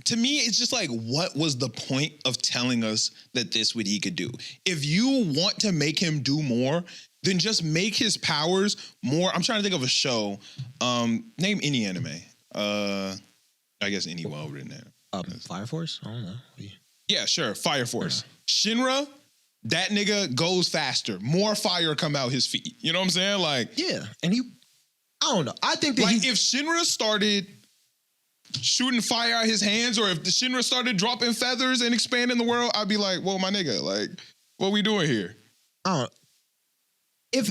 To me, it's just like, what was the point of telling us that this what he could do? If you want to make him do more, then just make his powers more. I'm trying to think of a show. Name any anime. I guess any well-written anime. Fire Force? I don't know. Yeah, sure. Fire Force. Shinra, that nigga goes faster. More fire come out his feet. You know what I'm saying? Like, Yeah, and I don't know. I think that like if Shinra started shooting fire out his hands, or if the Shinra started dropping feathers and expanding the world, I'd be like, whoa, my nigga, like, what we doing here? I don't.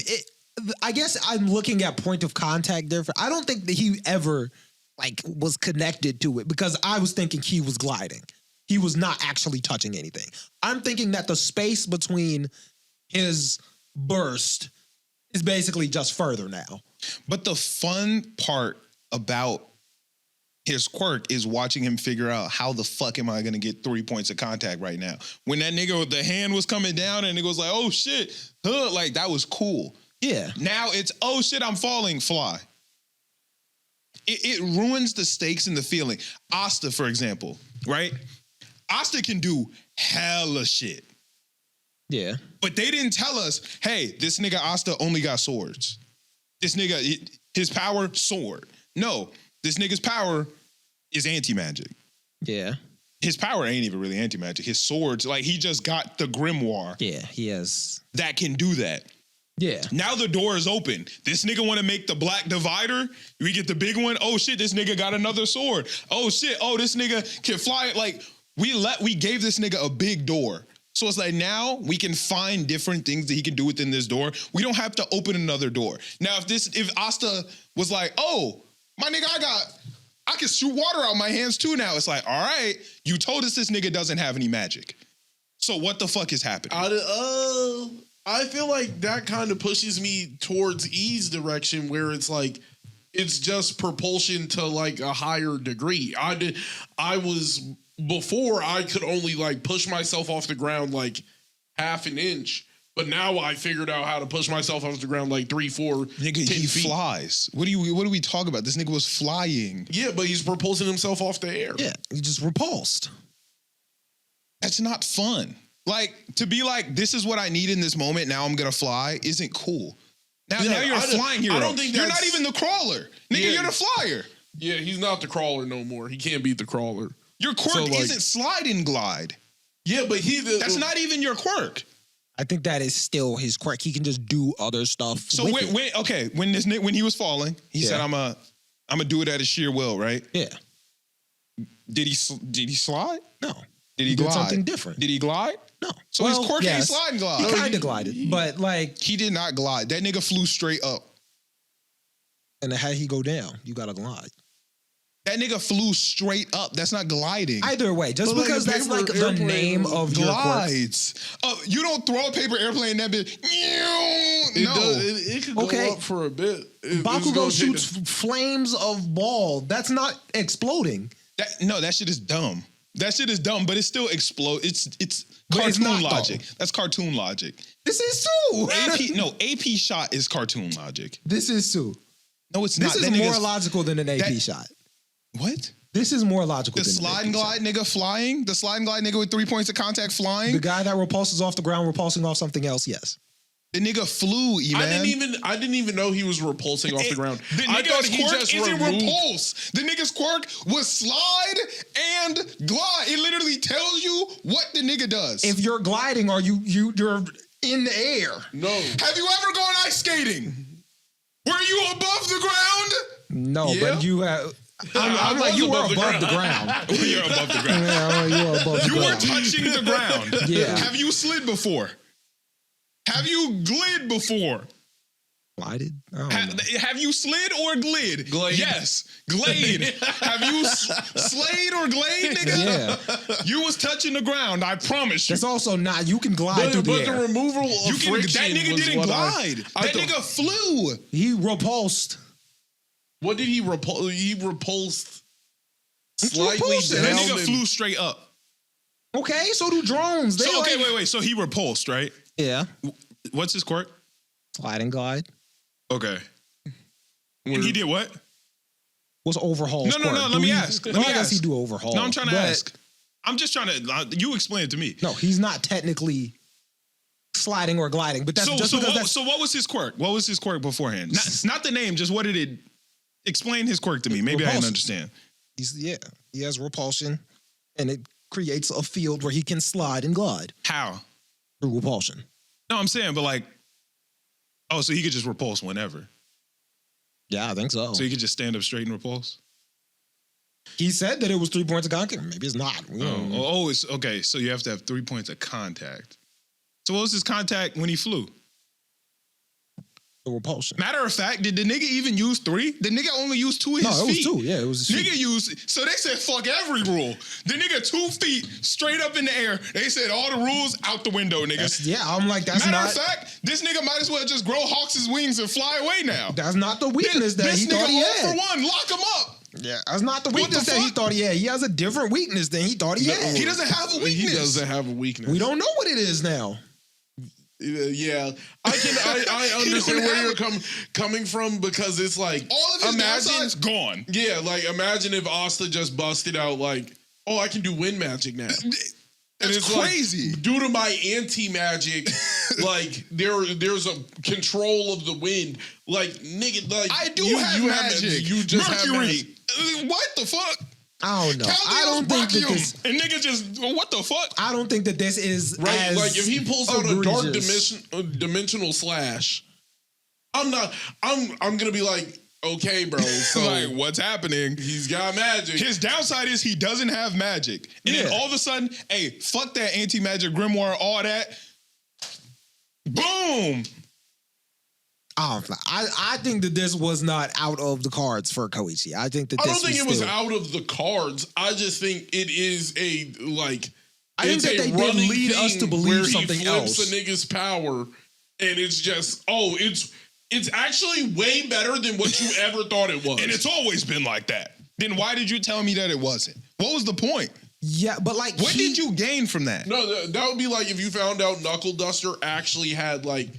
I guess I'm looking at point of contact different. I don't think that he ever like was connected to it because I was thinking he was gliding. He was not actually touching anything. I'm thinking that the space between his burst is basically just further now. But the fun part about his quirk is watching him figure out how the fuck am I gonna get 3 points of contact right now. When that nigga with the hand was coming down and it was like, oh shit, like that was cool. Yeah. Now it's, oh shit, I'm falling, fly. It ruins the stakes and the feeling. Asta, for example, right? Asta can do hella shit. Yeah. But they didn't tell us, hey, this nigga Asta only got swords. This nigga, his power, sword. No, this nigga's power is anti-magic. Yeah. His power ain't even really anti-magic. His swords, like he just got the grimoire. Yeah, he has. That can do that. Yeah. Now the door is open. This nigga want to make the black divider. We get the big one. Oh shit, this nigga got another sword. Oh shit, oh this nigga can fly. Like we gave this nigga a big door. So it's like now we can find different things that he can do within this door. We don't have to open another door. Now if Asta was like, oh, my nigga, I can shoot water out my hands too now. It's like, all right, you told us this nigga doesn't have any magic. So what the fuck is happening? I feel like that kind of pushes me towards E's direction where it's like it's just propulsion to like a higher degree. Before I could only like push myself off the ground like half an inch, but now I figured out how to push myself off the ground like 3, 4, Nigga, 10 he feet. flies. What do we talk about? This nigga was flying. Yeah, but he's propulsing himself off the air. Yeah. He just repulsed. That's not fun. Like to be like, this is what I need in this moment. Now I'm gonna fly. Isn't cool. Now you're a flying hero. I don't think you're that's- not even the crawler, nigga. Yeah. You're the flyer. Yeah, he's not the crawler no more. He can't beat the crawler. Your quirk So, like- isn't slide and glide. Yeah, but That's not even your quirk. I think that is still his quirk. He can just do other stuff. So with it. when he was falling, he Yeah. said, "I'm a do it at his sheer will." Right? Yeah. Did he slide? No. Did he did glide? something different. Did he glide? No. So his quirk ain't slide and glide. He kind of glided, but like, He did not glide. That nigga flew straight up. and how he go down, you gotta glide. That nigga flew straight up. That's not gliding. Either way, just But like because a that's paper like the airplane name of your quirk. glides. You don't throw a paper airplane that bitch. It could go up for a bit. It's Bakugo gonna take shoots flames of ball. That's not exploding. That shit is dumb. That shit is dumb, but it still explodes. It's cartoon not, logic. though. That's cartoon logic. This is too. AP shot is cartoon logic. This is too. No, it's not. This is more logical than an AP shot. What? This is more logical The than slide and an AP glide nigga flying? The slide and glide nigga with 3 points of contact shot. flying? The guy that repulses off the ground, repulsing off something else, yes. The nigga flew, man. I didn't even know he was repulsing off the ground. The I thought nigga's he quirk just isn't removed. repulse. The nigga's quirk was slide and glide. It literally tells you what the nigga does. If you're gliding, are you're in the air? No. Have you ever gone ice skating? Were you above the ground? No, Yeah. but you have. I'm like, you were above the ground. You're above the ground. Yeah, you were above the You were ground. touching the ground. Yeah. Have you slid before? Have you glid before? Glided? I don't know. Have you slid or glid? Glade. Yes. Glade. Have you slayed or glade, nigga? Yeah. You was touching the ground, I promise you. That's also not. You can glide through the But the air. removal of You can, friction that nigga was didn't what glide. I That thought- nigga flew. He repulsed. What did he repulse? He repulsed slightly repulsing. down. That nigga and- flew straight up. Okay, so do drones. They So, okay, like- wait. So he repulsed, right? Yeah. What's his quirk? Slide and glide. Okay. And he did what? What's overhaul? No, let me ask. Let me I guess ask. he do overhaul. No, I'm trying to but ask. I'm just trying to. You explain it to me. No, he's not technically sliding or gliding, but that's just because that's So what was his quirk? What was his quirk beforehand? Not the name, just what did it? Explain his quirk to me. Maybe I didn't understand. he has repulsion, and it creates a field where he can slide and glide How? through repulsion. No, I'm saying, but like, oh, so he could just repulse whenever. Yeah, I think so. So he could just stand up straight and repulse. He said that it was 3 points of contact. Maybe it's not. We don't know. Oh, it's okay. So you have to have 3 points of contact. So what was his contact when he flew? The repulsion. Matter of fact, did the nigga even use 3? The nigga only used 2 of his No, it was feet. 2. Yeah, it was his feet. Nigga used, so they said fuck every rule. The nigga 2 feet straight up in the air. They said all the rules out the window, nigga. I'm like, that's Matter not. of fact, this nigga might as well just grow Hawks' wings and fly away now. That's not the weakness that this he nigga thought he all had. for 1, lock him up. Yeah, that's not the What weakness the that he fuck? thought he had. He has a different weakness than he thought he had. He doesn't have a weakness. He doesn't have a weakness. We don't know what it is now. Yeah, I understand where you're coming from because it's like All of his downsides gone. Yeah, like imagine if Asta just busted out like, oh, I can do wind magic now. That's it's crazy. Like, due to my anti-magic, like there's a control of the wind. Like nigga, like I do have magic. You just Mercury. have magic. What the fuck? I don't know. I don't think that this. And nigga just what the fuck? I don't think that this is Right, as like if he pulls out a dark egregious. dimensional slash, I'm gonna be like, okay, bro. So like what's happening? he's got magic. His downside is he doesn't have magic. And then Yeah. all of a sudden, hey, fuck that anti-magic grimoire, all that. Boom! I think that this was not out of the cards for Koichi. I think that I this don't think it was still- out of the cards. I just think it is a like. I think it's that a they did running lead us thing to believe where something he flips else. a nigga's power, and it's just it's actually way better than what you ever thought it was. And it's always been like that. Then why did you tell me that it wasn't? What was the point? Yeah, but like, What did you gain from that? No, that would be like if you found out Knuckle Duster actually had like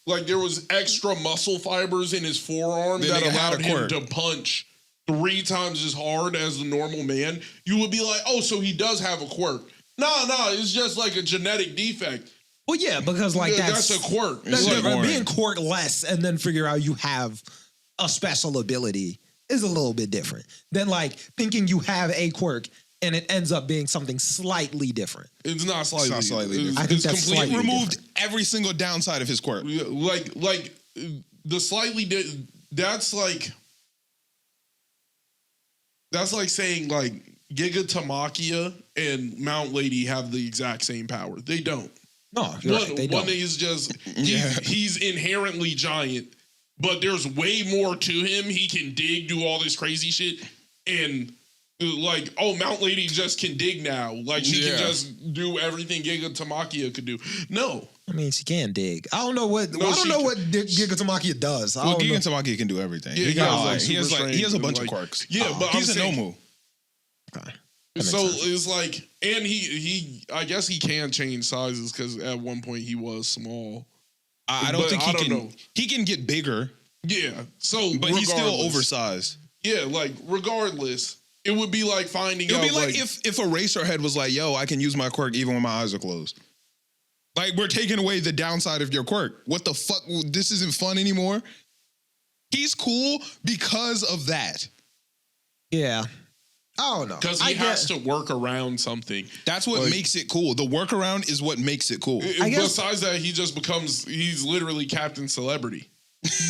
like there was extra muscle fibers in his forearm The that nigga had allowed a him quirk. to punch 3 times as hard as the normal man. You would be like, oh, so he does have a quirk. No, it's just like a genetic defect. Well, yeah, because like Yeah, that's a quirk. That's It's like different. boring. Being quirk less and then figure out you have a special ability is a little bit different than like thinking you have a quirk and it ends up being something slightly different. It's not slightly. It's not slightly different. I think that's completely slightly Removed every single downside of his quirk. like the slightly that's like saying like Giga Tamakia and Mount Lady have the exact same power. They don't. No, you're right, they One don't. is just Yeah. he's inherently giant, but there's way more to him. He can dig, do all this crazy shit, and like, oh, Mount Lady just can dig now. Like she Yeah. can just do everything Giga Tamakia could do. No, I mean, she can dig. I don't know what. No, I don't she know can- what Giga Tamaki does. I Well, don't know. Gigan Tamaki can do everything. Yeah, he got he like, has, he has super like he has a strength bunch and, of like- quirks. Yeah, but he's I'm a saying- Nomu. Okay. That makes So sense. it's like, and he I guess he can change sizes because at one point he was small. I don't But think I he don't can. know. He can get bigger, Yeah. So, but he's still regardless- oversized. Yeah, like regardless, it would be like finding It would out. be like if a racer head was like, "Yo, I can use my quirk even when my eyes are closed." Like we're taking away the downside of your quirk. What the fuck? This isn't fun anymore. He's cool because of that. Yeah. I don't know. because I he has get- to work around something. That's what Like- makes it cool. The workaround is what makes it cool. I guess- Besides that, he just he's literally Captain Celebrity.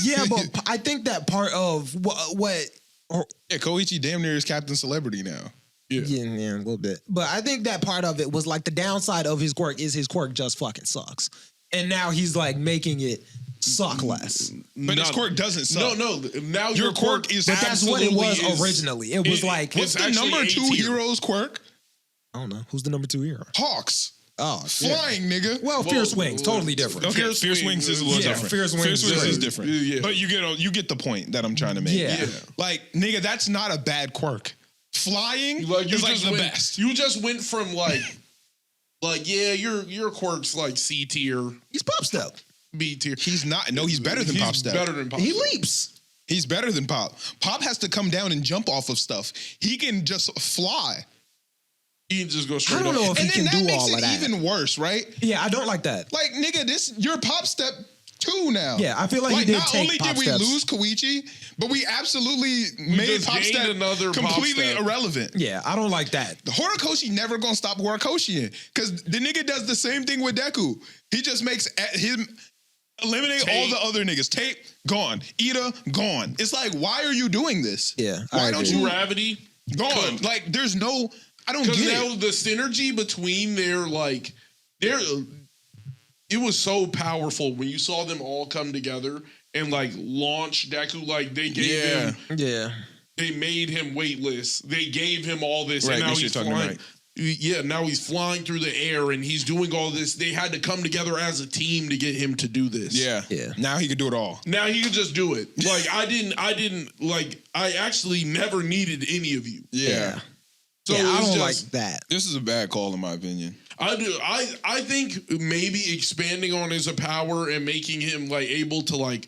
Yeah, but I think that part of what Yeah, Koichi damn near is Captain Celebrity now. Yeah. yeah, a little bit. But I think that part of it was like the downside of his quirk is his quirk just fucking sucks. And now he's like making it suck less. But his quirk doesn't suck. No. Now Your quirk is But that's what it was absolutely is- originally. It was like, What's It's the actually number 2 A tier. hero's quirk? I don't know. Who's the number 2 hero? Hawks. Oh, shit. Flying, nigga. Well, Fierce Wings, totally different. Okay, Fierce Fierce Wings is a little Yeah, different. Fierce Wings is is different. Yeah. But you get the point that I'm trying to make. Yeah. Like, nigga, that's not a bad quirk. Flying Like you is like just the went, best. You just went from like yeah, your quirk's like C tier, He's pop step. B tier. He's not. No, he's better than He's Pop Step. Better than Pop He Step. leaps. He's better than Pop. Pop has to come down and jump off of stuff. He can just fly. He can just go straight I don't up. know if And he then can that do makes all it of that. even worse, right? Yeah, I don't like that. Like, nigga, you're Pop Step 2 now. Yeah, I feel like he did not take only Pop did we Steps. lose Koichi, but we absolutely made just Pop gained Step another Pop completely Step. irrelevant. Yeah, I don't like that. The Horikoshi never gonna stop Horikoshiing because the nigga does the same thing with Deku. He just makes him eliminate all the other niggas. Tape gone, Ida gone. It's like, why are you doing this? Yeah, I why don't agree. you Gravity gone? Cut. Like, there's no. I don't Because get now it. the synergy between it was so powerful when you saw them all come together and like launch Deku. Like they gave him, Yeah. they made him weightless. They gave him all this, Right, and now make sure he's you're talking flying. right. Yeah, now he's flying through the air and he's doing all this. They had to come together as a team to get him to do this. Yeah. Now he can do it all. Now he can just do it. Like I didn't like. I actually never needed any of you. Yeah. So yeah, it I was don't just, like that. This is a bad call in my opinion. I do. I think maybe expanding on his power and making him like able to like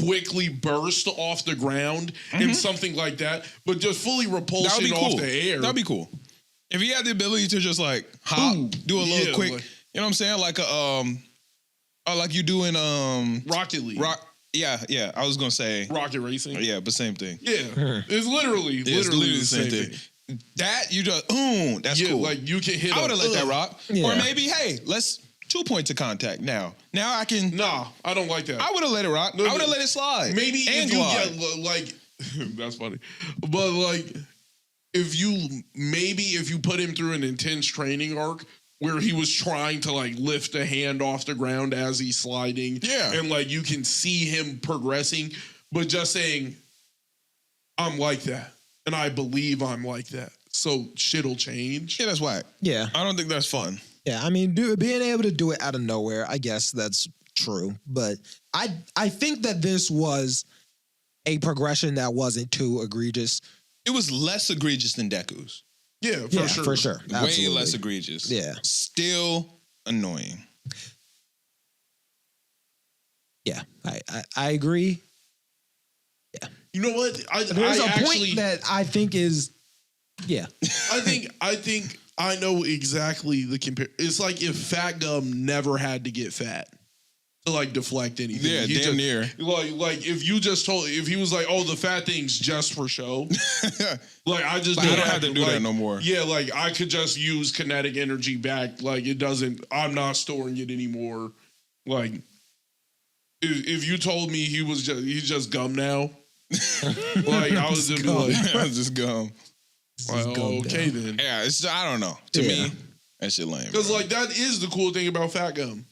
quickly burst off the ground and something like that, but just fully That would repulsion be cool. off the air. That'd be cool. If he had the ability to just like hop, do a little Yeah, quick, like- you know what I'm saying? Like like you doing Rocket League, yeah. I was gonna say Rocket Racing. yeah, but same thing. Yeah, it's literally It's the same thing. That you just that's Yeah, cool. like you can hit. I would have let that rock. Yeah. Or maybe, hey, let's 2 points of contact now. Now I can. Nah, I don't like that. I would have let it rock. No, I would have let it slide. Maybe and if you glide. get like that's funny, but like if you put him through an intense training arc where he was trying to like lift a hand off the ground as he's sliding, Yeah. and like you can see him progressing, but just saying, I'm like that, and I believe I'm like that, so shit'll change. Yeah, that's whack. Yeah. I don't think that's fun. Yeah, I mean, being able to do it out of nowhere, I guess that's true. But I think that this was a progression that wasn't too egregious. It was less egregious than Deku's. Yeah, Yeah, sure. for sure. Way Absolutely. less egregious. Yeah. Still annoying. Yeah, I agree. You know what? There's I a actually, point that I think is, yeah. I think I know exactly the compare. It's like if Fat Gum never had to get fat to like deflect anything. Yeah, He damn just- near. Like if you just if he was like, oh, the fat thing's just for show. Like I just Like, I didn't don't have to do like, that no more. Yeah, like I could just use kinetic energy back. Like it doesn't. I'm not storing it anymore. Like if you told me he's just gum now. Like I was just be like, just go. well, okay then. Yeah, it's I don't know. To me, that shit lame. Because like that is the cool thing about Fat Gum.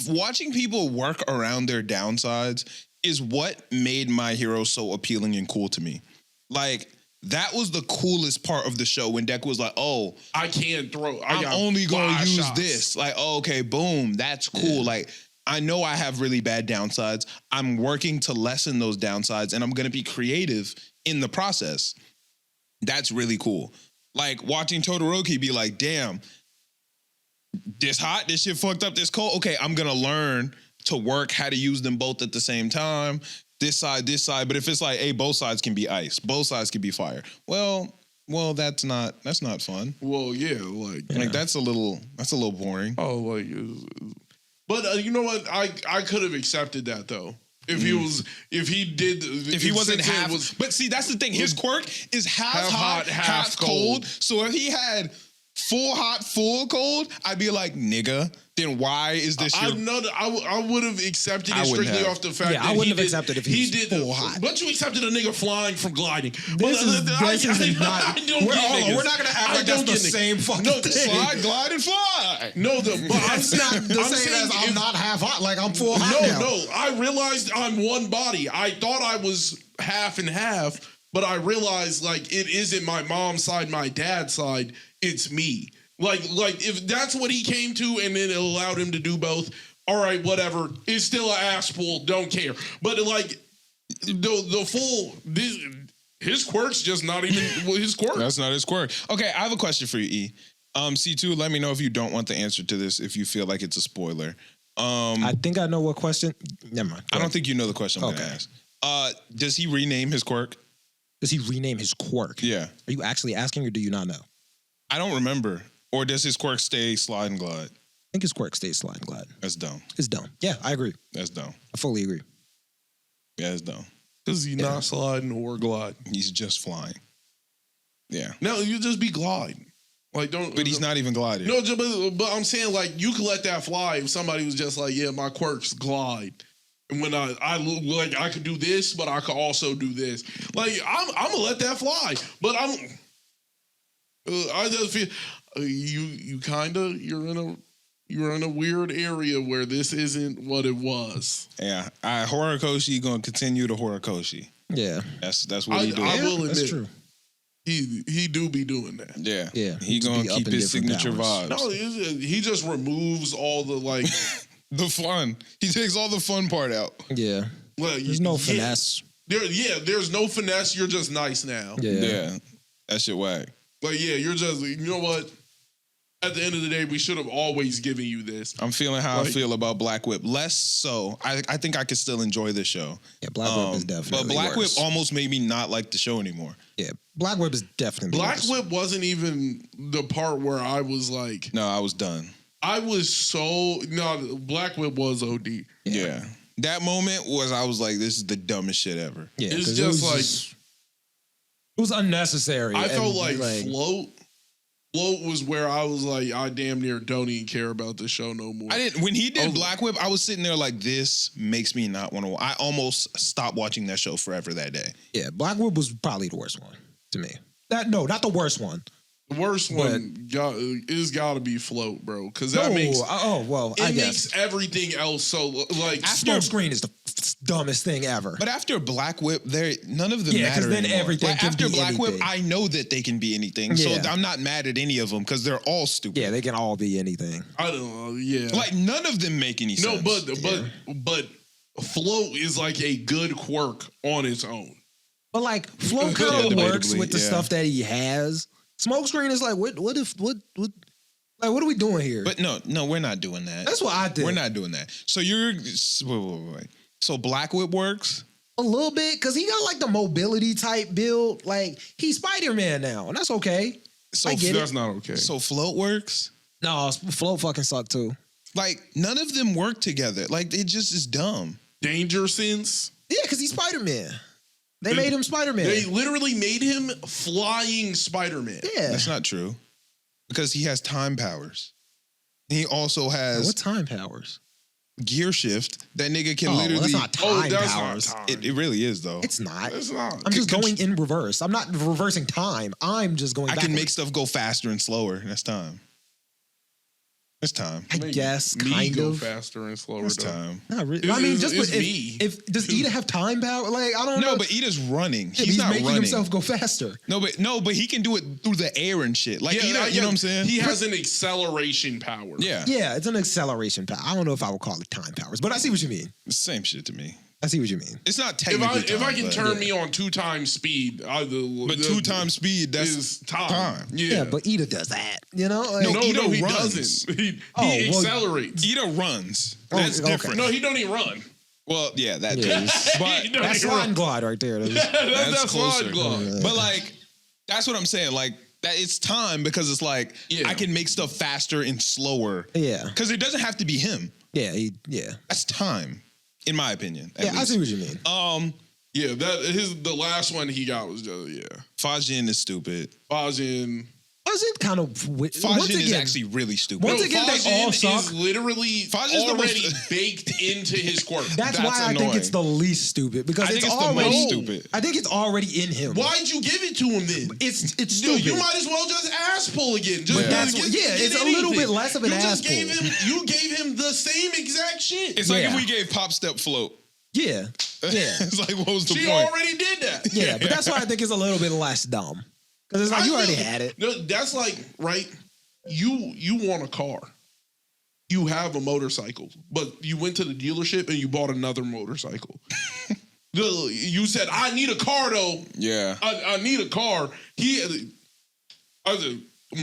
Watching people work around their downsides is what made My Hero so appealing and cool to me. Like That was the coolest part of the show when Deku was like, "Oh, I can't throw. I'm only going to use shots. this." Like, oh, okay, boom, that's cool. Yeah. Like, I know I have really bad downsides. I'm working to lessen those downsides, and I'm going to be creative in the process. That's really cool. Like watching Todoroki be like, "Damn, this hot, this shit fucked up, this cold. Okay, I'm gonna learn to work how to use them both at the same time. This side. But if it's like, hey, both sides can be ice, both sides can be fire. Well, that's not fun. Well, yeah, like that's a little boring. Oh, like, but you know what? I could have accepted that though. If he wasn't half, but see, that's the thing. His quirk is half hot, half cold. So if he had full hot, full cold, I'd be like, nigga, then why is this your... I would have accepted it strictly off the fact that I wouldn't have accepted if he did full hot. But you accepted a nigga flying from gliding. This is not... We're not going to act like that's the same fucking thing. Slide, glide, and fly. No, but that's not the same as I'm not half hot, like I'm full hot now. No, I realized I'm one body. I thought I was half and half, but I realized, like, it isn't my mom's side, my dad's side. It's me. Like if that's what he came to and then it allowed him to do both, all right, whatever. It's still an ass pull, don't care. But like the full his quirk's just not even his quirk. That's not his quirk. Okay, I have a question for you, E. C2, let me know if you don't want the answer to this, if you feel like it's a spoiler. I think I know what question. Never mind. I don't think you know the question I'm gonna ask. Does he rename his quirk? Does he rename his quirk? Yeah. Are you actually asking or do you not know? I don't remember. Or does his quirk stay slide and glide? I think his quirk stays slide and glide. That's dumb. It's dumb. Yeah, I agree. That's dumb. I fully agree. Yeah, it's dumb. Because he's not sliding or gliding. He's just flying. Yeah. No, you just be gliding. Like But he's not even gliding. No, but I'm saying like you could let that fly if somebody was just like, yeah, my quirks glide. And when I like I could do this, but I could also do this. Like I'm gonna let that fly. But I just feel you're in a weird area where this isn't what it was. Yeah, Horikoshi gonna continue to Horikoshi. Yeah, that's what he doing. I will admit, that's true. He do be doing that. Yeah, yeah. He gonna keep his signature vibes. No, he just removes all the like the fun. He takes all the fun part out. Yeah, well, there's no finesse. There's no finesse. You're just nice now. Yeah, that shit whack. Like, yeah, you're just, you know what? At the end of the day, we should have always given you this. I'm feeling how I feel about Black Whip. Less so. I think I could still enjoy this show. Yeah, Black Whip is definitely But Black worse. Whip almost made me not like the show anymore. Yeah, Black Whip is definitely worse. Whip wasn't even the part where I was like... No, I was done. I was so... No, Black Whip was OD. Yeah. That moment I was like, this is the dumbest shit ever. Yeah, it's just like... It was unnecessary. I felt like Float was where I was like, I damn near don't even care about this show no more. I didn't. When he did Black Whip, I was sitting there like, this makes me not want to. I almost stopped watching that show forever that day. Yeah, Black Whip was probably the worst one to me. Not the worst one. The worst one is got to be Float, bro, because that makes makes everything else so like Smokescreen is the dumbest thing ever. But after Black Whip, none of them matter then anymore. everything like, can after be Black anything. Whip, I know that they can be anything, so I'm not mad at any of them because they're all stupid. Yeah, they can all be anything. I don't know. Yeah, like none of them make any sense. No, but Float is like a good quirk on its own. But like Float kind of works with the stuff that he has. Smokescreen is like, what are we doing here? But no, we're not doing that. That's what I did. We're not doing that. So wait. So Black Whip works? A little bit, because he got like the mobility type build. Like, he's Spider-Man now, and that's okay. So I get that's it. not okay. So Float works? No, Float fucking sucked too. Like, none of them work together. Like, it just is dumb. Danger Sense? Yeah, because he's Spider-Man. They made him Spider-Man. They literally made him flying Spider-Man. Yeah. That's not true. Because he has time powers. He also has... What time powers? Gear shift. That nigga can literally... Well, that's not time powers. Not time. It really is, though. It's not. It's not. I'm just going in reverse. I'm not reversing time. I'm just going backwards. I can make stuff go faster and slower. That's time. It's time. I guess Me kind go of. faster and slower. It's though. time. Not really. It's- I mean, it's- just it's if, me. if does Ida have time power? Like I don't know. No, but Ida's running. Yeah, He's not making running. himself go faster. No, but he can do it through the air and shit. Like Ida, you know what I'm saying? He has an acceleration power. Yeah. Yeah, it's an acceleration power. I don't know if I would call it time powers, but I see what you mean. Same shit to me. I see what you mean. It's not If technically I time, can but- turn me on 2 times speed, But 2 times speed, that's is time. Yeah, but Ida does that. You know? Like, no, Ida he runs. doesn't. He Oh, well- accelerates. Ida runs. Oh, That's okay. different. No, he don't even run. Well, yeah, that Yeah. is. But He don't that's even slide run. and glide right there. That's closer. slide glide. But like, that's what I'm saying. Like, that it's time because it's like Yeah. I can make stuff faster and slower. Yeah. Because it doesn't have to be him. Yeah, yeah. That's time, in my opinion. at Yeah, I least. see what you mean. Yeah, the last one he got was just Fajin is stupid. Fajin. Wasn't kind of once Fajin is again, actually really stupid. Once again, they all Fajin suck. is literally Fajin's the already most- baked into his quirk. That's That's why I think annoying. it's the least stupid because I think it's it's the already most stupid. I think it's already in him. Why'd you give it to him then? It's Dude, stupid. you might as well just ass pull again. Just But that's- get it's a little anything. bit less of an you ass just gave pull. him. You gave him the same exact shit. It's like Yeah. if we gave Pop Step Float. Yeah, yeah, It's like, what was the She point? already did that. yeah. But that's why I think it's a little bit less dumb because it's like you already had it. No, that's like right. You want a car. You have a motorcycle, but you went to the dealership and you bought another motorcycle. You said, "I need a car, though. Yeah. I need a car."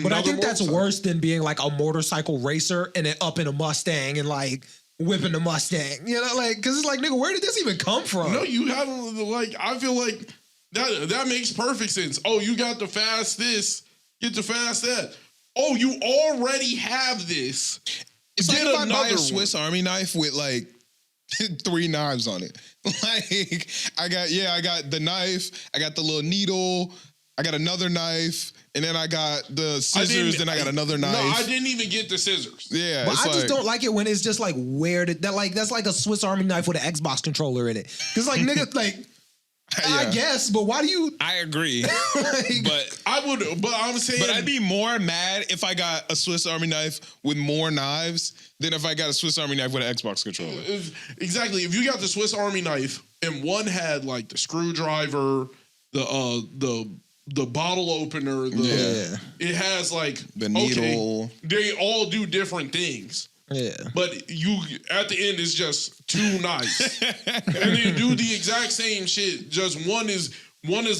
But I think that's worse than being like a motorcycle racer and then up in a Mustang and like whipping the Mustang. You know, like because it's like nigga, where did this even come from? No, you have like. I feel like that makes perfect sense. Oh, you got the fast this, get the fast that. Oh, you already have this. It's like Get if I buy another a Swiss Army knife with like 3 knives on it. Like I got the knife, I got the little needle, I got another knife, and then I got the scissors, then I got another knife. No, I didn't even get the scissors. Yeah, But it's I just like- don't like it when it's just like where did that like that's like a Swiss Army knife with an Xbox controller in it. Because like nigga, like I Yeah. guess, but why do you? I agree, Like, but I would, but I'm saying, I'd be more mad if I got a Swiss Army knife with more knives than if I got a Swiss Army knife with an Xbox controller. exactly. If you got the Swiss Army knife and one had like the screwdriver, the bottle opener, it has like The needle. Okay, they all do different things. yeah. But you at the end is just 2 knives, and they do the exact same shit. Just one is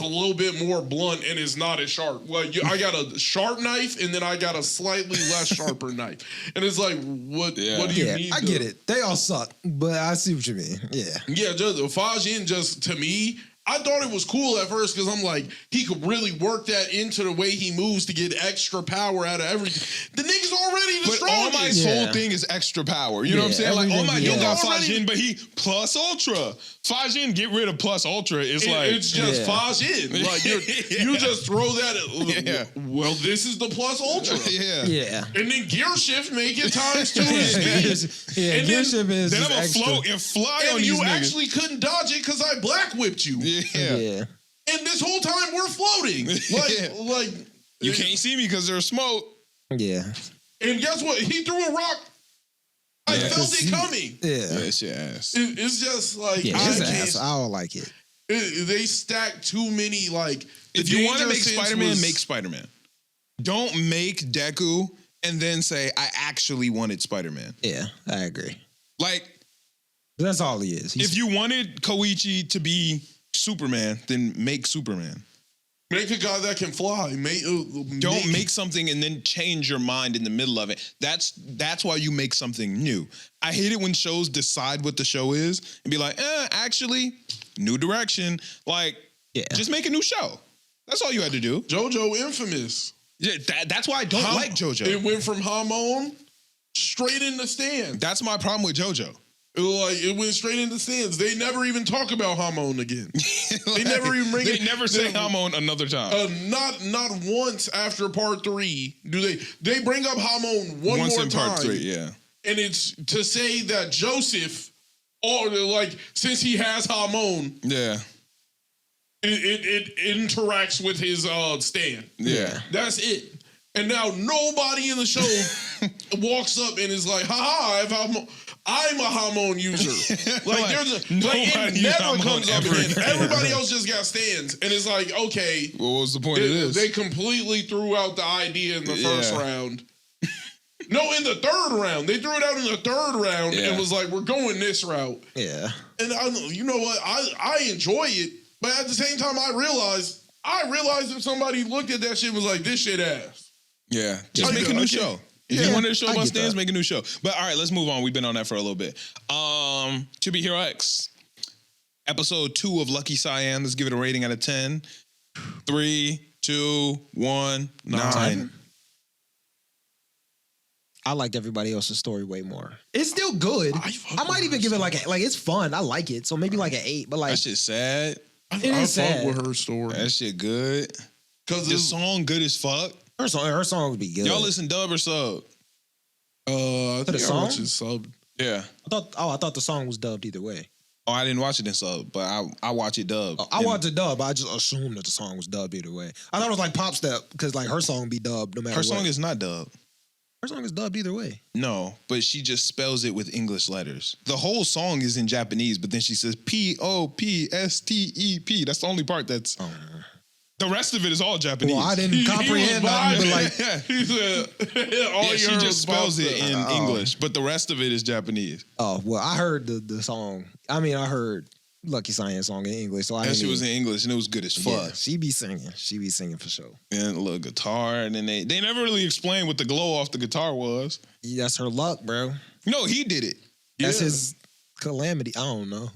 a little bit more blunt and is not as sharp. Like I got a sharp knife, and then I got a slightly less sharper knife, and it's like, what do you Yeah, need? I get it. They all suck, but I see what you mean. Yeah. Yeah, just Fajin, just to me, I thought it was cool at first because I'm like, he could really work that into the way he moves to get extra power out of everything. The nigga's already the But all my strongest. whole thing is extra power. You know what I'm Yeah, saying? Like, oh my, everything, you got yeah. Fajin, but he plus ultra. Fajin, get rid of plus ultra. It's like It's just Yeah. Fajin. Like you just throw that. Yeah. Well, this is the plus ultra. yeah. Yeah. And then gear shift make it times 2 his speed. Yeah, And gear then- shift is Then I'm just gonna extra. float and fly on And these you niggas. actually couldn't dodge it because I black whipped you. Yeah. Yeah. And this whole time we're floating. Like You can't see me because there's smoke. Yeah. And guess what? He threw a rock. I Yeah. felt it coming. Yeah. It's your ass. It's just like Yeah, I his can't- ass. I don't like it. they stack too many like. If the you want to danger make sense Spider-Man, was- make Spider-Man. Don't make Deku and then say, I actually wanted Spider-Man. Yeah, I agree. Like, That's all he is. if you wanted Koichi to be Superman, then make Superman. make a guy that can fly. Don't make something and then change your mind in the middle of it. That's why you make something new. I hate it when shows decide what the show is and be like, actually, new direction. Like, just make a new show. That's all you had to do. JoJo Infamous. Yeah, that's why I don't like JoJo. It went from Hamon straight in the stand. That's my problem with JoJo. It went straight in the stands. They never even talk about Hamon again. They never even bring They it. never say Hamon another time. Not once after part 3 do they. They bring up Hamon Once more in time. part 3, yeah. And it's to say that Joseph, or like since he has Hamon, Yeah. it interacts with his stand. Yeah. That's it. And now nobody in the show walks up and is like, haha, I'm a hormone user. Like, there's a, like, it never comes up again. Everybody else just got stands. And it's like, okay. Well, what was the point of this? They completely threw out the idea in the first round. No, in the third round. They threw it out in the third round and was like, we're going this route. Yeah. And you know what? I enjoy it. But at the same time, I realized if somebody looked at that shit and was like, this shit ass. Yeah. Just make a new show. If you wanted to show about stands, make a new show. But all right, let's move on. We've been on that for a little bit. To Be Hero X. Episode 2 of Lucky Cyan. Let's give it a rating out of 10. 3, 2, 1, 9. I liked everybody else's story way more. It's still good. I might even give it like it's fun. I like it. So maybe like an 8. But like that shit sad. It is sad. Fuck with her story. That shit good. Cause the song good as fuck. Her song would be good. Y'all listen dub or sub? I think song? I watched it sub. Yeah. I thought the song was dubbed either way. Oh, I didn't watch it in sub, but I watch it dub. I watched it dub, but I just assumed that the song was dubbed either way. I thought it was like Pop Step because like her song be dubbed no matter her what. song is not dubbed. Her song is dubbed either way. No, but she just spells it with English letters. The whole song is in Japanese, but then she says Popstep. That's the only part that's. The rest of it is all Japanese. Well, I didn't comprehend that, but like he said, she just spells it in English, but the rest of it is Japanese. Oh well, I heard the song. I mean, I heard Lucky Cyan song in English, so that shit was in English and it was good as fuck. Yeah, she be singing for sure. And a little guitar, and then they never really explained what the glow off the guitar was. Yeah, that's her luck, bro. No, he did it. That's his calamity. I don't know.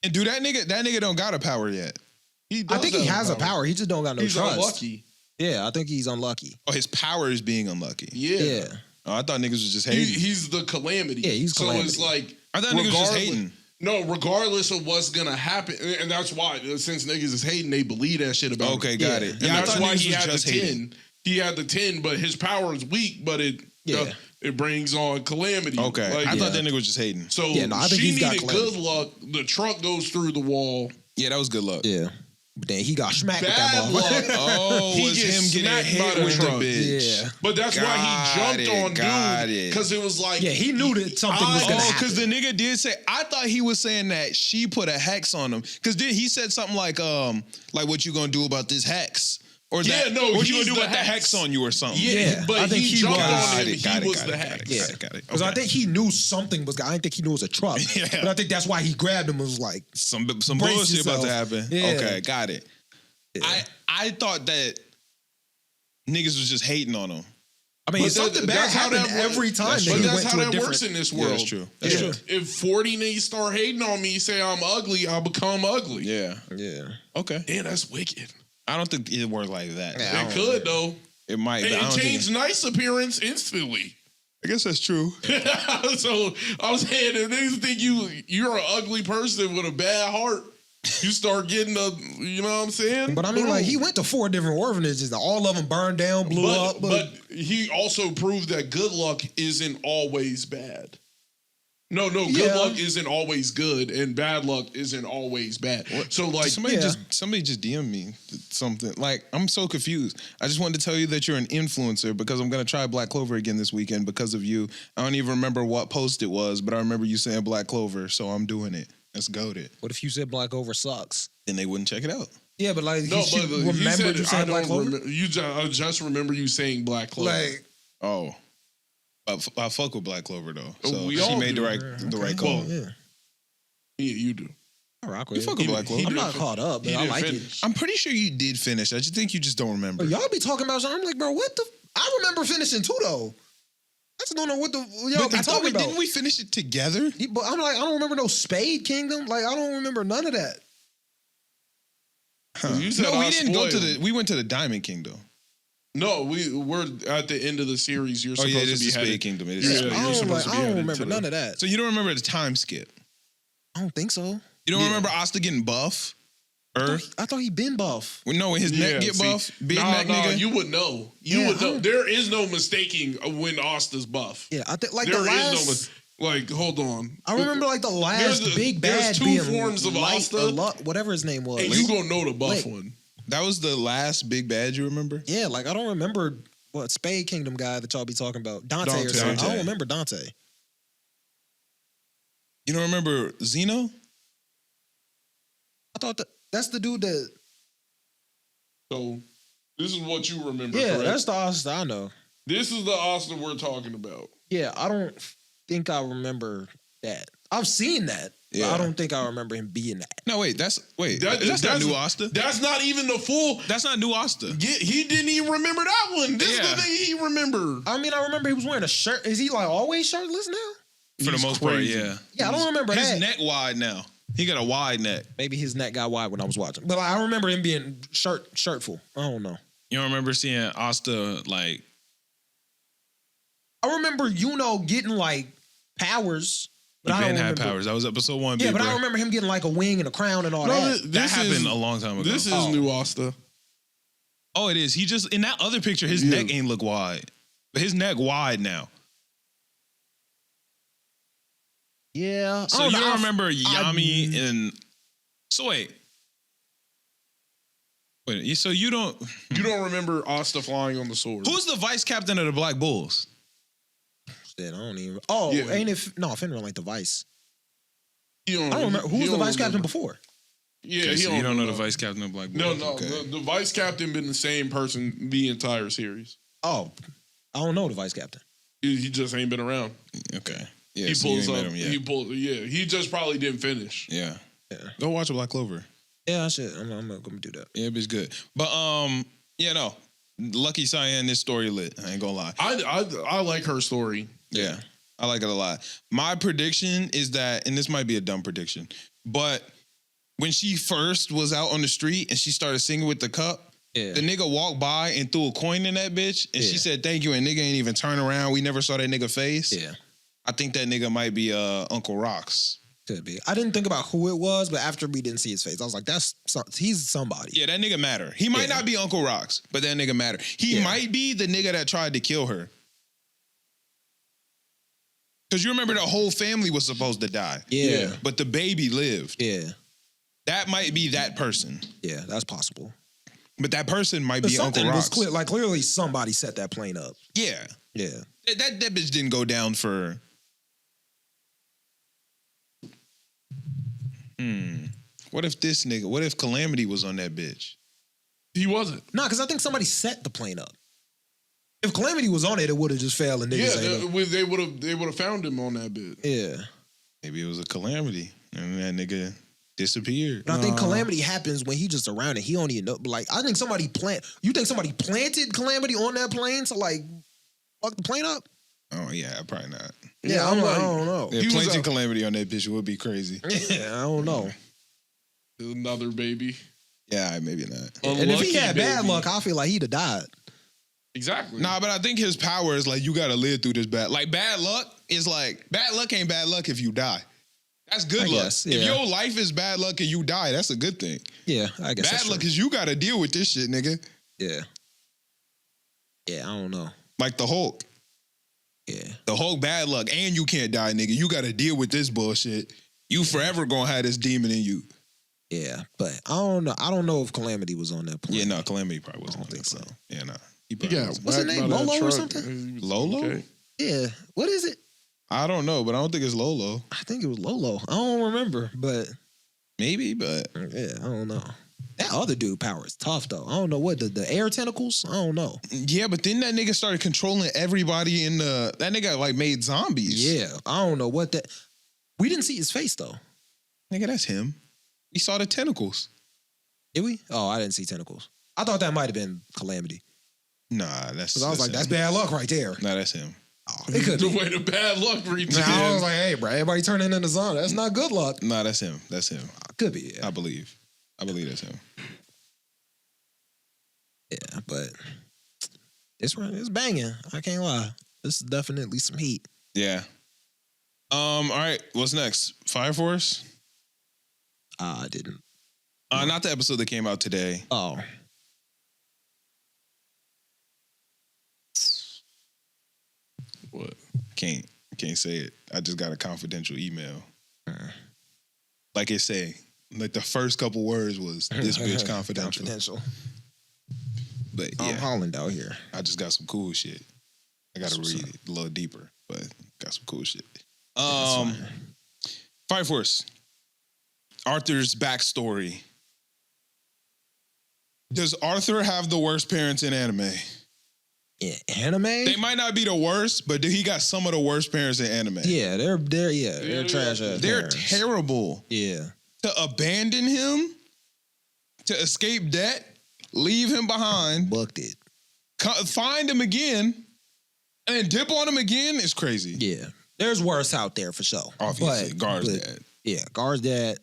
And dude, that nigga don't got a power yet. I think he has a power. He just don't got no He's trust. unlucky. Yeah, I think he's unlucky. Oh, his power is being unlucky. Yeah. Oh, I thought niggas was just hating. He's the calamity. Yeah, he's calamity. So it's like I thought niggas was just hating. No, regardless of what's gonna happen, and that's why since niggas is hating, they believe that shit about him. Okay, got it. And Yeah, that's why he was had the just 10. hating. He had the 10, but his power is weak, but it brings on calamity. Okay, Like, I thought that nigga was just hating. So I think she he's got needed calamity. good luck. The truck goes through the wall. Yeah, that was good luck. Yeah. But then he got smacked with Bad that luck. motherfucker. Oh, He was gets him smacked getting by hit the with the truck. bitch. Yeah. But that's why he jumped on dude because it was like Yeah, he knew that something was gonna happen. because the nigga did say. I thought he was saying that she put a hex on him. Because then he said something like what you gonna do about this hex? Or Yeah, that, no, what you gonna he's do the about the hex. hex on you or something? Yeah, but I think he he jumped was. on him. Got He it, was got the it, hex. got it. Because I think he knew something was. I didn't think he knew it was a truck. Yeah. But I think that's why he grabbed him and was like, Some Brace bullshit about to yourself. happen. Yeah. Okay, got it. Yeah. I thought that niggas was just hating on him. I mean, But something bad that's how happened that works. every time. That's that true. he But went that's to how a that different. works in this Yeah, world. that's true. That's true. If 40 niggas start hating on me, say I'm ugly, I'll become ugly. Yeah. Yeah. Okay. Yeah, that's wicked. I don't think it worked like that. Yeah. It could though. It might. But I It don't think changed nice appearance instantly. I guess that's true. So I was saying, if niggas think you're an ugly person with a bad heart, you start getting you know what I'm saying? But I mean, like, he went to 4 different orphanages. All of them burned down, blew up. But he also proved that good luck isn't always bad. No, good Yeah. luck isn't always good, and bad luck isn't always bad. So like, somebody Yeah. just DM me something. Like, I'm so confused. I just wanted to tell you that you're an influencer because I'm gonna try Black Clover again this weekend because of you. I don't even remember what post it was, but I remember you saying Black Clover, so I'm doing it. Let's go to it. What if you said Black Clover sucks? Then they wouldn't check it out. Yeah, but like, no, he should but remember he said, you I saying Black don't Clover. remember. I just remember you saying Black Clover. Like, Oh. I fuck with Black Clover though. So We she all made do. the right call. yeah, yeah, you do. I rock You with fuck it. with Black Clover. I'm not caught up, but He I didn't like it. finish. I'm pretty sure you did finish. I just think you just don't remember. But y'all be talking about something. I'm like, bro, what the? I remember finishing too, though. I just don't know what the y'all But be I thought talking about. didn't we finish it together? But I'm like, I don't remember no Spade Kingdom. Like, I don't remember none of that. Huh. You said No, we I didn't go to spoiled. we went to the Diamond Kingdom. No, we're at the end of the series. You're Oh supposed yeah, it to is be the Spade headed. Kingdom. It is Yeah, the Spade you're I don't, supposed to be I don't headed remember to none the- of that. So you don't remember the time skip? I don't think so. You don't Yeah. remember Asta getting buff? I thought he been buff. Well, no, when his neck get see, buff, big nah, neck nigga. You would know. You Yeah, would I know. don't- There is no mistaking when Asta's buff. Yeah, I think like There the is last. like, hold on. I remember like the last big there's bad two being forms of light Asta, or whatever his name was. and you gonna know the buff Like- one. That was the last big bad you remember? Yeah, like I don't remember what Spade Kingdom guy that y'all be talking about? Dante or Dante. something. I don't remember Dante. You don't remember Zeno? I thought that's the dude that. So this is what you remember. Yeah, correct? that's the Asta I know. This is the Asta we're talking about. Yeah, I don't think I remember that. I've seen that. Yeah. But I don't think I remember him being that. No, wait, that's not new Asta. That's not even the full. That's not new Asta. He didn't even remember that one. This is the thing he remembered. I mean, I remember he was wearing a shirt. Is he like always shirtless now? For the most part, yeah. Yeah, I don't remember his that. His neck wide now. He got a wide neck. Maybe his neck got wide when I was watching. But I remember him being shirtful. I don't know. You don't remember seeing Asta like... I remember getting like powers. But Ben had powers. That was episode 1. Yeah, but I remember him getting like a wing and a crown and all that. That happened a long time ago. This is new Asta. Oh, it is. He just, in that other picture, his neck ain't look wide. But his neck wide now. Yeah. So you don't remember Yami and... So wait. So you don't... You don't remember Asta flying on the sword. Who's the vice captain of the Black Bulls? Shit, I don't even... Oh, Yeah. ain't it... No, Fenrir like the vice. I don't remember. Who was the vice captain before? Yeah, Okay, he so you don't know the vice captain of Black Bulls? No, Okay. the vice captain been the same person the entire series. Oh, I don't know the vice captain. He just ain't been around. Okay. Yeah, He so you pulls ain't up. met him yet. He just probably didn't finish. Yeah. Yeah. Go watch Black Clover. Yeah, I should. I'm gonna do that. Yeah, it's good. But yeah, no. Lucky Cyan, this story lit. I ain't gonna lie. I like her story. Yeah. I like it a lot. My prediction is that, and this might be a dumb prediction, but when she first was out on the street and she started singing with the cup, the nigga walked by and threw a coin in that bitch, and she said thank you, and nigga ain't even turn around. We never saw that nigga face. Yeah. I think that nigga might be Uncle Rocks. Could be. I didn't think about who it was, but after we didn't see his face, I was like, he's somebody. Yeah, that nigga matter. He might not be Uncle Rocks, but that nigga matter. He might be the nigga that tried to kill her. Because you remember the whole family was supposed to die. Yeah. But the baby lived. Yeah. That might be that person. Yeah, that's possible. But that person might be Uncle Rocks. Clearly somebody set that plane up. Yeah. Yeah. That bitch didn't go down for... What if Calamity was on that bitch? He wasn't. No, because I think somebody set the plane up. If Calamity was on it, it would have just failed and niggas they would have found him on that bit. Yeah. Maybe it was a Calamity and that nigga disappeared. But I think Calamity happens when he just around it. He don't even know. But like, I think you think somebody planted Calamity on that plane to like fuck the plane up? Oh yeah, probably not. Yeah, I don't know. Yeah, planting Calamity on that bitch would be crazy. Yeah, I don't know. Another baby. Yeah, maybe not. And if he had bad luck, I feel like he'd have died. Exactly. Nah, but I think his power is like you gotta live through this bad. Like bad luck is like bad luck ain't bad luck if you die. That's good luck. Guess, If your life is bad luck and you die, that's a good thing. Yeah, I guess. Bad luck is you gotta deal with this shit, nigga. Yeah. Yeah, I don't know. Like the Hulk. Yeah. The Hulk bad luck and you can't die, nigga. You gotta deal with this bullshit. You forever gonna have this demon in you. Yeah, but I don't know. I don't know if Calamity was on that plane. Yeah, no, Calamity probably wasn't. I don't think so. Yeah, no. What's his name? Lolo or something? Lolo? Okay. Yeah. What is it? I don't know, but I don't think it's Lolo. I think it was Lolo. I don't remember, but maybe, but yeah, I don't know. That other dude power is tough though. I don't know what the air tentacles. I don't know. Yeah, but then that nigga started controlling everybody in the. That nigga like made zombies. Yeah, I don't know what that. We didn't see his face though. Nigga, that's him. We saw the tentacles. Did we? Oh, I didn't see tentacles. I thought that might have been Calamity. Nah, that's. Because I was like, that's bad luck right there. Nah, that's him. Oh, it could The be. way the bad luck reached him. I was like, hey, bro, everybody turning into zombie. That's not good luck. Nah, that's him. That's him. Could be. Yeah. I believe that's him. Yeah, but this one is banging. I can't lie. This is definitely some heat. Yeah. All right. What's next? Fire Force? I didn't. Not the episode that came out today. Oh. What? Can't say it. I just got a confidential email. Like it say, like the first couple words was this bitch confidential. But Tom yeah, Holland out here. I just got some cool shit. I gotta That's what's read it a little deeper, but got some cool shit. That's Fire Force. Arthur's backstory. Does Arthur have the worst parents in anime? Yeah, anime? They might not be the worst, but he got some of the worst parents in anime. Yeah, they're trash ass. They're parents. terrible. Yeah. To abandon him, to escape debt, leave him behind, Booked it. find him again, and then dip on him again is crazy. Yeah. There's worse out there for sure. Obviously, Gar's dad. Yeah, Gar's dad,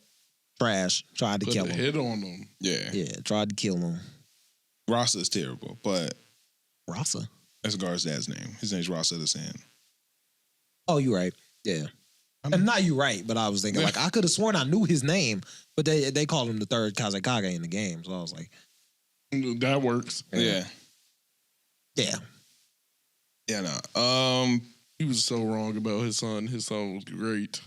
trash, tried to Put kill a him. hit on him. Yeah. Yeah, tried to kill him. Rasa is terrible, but Rasa? that's Gar's dad's name. His name's Rasa the Sand. Oh, you're right. Yeah. And not you right, but I was thinking, like, I could have sworn I knew his name, but they called him the third Kazekage in the game. So I was like, That works. Yeah. yeah. Yeah, no. He was so wrong about his son. His son was great.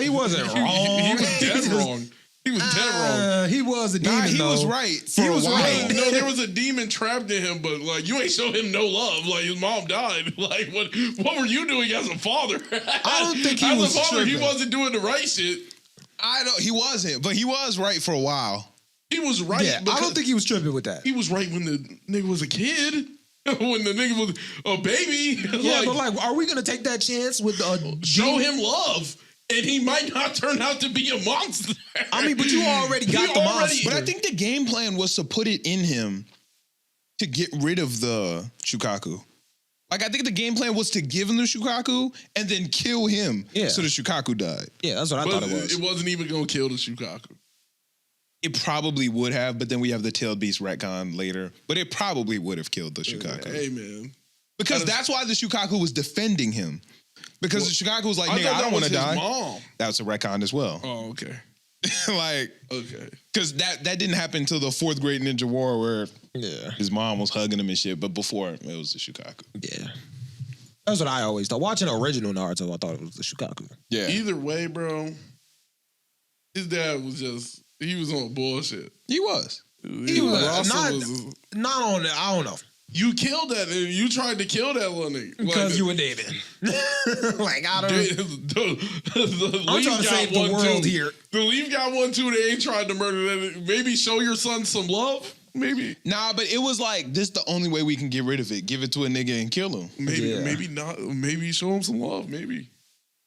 He wasn't wrong. He was dead wrong. He was dead wrong. He was a demon. Nah, he though. was right for He a was while. right. No, there was a demon trapped in him, but like you ain't show him no love. Like his mom died. Like what were you doing as a father? I don't think he as was a father. He tripping. wasn't doing the right shit. He wasn't, but he was right for a while. He was right. Yeah, I don't think he was tripping with that. he was right when the nigga was a kid. When the nigga was a baby. Yeah, but like, are we gonna take that chance with show him love, and he might not turn out to be a monster. I mean, but you already got the monster. But I think the game plan was to put it in him to get rid of the Shukaku. Like, I think the game plan was to give him the Shukaku and then kill him so the Shukaku died. Yeah, that's what I thought it was. It wasn't even gonna kill the Shukaku. It probably would have, but then we have the Tailed Beast retcon later. But it probably would have killed the Shukaku. Hey, man. Because that's why the Shukaku was defending him. Because the Shukaku was like, nigga, I don't want to die. Mom. That's a retcon as well. Oh, okay. Like, okay. Because that didn't happen until the 4th grade Ninja War where his mom was hugging him and shit. But before, it was the Shukaku. Yeah. That's what I always thought. Watching original Naruto, I thought it was the Shukaku. Yeah. Either way, bro, his dad was just, he was on bullshit. He was. He was not on it. I don't know. You killed that. You tried to kill that little nigga because you were David. Like I don't. I'm trying to save the world here. The Leaf got one too. They ain't tried to murder that. Maybe show your son some love. Maybe. Nah, but it was like this. The only way we can get rid of it. Give it to a nigga and kill him. Maybe not. Maybe show him some love. Maybe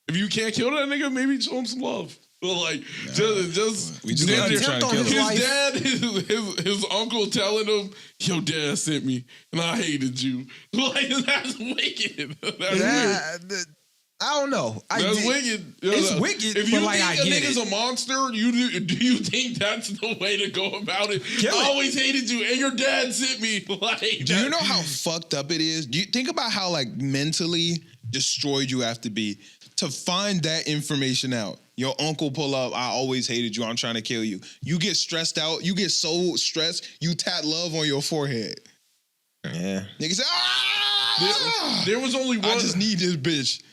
if you can't kill that nigga, maybe show him some love. But like, just we just trying to kill him. His dad, his uncle telling him, "Your dad sent me, and I hated you." Like that's wicked. That's weird. I don't know. That's wicked. It's wicked. If you but think like, a I get nigga's it. a monster, do you think that's the way to go about it? I always hated you, and your dad sent me. Like, do you know how fucked up it is? Do you think about how like mentally destroyed you have to be to find that information out? Your uncle pull up, I always hated you, I'm trying to kill you. You get stressed out, you get so stressed, you tat love on your forehead. Yeah. Nigga say, ah! There was only one. I just need this bitch.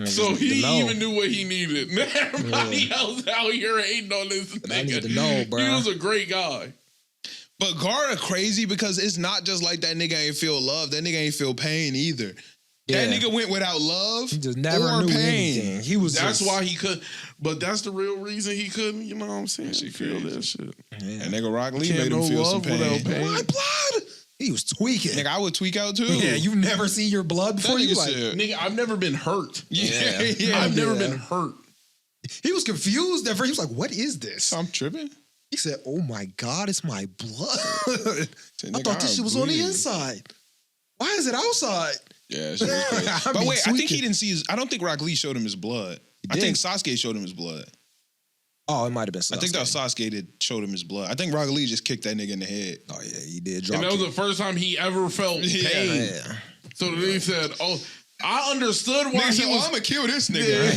So he even knew what he needed. Everybody else out here hating on this nigga. I need to know, bro. He was a great guy. But Gara crazy because it's not just like that nigga ain't feel love, that nigga ain't feel pain either. That nigga went without love. He just never or knew pain. anything. He was. That's why he could. But that's the real reason he couldn't. You know what I'm saying? She feel that shit. Yeah. And nigga Rock Lee Can't made him no feel love some pain. without pain. My blood. He was tweaking. Nigga, I would tweak out too. Yeah, you've never seen your blood before. You like, Nigga, I've never been hurt. Yeah. I've never been hurt. He was confused at first. He was like, "What is this?" I'm tripping. He said, "Oh my god, it's my blood." I Nigga, thought this shit was on the bleeding. inside. Why is it outside? Yeah, shit was crazy. I But be wait, I think he tweaking. didn't see his. I don't think Rock Lee showed him his blood. I did. think Sasuke showed him his blood. Oh, it might have been. I think that was Sasuke that showed him his blood. I think Rock Lee just kicked that nigga in the head. Oh yeah, he did. And that was the first time he ever felt pain. Yeah. So then he said, "Oh, I understood why Nigga he said, was." I'm gonna kill this nigga.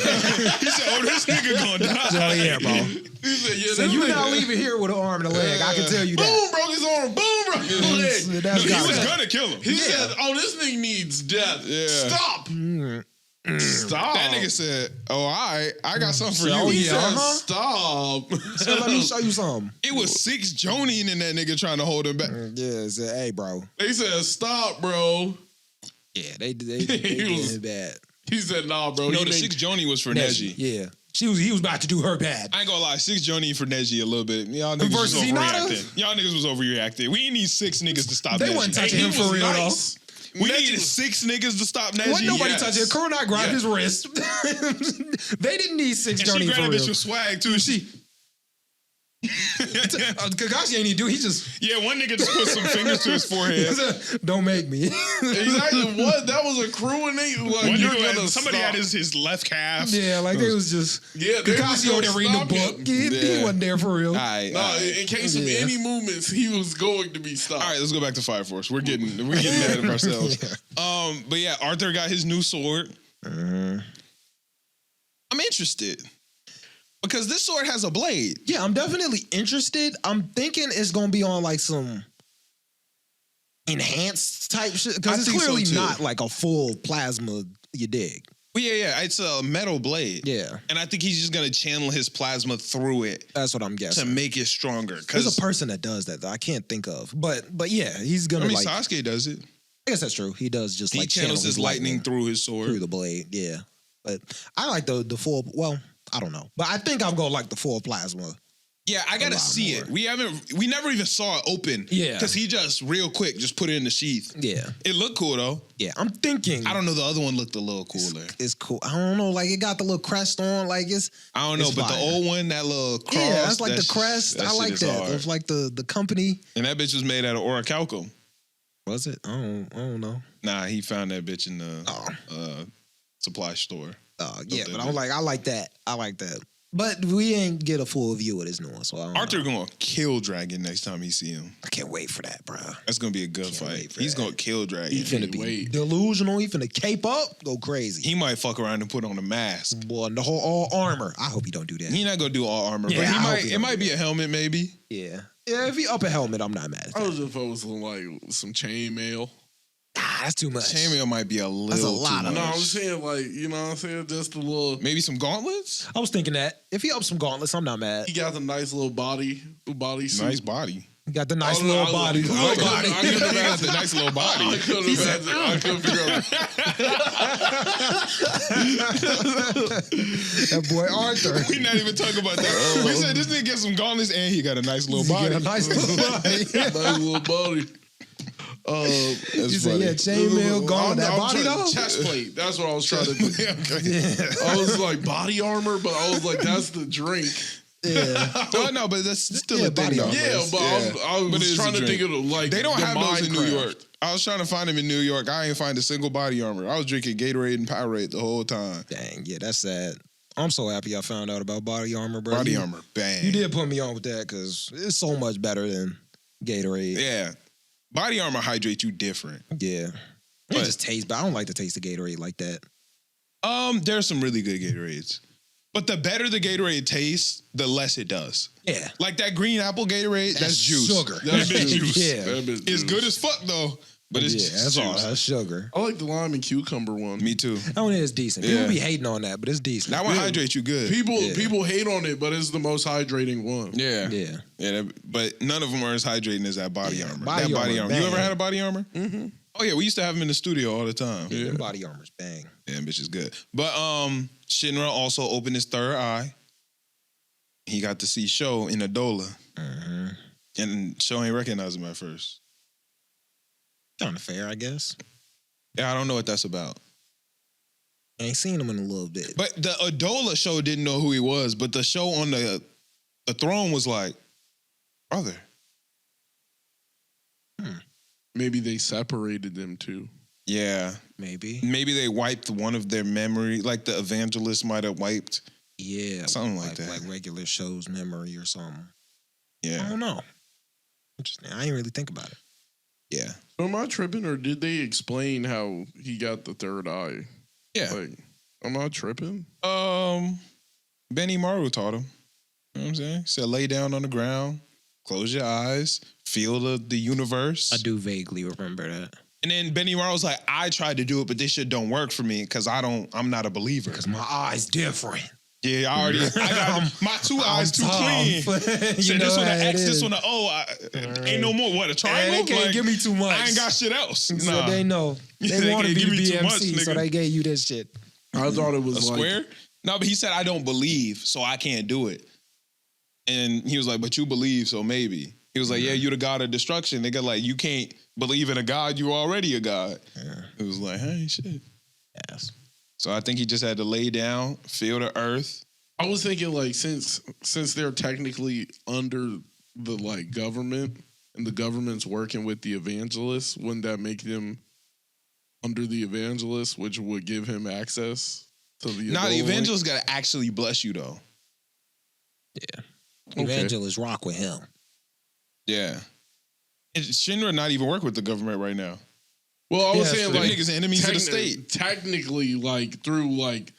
He said, oh, this nigga gonna die. Oh yeah, bro. He said, "Yeah, So this you're nigga- not leaving here with an arm and a leg. I can tell you that. Boom, broke his arm. Boom, broke his leg. That's He gotta was be- gonna kill him. He said, "Oh, this nigga needs death. Yeah. Stop." Stop. That nigga said, "Oh, all right, I got something for Oh, you." He yeah, said, uh-huh. stop. So let me show you something. It was 6 Jonin and that nigga trying to hold him back. Yeah, said, hey, bro. They said, stop, bro. Yeah, they getting it bad. He said, nah, bro. No, You the make- 6 Jonin was for Neji. Yeah. He was about to do her bad. I ain't gonna lie, 6 Jonin for Neji a little bit. Y'all niggas was Versus Hinata? overreacting. Y'all niggas was overreacting. We didn't need 6 niggas to stop They Neji. wasn't Hey, touching he him for was real, nice. We Neji needed was- 6 niggas to stop Neji. though. Wasn't nobody Yes. touching him. Kurunai grabbed his wrist. They didn't need 6 And she Johnny for grabbed real. bitch with swag too. She Kakashi ain't even do. He just one nigga just put some fingers to his forehead. don't make me. Exactly what? That was a crew and they like One you're nigga gonna had, somebody stop. had his left calf. Yeah, like they was just Yeah, they was Kakashi over there gonna reading the stop book. him. He wasn't there for real. All right, No, in case of any movements, he was going to be stopped. All right, let's go back to Fire Force. We're getting ahead of ourselves. But yeah, Arthur got his new sword. I'm interested because this sword has a blade. Yeah, I'm definitely interested. I'm thinking it's gonna be on like some enhanced type shit I because it's think so, clearly too. not like a full plasma. You dig? Well, yeah, it's a metal blade. Yeah, And I think he's just gonna channel his plasma through it that's what I'm to guessing. make it stronger. There's Because a person that does that though. I can't think of, but yeah, he's I gonna mean, like. Sasuke does it. I guess that's true. He does just He like channels channel his lightning through his sword. through the blade. Yeah, but I like the full. Well, I don't know, but I think I'm gonna like the full plasma. Yeah, I gotta lot see more. it. We never even saw it open. Yeah. because he just real quick just put it in the sheath. Yeah, It looked cool though. yeah. I'm thinking. I don't know. The other one looked a little cooler. It's cool. I don't know. Like it got the little crest on. Like it's. I don't know, it's but the fire. old one, that little cross. Yeah, that's like the sh- crest. I shit like is that. hard. Of like the company. And that bitch was made out of orichalcum. Was it? I don't know. Nah, he found that bitch in the Oh. supply store. Yeah, that but I bitch. was like, I like that. I like that. But we ain't get a full view of this new one, so I don't Arthur know. gonna kill Dragon next time he see him. I can't wait for that, bro. That's gonna be a good Can't fight. wait for He's that. gonna kill Dragon. He finna be wait. delusional. He finna cape up, go crazy. He might fuck around and put on a mask. Boy, the whole all armor. I hope he don't do that. He not gonna do all armor, Yeah, but I he hope might. he It don't might do be a helmet, maybe. Yeah. Yeah, if he up a helmet, I'm not mad at I that. was just focusing like some chainmail. That's too much. Chainmail might be a little lot too of No, much. I'm saying like, you know what I'm saying? Just a little. Maybe some gauntlets. I was thinking that. If he up some gauntlets, I'm not mad. He got the nice little body suit. Nice body. He got the nice Oh, little no, body. I Little couldn't- body. I couldn't That's imagine. a nice little body. I couldn't imagine. I couldn't figure out. That boy Arthur. We not even talking about that. We said this nigga get some gauntlets and he got a nice little He body. got a nice little body. Nice little body. That's You said, funny. yeah, chainmail gauntlet. That body trying- though? Chest plate. That's what I was trying to do. Okay. I was like body armor, but I was like, that's the drink. Yeah. No, but that's still Yeah, a thing body though. armor. Yeah, but I But it was is trying a to drink. think of like They don't the have those in New Minecraft. York. I was trying to find them in New York. I ain't find a single body armor. I was drinking Gatorade and Powerade the whole time. Dang, yeah, that's sad. I'm so happy I found out about body armor, bro. Body You- armor, bang. You did put me on with that because it's so much better than Gatorade. Yeah. Body armor hydrates you different. Yeah. It But- just tastes, but I don't like the taste of Gatorade like that. There's some really good Gatorades. But the better the Gatorade tastes, the less it does. Yeah. Like that green apple Gatorade, that's juice. sugar. That bitch juice. Yeah. That bitch It's juice. good as fuck though, but it's yeah, just that's juice. all. That's sugar. I like the lime and cucumber one. Me too. That one is decent. Yeah. People be hating on that, but it's decent. That one Yeah. hydrates you good. People hate on it, but it's the most hydrating one. Yeah. Yeah. Yeah, but none of them are as hydrating as that body Yeah, armor. body That body armor, armor. You ever bang. had a body armor? Mm-hmm. Oh yeah, we used to have them in the studio all the time. Yeah. Them body armors, bang. Yeah, bitch is good. But Shinra also opened his third eye. He got to see Sho in Adola. Mm-hmm. And Sho ain't recognize him at first. Kind of fair, I guess. Yeah, I don't know what that's about. I ain't seen him in a little bit. But the Adola show didn't know who he was, but the show on the throne was like, brother. Maybe they separated them too. Yeah. Maybe. Maybe they wiped one of their memory, like the evangelist might have wiped. Yeah. Something like that. Like regular show's memory or something. I Yeah. don't know. Interesting. I ain't really think about it. Yeah. So am I tripping, or did they explain how he got the third eye? Yeah. Like, am I tripping? Benny Maru taught him. You know what I'm saying? He said, lay down on the ground, close your eyes, feel the universe. I do vaguely remember that. And then Benny Maher was like, I tried to do it, but this shit don't work for me because I'm not a believer. Because my eye's different. Yeah, I got my two eyes too clean. you So know this one an X, it this is. one an O. Ain't no more. What, a triangle? They can't Like, give me too much. I ain't got shit else. So Nah. they know. They They want to can't be give me too much, BMC, so nigga. they gave you this shit. I thought it was A like square? No, but he said, I don't believe, so I can't do it. And he was like, but you believe, so maybe. He was like, yeah, you the God of destruction. Nigga, like, you can't believe in a God, you already a God. Yeah. It was like, hey, shit. Yes. So I think he just had to lay down, feel the earth. I was thinking like since they're technically under the like government and the government's working with the evangelists, wouldn't that make them under the evangelist, which would give him access to the Nah, the Ebola link? evangelist got to actually bless you, though. Yeah. Okay. Evangelists rock with him. Yeah. And Shinra not even work with the government right now. Well, I was Yeah, saying Them like niggas enemies of the state. Technically, like through like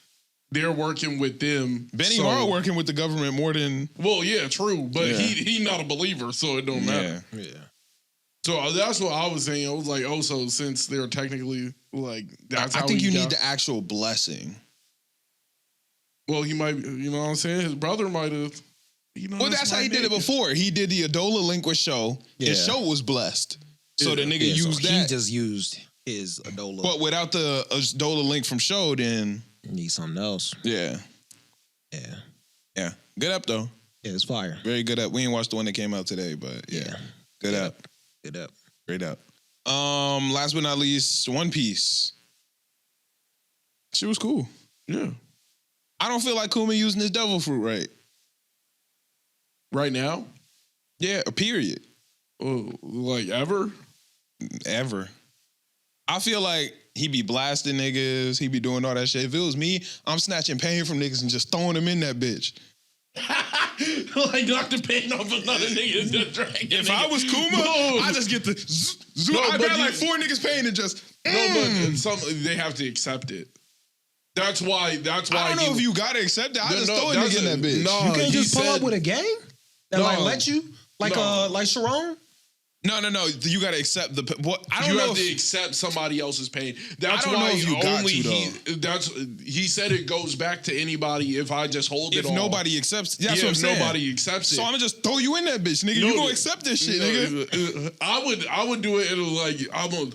they're working with them. Benny so- Maher working with the government more than... Well, yeah, true, but Yeah. he not a believer, so it don't matter. Yeah. Yeah. So that's what I was saying. I was like, oh, so since they're technically like that's I how think he you got- need the actual blessing. Well, he might, you know what I'm saying? His brother might have, you know. Well, that's how he did it before. He did the Adola Link with Show. His Yeah. show was blessed. So the nigga Yeah, so used he that. just used his Adola. But without the Adola Link from Show, then... Need something else. Yeah. Yeah. Yeah. Good up, though. Yeah, it's fire. Very good up. We ain't watched the one that came out today, but yeah. Yeah. Good up. Good up. Great up. Last but not least, One Piece. She was cool. Yeah. I don't feel like Kuma using his devil fruit right. Right now? Yeah, period. Oh, like ever? Ever. I feel like he be blasting niggas. He be doing all that shit. If it was me, I'm snatching pain from niggas and just throwing them in that bitch. Like Dr. Pain off another nigga in the dragon. If I was Kuma, I just get the zoom. No, I but got you- like 4 niggas pain and just... No, but some they have to accept it. That's why. That's why. I don't know if you gotta accept it. I just throw a that's nigga in that bitch. No, You can't he just pull said- up with a gang that No. like let you like No. like Sharon. No. You gotta accept the... What? I don't You know have if... to accept somebody else's pain. That's I don't why know if you got only to, he said it goes back to anybody if I just hold If it all. nobody accepts... That's Yeah, what I'm if saying. nobody accepts it. So I'm gonna just throw you in that bitch, nigga. No, You gonna accept this shit, nigga. I would do it in like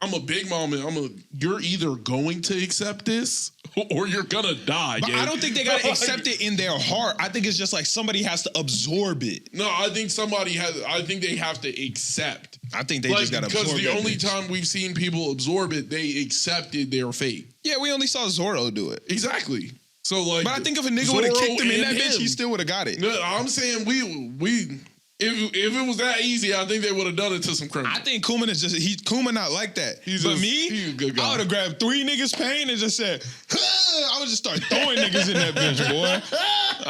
I'm a big mom and you're either going to accept this or you're gonna die. But gang. I don't think they gotta accept it in their heart. I think it's just like somebody has to absorb it. No, I think I think they have to accept. I think they just gotta absorb because the that only bitch. time we've seen people absorb it, they accepted their fate. Yeah, we only saw Zoro do it. Exactly. So like, But I think if a nigga would have Zoro kicked him in and that bitch, him. he still would have got it. No, I'm saying we if it was that easy, I think they would have done it to some criminals. I think Kuma is just Kuma not like that. He's but just- me, he's a good guy. I would have grabbed 3 niggas pain and just said, I would just start throwing niggas in that bitch, boy.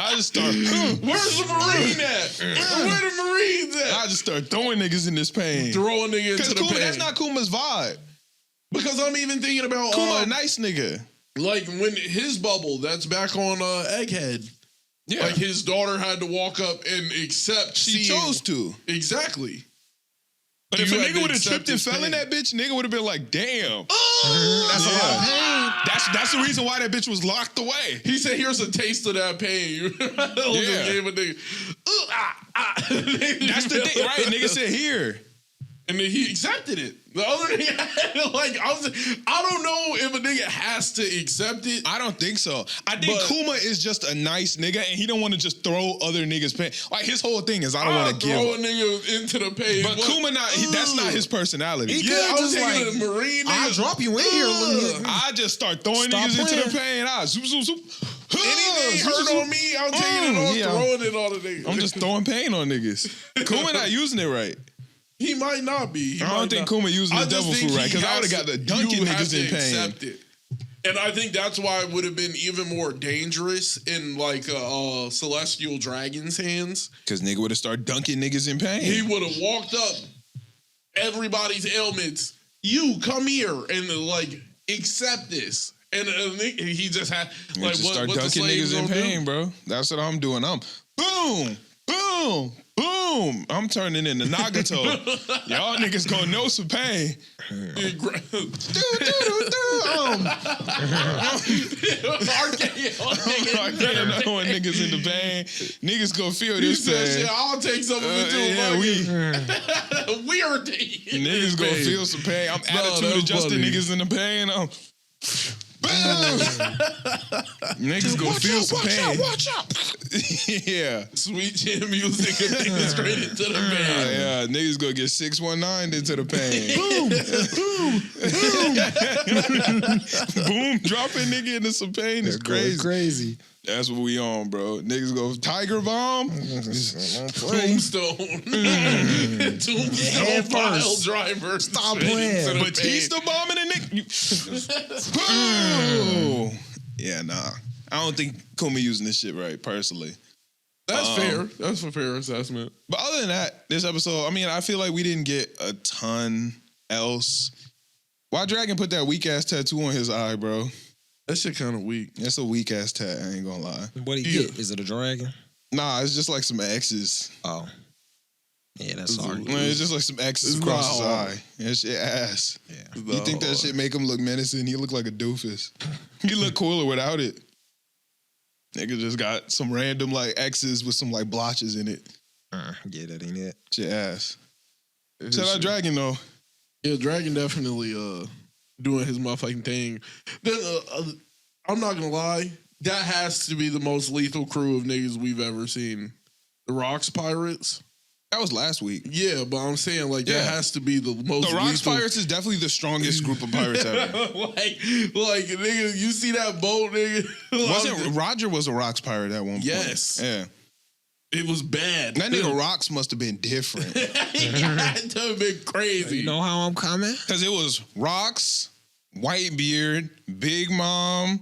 I just start. Where's the Marine at? Where the Marines at? I just start throwing niggas in this pain. Throw a nigga into Because the Kuma, pain. that's not Kuma's vibe. Because I'm even thinking about Kuma, a nice nigga. like when his bubble that's back on Egghead. Yeah, Like his daughter had to walk up and accept. she seeing- chose to. Exactly. But if You a had nigga to would have accept tripped and his fell in pain. that bitch, nigga would have been like, damn. That's Yeah. a lot of pain. That's the reason why that bitch was locked away. He said, "Here's a taste of that pain." Yeah. Gave a nigga. That's the thing, right? Nigga said here. And then he accepted it. The other nigga, like, I don't know if a nigga has to accept it. I don't think so. I think But- Kuma is just a nice nigga and he don't want to just throw other niggas pain. Like his whole thing is I don't I'll want to throw a give. nigga into the pain. But Kuma that's not his personality. He Yeah, I could was just thinking like of Marine I'll niggas. drop you in here. I just start throwing Stop niggas into the playing. pain. I zoop zoop zoop. Anything Zoop, hurt zoop, on me, I'm taking it off, yeah. throwing it on the nigga. I'm just throwing pain on niggas. Kuma not using it right. He might not be. I don't think Kuma using his devil fruit right because I would have got the dunking niggas in pain. Accept it. And I think that's why it would have been even more dangerous in like Celestial Dragon's hands. Because nigga would have started dunking niggas in pain. He would have walked up everybody's ailments. You come here and like accept this. And he just had You like just what start the dunking slaves niggas in gonna do? pain, bro. That's what I'm doing. I'm boom, boom. boom, boom. I'm turning into Nagato. Y'all niggas gonna know some pain. RKO knowing niggas in the pain. Niggas gonna feel this pain. I'll take some of it too. We are niggas gonna feel some pain. I'm attitude adjusting niggas in the pain. Niggas gonna feel some pain. Watch out. Yeah. Sweet chin music and niggas straight into the pain. Yeah, niggas gonna get 619 into the pain. Boom, dropping nigga into some pain is crazy. That's what we on, bro. Niggas go Tiger Bomb. Tombstone. Tombstone pile driver. Stop playing. Batista bombing a nigga. Yeah, nah. I don't think Kumi using this shit right, personally. That's fair. That's a fair assessment. But other than that, this episode, I mean, I feel like we didn't get a ton else. Why Dragon put that weak ass tattoo on his eye, bro? That shit kind of weak. That's a weak ass tat. I ain't gonna lie. What do you get? Is it a dragon? Nah, it's just like some X's. Oh, yeah, that's hard. It's just like some X's across his eye. That shit ass. Yeah, you think that shit make him look menacing? He look like a doofus. He look cooler without it. Nigga just got some random like X's with some like blotches in it. Yeah, that ain't it. Shit ass. Shout out Dragon though. Yeah, Dragon definitely doing his motherfucking thing. Then, I'm not gonna lie, that has to be the most lethal crew of niggas we've ever seen. The Rocks Pirates. That was last week. Yeah, but I'm saying like that has to be the most. The Rocks lethal. Pirates is definitely the strongest group of pirates ever. like nigga, you see that boat, nigga? Wasn't Roger was a Rocks pirate at one point? Yes. Yeah. It was bad. That nigga Rocks must have been different. It had to have been crazy. You know how I'm coming? Because it was Rocks, Whitebeard, Big Mom,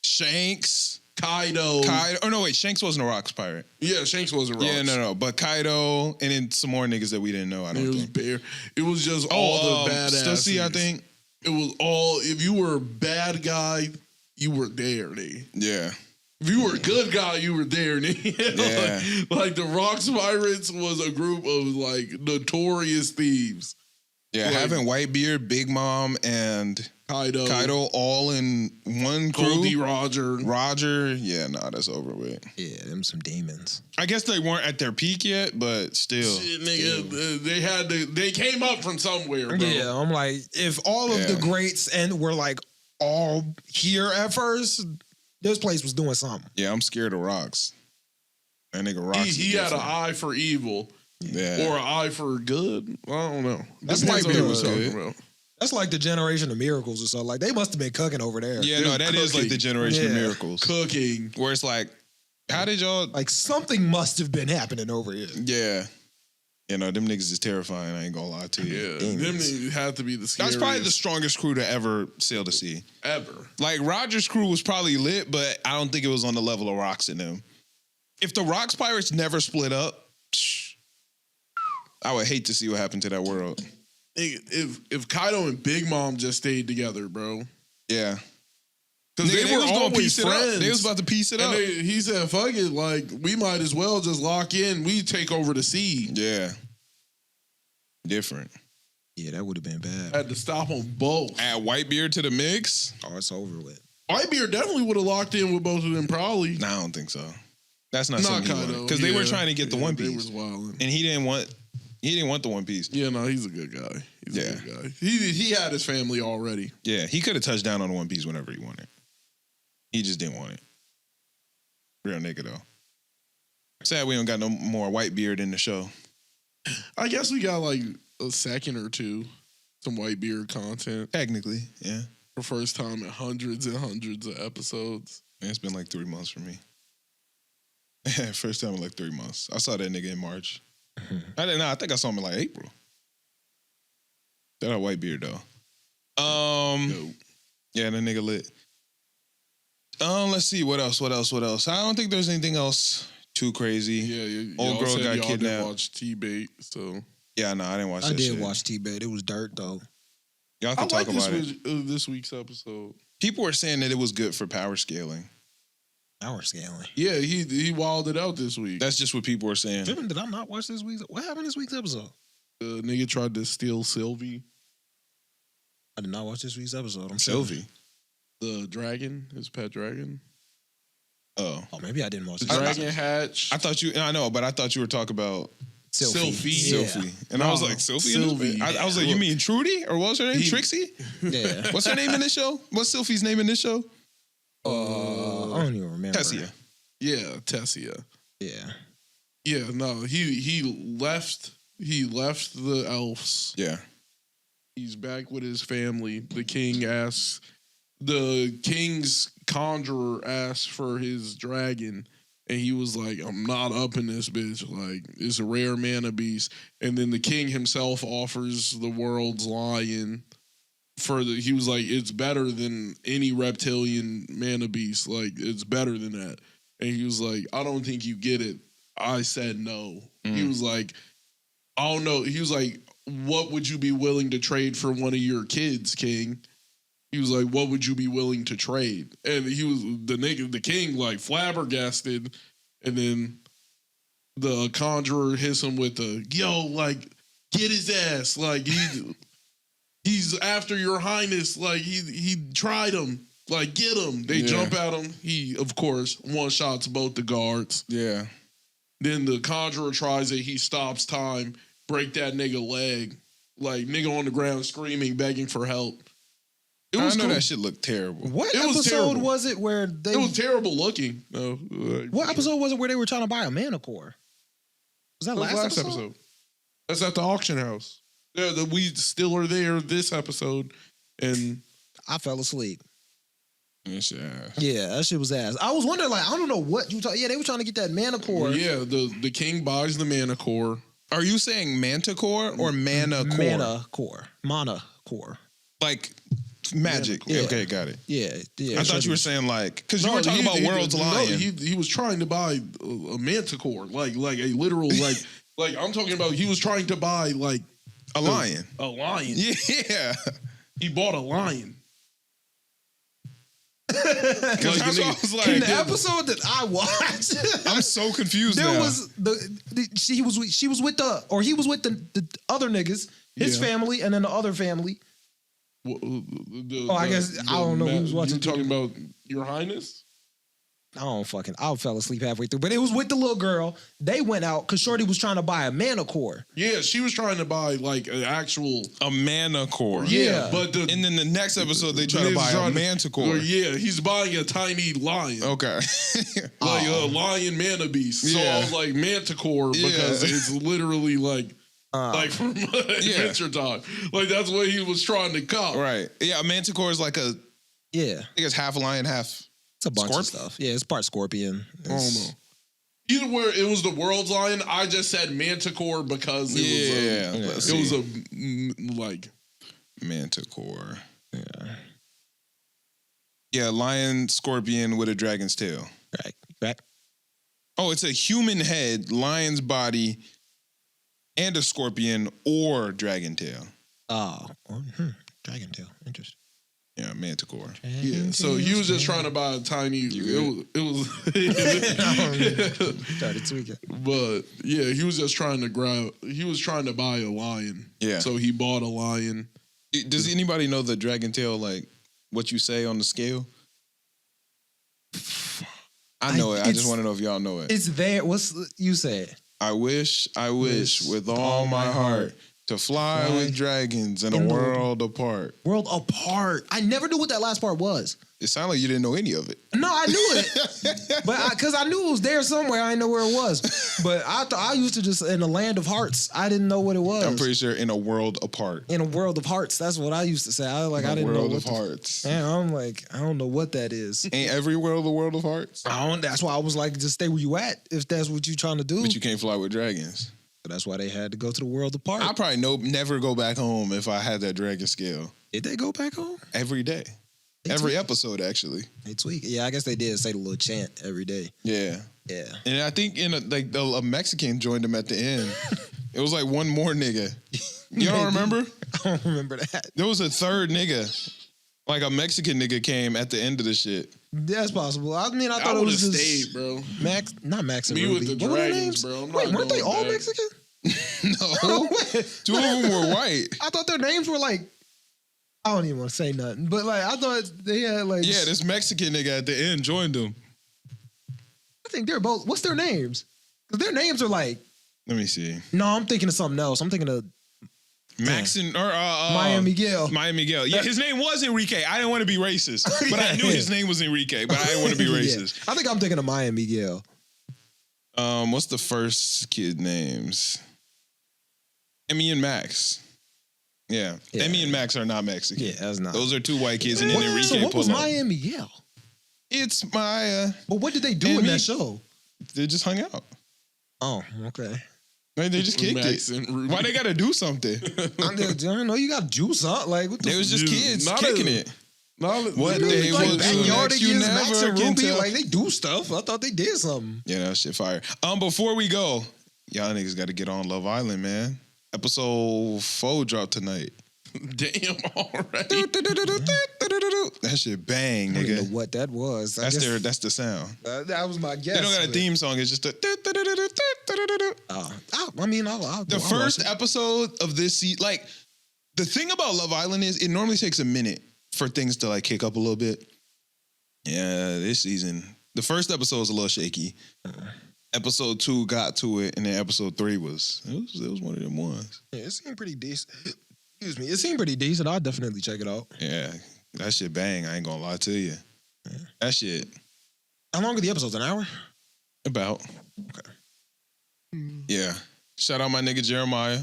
Shanks, Kaido. Oh no, wait, Shanks wasn't a Rocks pirate. Yeah, Shanks wasn't Rocks. Yeah, no, but Kaido, and then some more niggas that we didn't know. I don't think. It was just all the badass. Stussy, I think. It was all. If you were a bad guy, you were there, nigga. Yeah. If you were a good guy, you were there, nigga. Yeah. like the Rocks Pirates was a group of like notorious thieves. Yeah, like, having Whitebeard, Big Mom, and Kaido all in one crew. Goldie Roger. Yeah, nah, that's over with. Yeah, them some demons. I guess they weren't at their peak yet, but still. Shit, nigga, they came up from somewhere, bro. Yeah, I'm like, if all of the greats and were like all here at first, this place was doing something. Yeah, I'm scared of Rocks. That nigga Rocks. He had an eye for evil. Yeah. Or an eye for good. I don't know. That's like that's like the generation of miracles or something. Like they must have been cooking over there. Yeah, no, that is like the generation of miracles. Cooking. Where it's like, how did y'all like something must have been happening over here. Yeah. You know, them niggas is terrifying, I ain't gonna lie to you. Yeah. Them niggas have to be the scariest. That's probably the strongest crew to ever sail the sea. Ever. Like Roger's crew was probably lit, but I don't think it was on the level of Rocks in them. If the Rocks Pirates never split up, I would hate to see what happened to that world. If Kaido and Big Mom just stayed together, bro. Yeah. Because they were always friends. They was about to piece it up. He said, fuck it, like, we might as well just lock in. We take over the sea. Yeah. Different. Yeah, that would have been bad. Had to stop them both. Add Whitebeard to the mix. Oh, it's over with. Whitebeard definitely would have locked in with both of them, probably. Nah, I don't think so. That's not something Kaido. Because they were trying to get the One Piece. And he didn't want the One Piece. Yeah, no, he's a good guy. He's a good guy. He had his family already. Yeah, he could have touched down on the One Piece whenever he wanted. He just didn't want it. Real nigga though. Sad we don't got no more Whitebeard in the show. I guess we got like a second or two, some Whitebeard content. Technically, yeah. For first time in hundreds and hundreds of episodes. Man, it's been like 3 months for me. First time in like 3 months. I saw that nigga in March. I think I saw him in like April. Shout out Whitebeard though. Yeah, that nigga lit. Let's see what else. I don't think there's anything else too crazy. Yeah, old girl got kidnapped. Didn't watch T-Bait, so yeah, no, I didn't watch that shit. I did watch T-Bait. It was dirt though. Y'all can talk about it. This week's episode. People were saying that it was good for power scaling. Hour scaling. Yeah, he wilded out this week. That's just what people are saying. Did I not watch this week's? What happened this week's episode? The nigga tried to steal Sylvie. I did not watch this week's episode. I'm Sylvie. The dragon, his pet dragon. Oh, maybe I didn't watch The this. dragon hatch. I thought you. I know, but I thought you were talking about Sylvie. Sylvie. And I was like, Sylvie? I was like, you mean Trudy? Or what was her name? Trixie? Yeah. What's her name in this show? What's Sylvie's name in this show? I don't even remember. Tessia. Yeah, Tessia. Yeah. Yeah, no, he left the elves. Yeah. He's back with his family. The king's conjurer asked for his dragon, and he was like, I'm not up in this bitch. Like, it's a rare mana beast. And then the king himself offers the world's lion. He was like, it's better than any reptilian mana beast. Like, it's better than that. And he was like, I don't think you get it. I said no. He was like, I don't know. He was like, what would you be willing to trade for one of your kids, king? He was like, what would you be willing to trade? And he was the king, like flabbergasted. And then the conjurer hits him with like, get his ass. Like, he's after your highness. Like, he tried him. Like, get him. They jump at him. He, of course, one-shots both the guards. Yeah. Then the conjurer tries it. He stops time. Break that nigga leg. Like, nigga on the ground screaming, begging for help. I know cool. That shit looked terrible. What it episode was it where they... It was terrible looking. No, what episode was it where they were trying to buy a mana core? Was that last episode? That's at the auction house. Yeah, we still are there this episode. And I fell asleep. Yeah, that shit was ass. I was wondering, like, I don't know what you talking. Yeah, they were trying to get that mana core. Yeah, the king buys the mana core. Are you saying manticore or mana core? Mana core. Like magic. Yeah. Okay, got it. Yeah. I thought you were saying like because you were talking about World's Lion. He was trying to buy a manticore, like a literal like I'm talking about. He was trying to buy like a lion. A lion. Yeah. He bought a lion. Because that's what I was like. In the episode that I watched, I'm so confused. There now. was she was with he was with the other niggas, his family, and then the other family. I guess I don't know who was watching. You talking about Your Highness? I fell asleep halfway through. But it was with the little girl. They went out because Shorty was trying to buy a mana core. Yeah, she was trying to buy like a mana core. Yeah, but and then the next episode they try to buy a manticore. Yeah, he's buying a tiny lion. Okay, like a lion mana beast. So I was like manticore because it's literally like from Adventure Time. Like that's what he was trying to cop. Right. Yeah, a manticore is like I think it's half lion, half. It's a bunch of stuff. Yeah, it's part scorpion. I don't know. Either way, it was the world's lion. I just said manticore because it was like manticore. Yeah. Yeah, lion, scorpion with a dragon's tail. Right. Oh, it's a human head, lion's body, and a scorpion or dragon tail. Oh, dragon tail. Interesting. Yeah, manticore. Yeah, so he was just trying to buy a tiny. It was started tweaking. But yeah, he was just trying to He was trying to buy a lion. Yeah. So he bought a lion. Does anybody know the dragon tail? Like what you say on the scale? I know it. I just want to know if y'all know it. It's there. What's you say? I wish with all my heart. To fly with dragons in a world apart. World apart. I never knew what that last part was. It sounded like you didn't know any of it. No, I knew it, but because I knew it was there somewhere, I didn't know where it was. But I used to just in a land of hearts. I didn't know what it was. I'm pretty sure in a world apart. In a world of hearts. That's what I used to say. I didn't know. World of hearts. Man, I'm like, I don't know what that is. Ain't every world a world of hearts? That's why I was like, just stay where you at if that's what you're trying to do. But you can't fly with dragons. So that's why they had to go to the world apart. I probably never go back home if I had that dragon scale. Did they go back home? Every day. Every episode, actually. They tweak. Yeah, I guess they did say the little chant every day. Yeah. Yeah. And I think a Mexican joined them at the end. It was like one more nigga. You don't remember? I don't remember that. There was a third nigga. Like a Mexican nigga came at the end of the shit. That's possible. I mean, I thought I it would have was just stayed, bro. not Max and Me Ruby. with the What were their dragons, names? bro. I'm Wait, not weren't they going all back. Mexican? No. Two of them were white. I thought their names were like. I don't even want to say nothing, but like I thought they had like. Yeah, this Mexican nigga at the end joined them. I think they're both. What's their names? Because their names are like. Let me see. No, I'm thinking of something else. I'm thinking of Max and or Maya Miguel. Maya Miguel. Yeah, his name was Enrique. I didn't want to be racist, but I knew his name was Enrique. But I didn't want to be racist. I think I'm thinking of Maya Miguel. What's the first kid names? Emmy and Max. Yeah. Emmy and Max are not Mexican. Yeah, that's not. Those are two white kids, and then So Enrique what was pull up. Maya Miguel? It's Maya. But what did they do in Emmy. that show? They just hung out. Oh, okay. Like, they just kicked Max it. and Ruby. Why they gotta do something? I don't know. You got juice, huh? Like what the They was just kids Not kicking a- it. What What You they mean, like will do backyard next, you against Max never and can Ruby, tell. like they do stuff. I thought they did something. Yeah, that shit fire. Before we go, y'all niggas got to get on Love Island, man. Episode 4 dropped tonight. Damn, already. That shit bang, I don't even know nigga. what that was. I That's guess, that's the sound. that was my guess. They don't got a but- theme song. It's just a. I mean, I'll The I'll first watch it. episode of this season, like the thing about Love Island is it normally takes a minute for things to like kick up a little bit. Yeah, this season, the first episode was a little shaky. Episode 2 got to it, and then episode 3 was one of them ones. Yeah, it seemed pretty decent. Excuse me. It seemed pretty decent. I'll definitely check it out. Yeah, that shit bang. I ain't gonna lie to you. That shit How long are the episodes? An hour? about. Yeah. Shout out my nigga Jeremiah.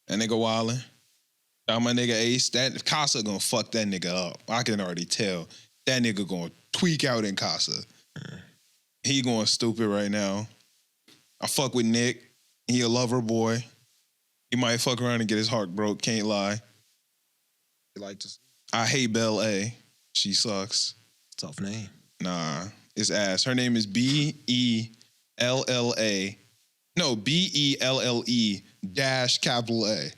That nigga Wildin'. Shout out my nigga Ace. That Casa gonna fuck that nigga up. I can already tell. That nigga gonna tweak out in Casa. He going stupid right now. I fuck with Nick. He a lover boy. He might fuck around and get his heart broke. Can't lie. Like just I hate Belle A. She sucks. tough name. Nah, it's ass. Her name is B-E-L-L-A. No, B-E-L-L-E dash capital A.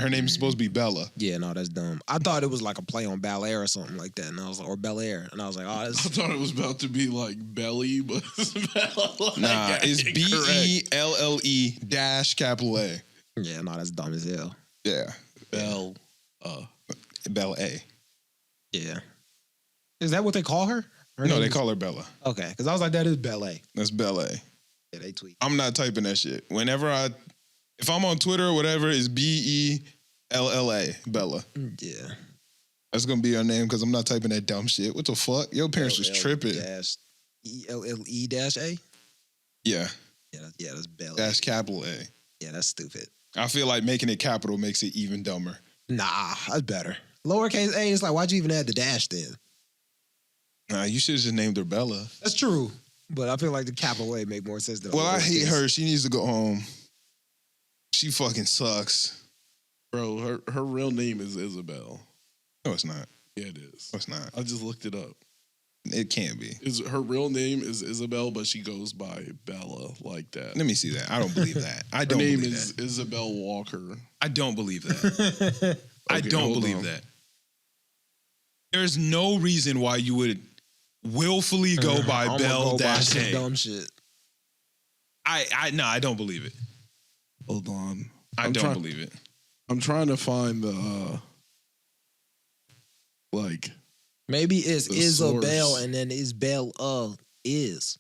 Her name is supposed to be Bella. Yeah, no, that's dumb. I thought it was like a play on Bel Air or something like that, and I was like, or Bel Air, and I was like, oh, I that's thought it was about to be like belly, but it's like, Nah, it's incorrect. B-E-L-L-E dash capital A. yeah, no, that's dumb as hell. Yeah. Bell. Bella A. Yeah, is that what they call her? Her No, name they is- call her Bella. Okay, because I was like, that is Bel Air. That's Bella A. Yeah, they tweet. I'm not typing that shit. If I'm on Twitter or whatever, it's B-E-L-L-A, Bella. Yeah, That's gonna be her name because I'm not typing that dumb shit. What the fuck? Your parents was tripping. Dash E-L-L-E dash A. Yeah, Yeah, that's Bel Air. dash capital A. Yeah, that's stupid. I feel like making it capital makes it even dumber. Nah, that's better. Lowercase a, it's like, why'd you even add the dash then? Nah, you should have just named her Bella. That's true, but I feel like the capital A make more sense than. Well, I hate lowercase. her. She needs to go home. She fucking sucks. Bro, her real name is Isabel. No, it's not. Yeah, it is. No, it's not. I just looked it up. It can't be. Her real name is Isabel, but she goes by Bella like that. Let me see that. I don't believe that. I Her don't name believe is that. Isabel Walker. I don't believe that. I Okay, don't hold believe on. that. There's no reason why you would willfully go by I'ma Bell go by dash some A. dumb shit. I don't believe it. Hold on. I I'm don't try- believe it. I'm trying to find the like Maybe it's The Isabel source. and then Isabel is.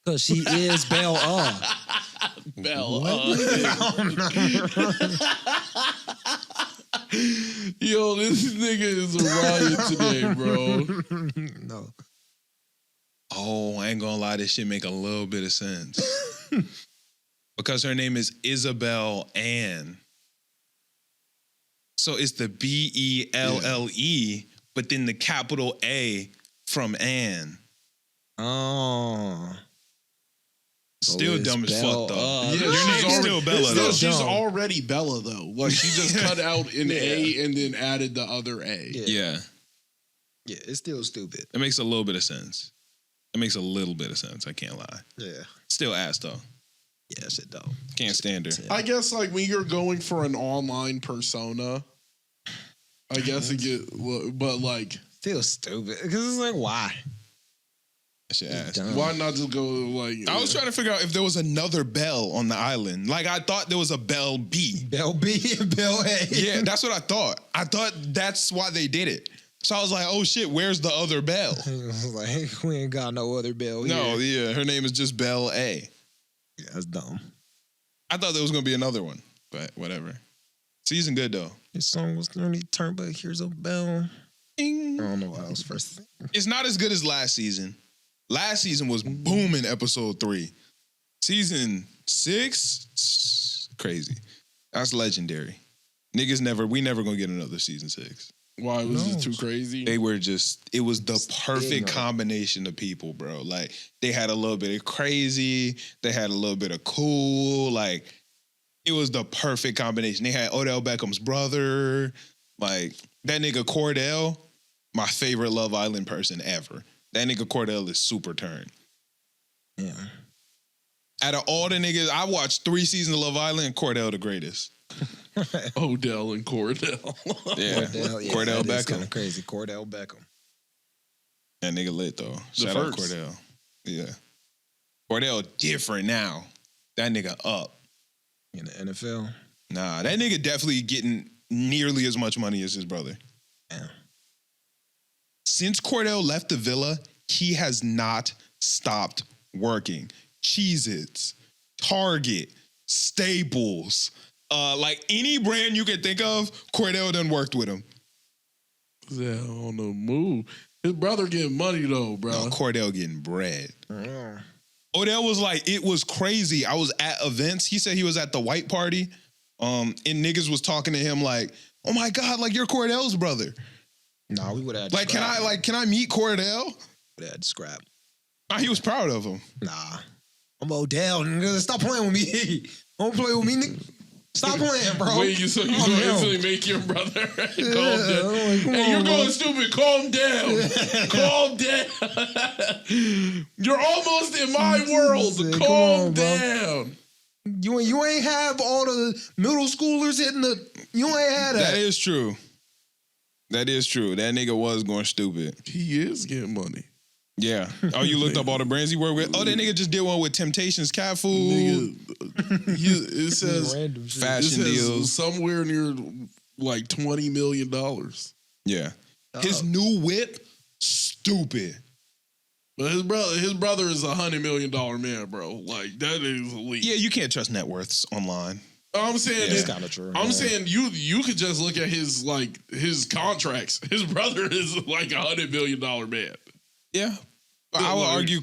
Because she is Bell Bell. No. Yo, this nigga is a riot today, bro. No. Oh, I ain't gonna lie, this shit make a little bit of sense. Because her name is Isabel Ann. So it's the B-E-L-L-E, but then the capital A from Ann. Oh. Still it's dumb as Bell, fuck, though. Yeah, Your she's name's still Bella, still though. She's dumb. already Bella though. Like she just cut out an A and then added the other A. Yeah. Yeah, Yeah, it's still stupid. it makes a little bit of sense. It makes a little bit of sense, I can't lie. Yeah. Still ass, though. Yeah, shit though. Can't stand her. I guess like when you're going for an online persona, I guess it get, but like Feels stupid because it's like, why? I should ask. Dumb. Why not just go like? I was trying to figure out if there was another Bell on the island. Like I thought there was a Bell B. Bell B and Bell A. Yeah, that's what I thought. I thought that's why they did it. So I was like, oh shit, where's the other Bell? I was like, we ain't got no other Bell. No, here. yeah, her name is just Bell A. Yeah, that's dumb. I thought there was gonna be another one, but whatever. Season good though. This song was only turned, but here's a bell. Ding. I don't know what else first. It's not as good as last season. Last season was booming episode 3. Season 6, crazy. That's legendary. We never gonna get another season 6. Why was it too crazy? It was the perfect ignorant. combination of people, bro. Like they had a little bit of crazy, they had a little bit of cool, like it was the perfect combination. They had Odell Beckham's brother, like that nigga Cordell, my favorite Love Island person ever. That nigga Cordell is super turned. Yeah. Out of all the niggas, I watched 3 seasons of Love Island, Cordell the greatest. Odell and Cordell. Yeah, Cordell Beckham. Beckham. Kind of crazy. Cordell Beckham. That nigga lit though. Shout out first. Cordell. Yeah. Cordell different now. That nigga up. In the NFL. Nah, that nigga definitely getting nearly as much money as his brother. Yeah. Since Cordell left the villa, he has not stopped working. Cheez-Its, Target, Staples, like any brand you can think of, Cordell done worked with him. Yeah, on the move. His brother getting money though, bro. No, Cordell getting bread. Yeah. Odell was like, it was crazy. I was at events. He said he was at the white party. And niggas was talking to him like, oh my God, like you're Cordell's brother. Nah, we would have Like, can I meet Cordell? Would have scrap. Nah, he was proud of him. Nah. I'm Odell, nigga. Stop playing with me. Don't play with me, nigga. Stop playing, bro. Wait, so you Calm gonna down. instantly make your brother calm down? Like, come Hey, on, you're bro. going stupid. Calm down. Calm down. You're almost in my world. Come Calm on, bro. down. You ain't have all the middle schoolers hitting the. You ain't had that. That is true. That is true. That nigga was going stupid. He is getting money. Yeah. Oh, you looked up all the brands he worked with? Oh, that nigga just did one with Temptations Cat Food. Nigga, it says Random shit. Fashion it says deals. somewhere near like $20 million. Yeah. His new whip, stupid. But his brother is $100 million man, bro. Like that is elite. Yeah, you can't trust net worths online. I'm saying It's that- kind of true. I'm yeah. saying you could just look at his contracts. His brother is like $100 million man. Yeah. I would argue,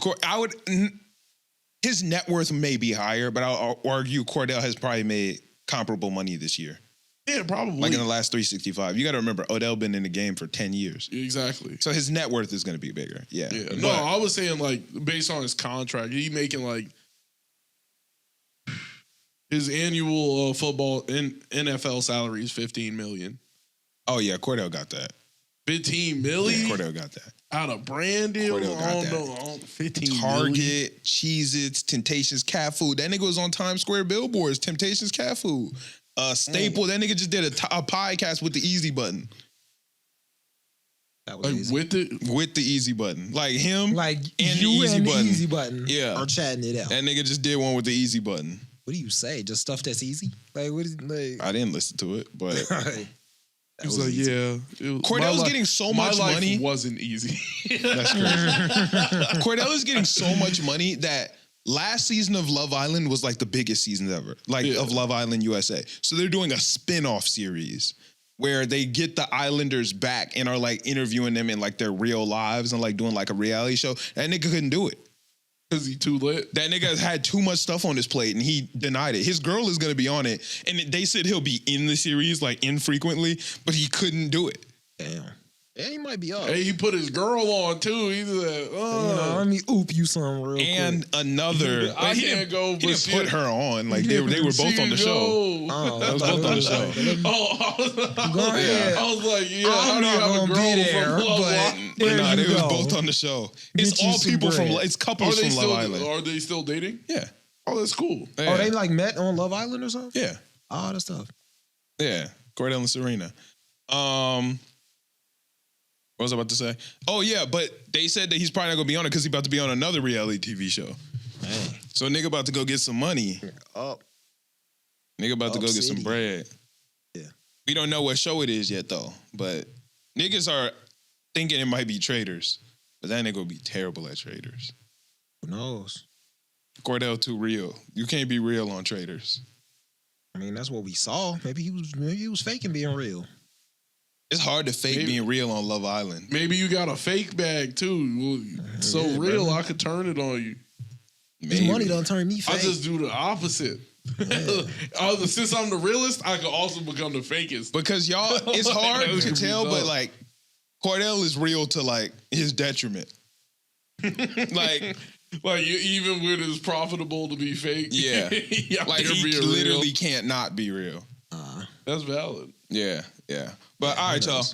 his net worth may be higher, but I'll argue Cordell has probably made comparable money this year. Yeah, probably. Like in the last 365. You got to remember, Odell been in the game for 10 years. Exactly. So his net worth is going to be bigger. Yeah. Yeah. But- No, I was saying like based on his contract, he making like his annual football NFL salary is $15 million. Oh, yeah. Cordell got that. 15 million Yeah, Cordell got that. out of brand deal. Cordell got I don't that. know. 15 million. Target, Cheez-Its, Temptations Cat Food. That nigga was on Times Square billboards. Temptations Cat Food. Staple. That nigga just did a podcast with the easy button. That was Like easy. with it. With the easy button. Like him Like and you the easy and button. the easy button. Yeah. Are chatting it out. That nigga just did one with the easy button. What do you say? Just stuff that's easy? Like what is like? I didn't listen to it, but He was like, yeah. Cordell's getting so much my life money. wasn't easy. That's crazy. Cordell is getting so much money that last season of Love Island was like the biggest season ever, like Yeah. of Love Island USA. So they're doing a spin-off series where they get the Islanders back and are like interviewing them in like their real lives and like doing like a reality show. That nigga couldn't do it. Is he too lit? That nigga has had too much stuff on his plate and he denied it. His girl is going to be on it. And they said he'll be in the series like infrequently, but he couldn't do it. Damn. Yeah, he might be up. Hey, he put his girl on too. He's like, let me oop you some real And quick. another, I he can't didn't, go, he but didn't put her on. Like they were both on the show. Oh, That was both on the show. Oh, I was like, Go ahead. I was like, yeah, how I'm do you not have a gonna girl be there, from Love but Island? there Nah, you they was go. both on the show. Get It's you all some people from. bread. It's couples from Love Island. Are they still dating? Yeah. Oh, that's cool. Yeah. Oh, they like met on Love Island or something? Yeah. Oh, that's tough. Yeah. Cordell and Serena. What was I about to say? Oh yeah, but they said that he's probably not gonna be on it because he's about to be on another reality TV show. Man. So nigga about to go get some money. Up. Nigga about to go get some City. bread. Yeah. We don't know what show it is yet though, but niggas are thinking it might be Traders, but that nigga will be terrible at Traders. Who knows? Cordell too real. You can't be real on Traders. I mean, that's what we saw. Maybe he was faking being real. It's hard to fake being real on Love Island. Maybe you got a fake bag too. So Yeah, real, brother. I could turn it on you. His money don't turn me fake. I just do the opposite. Since I'm the realest, I could also become the fakest. Because y'all, it's hard That to could be tell, but dope. like Cordell is real to like his detriment. Like you, even when it's profitable to be fake. Yeah. y'all like can he be real. literally can't not be real. That's valid. Yeah, yeah. But all right, y'all.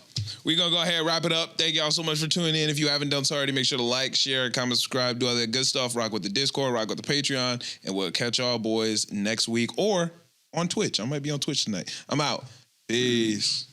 We're going to go ahead and wrap it up. Thank y'all so much for tuning in. If you haven't done so already, make sure to like, share, comment, subscribe, do all that good stuff. Rock with the Discord, rock with the Patreon, and we'll catch y'all boys next week or on Twitch. I might be on Twitch tonight. I'm out. Peace.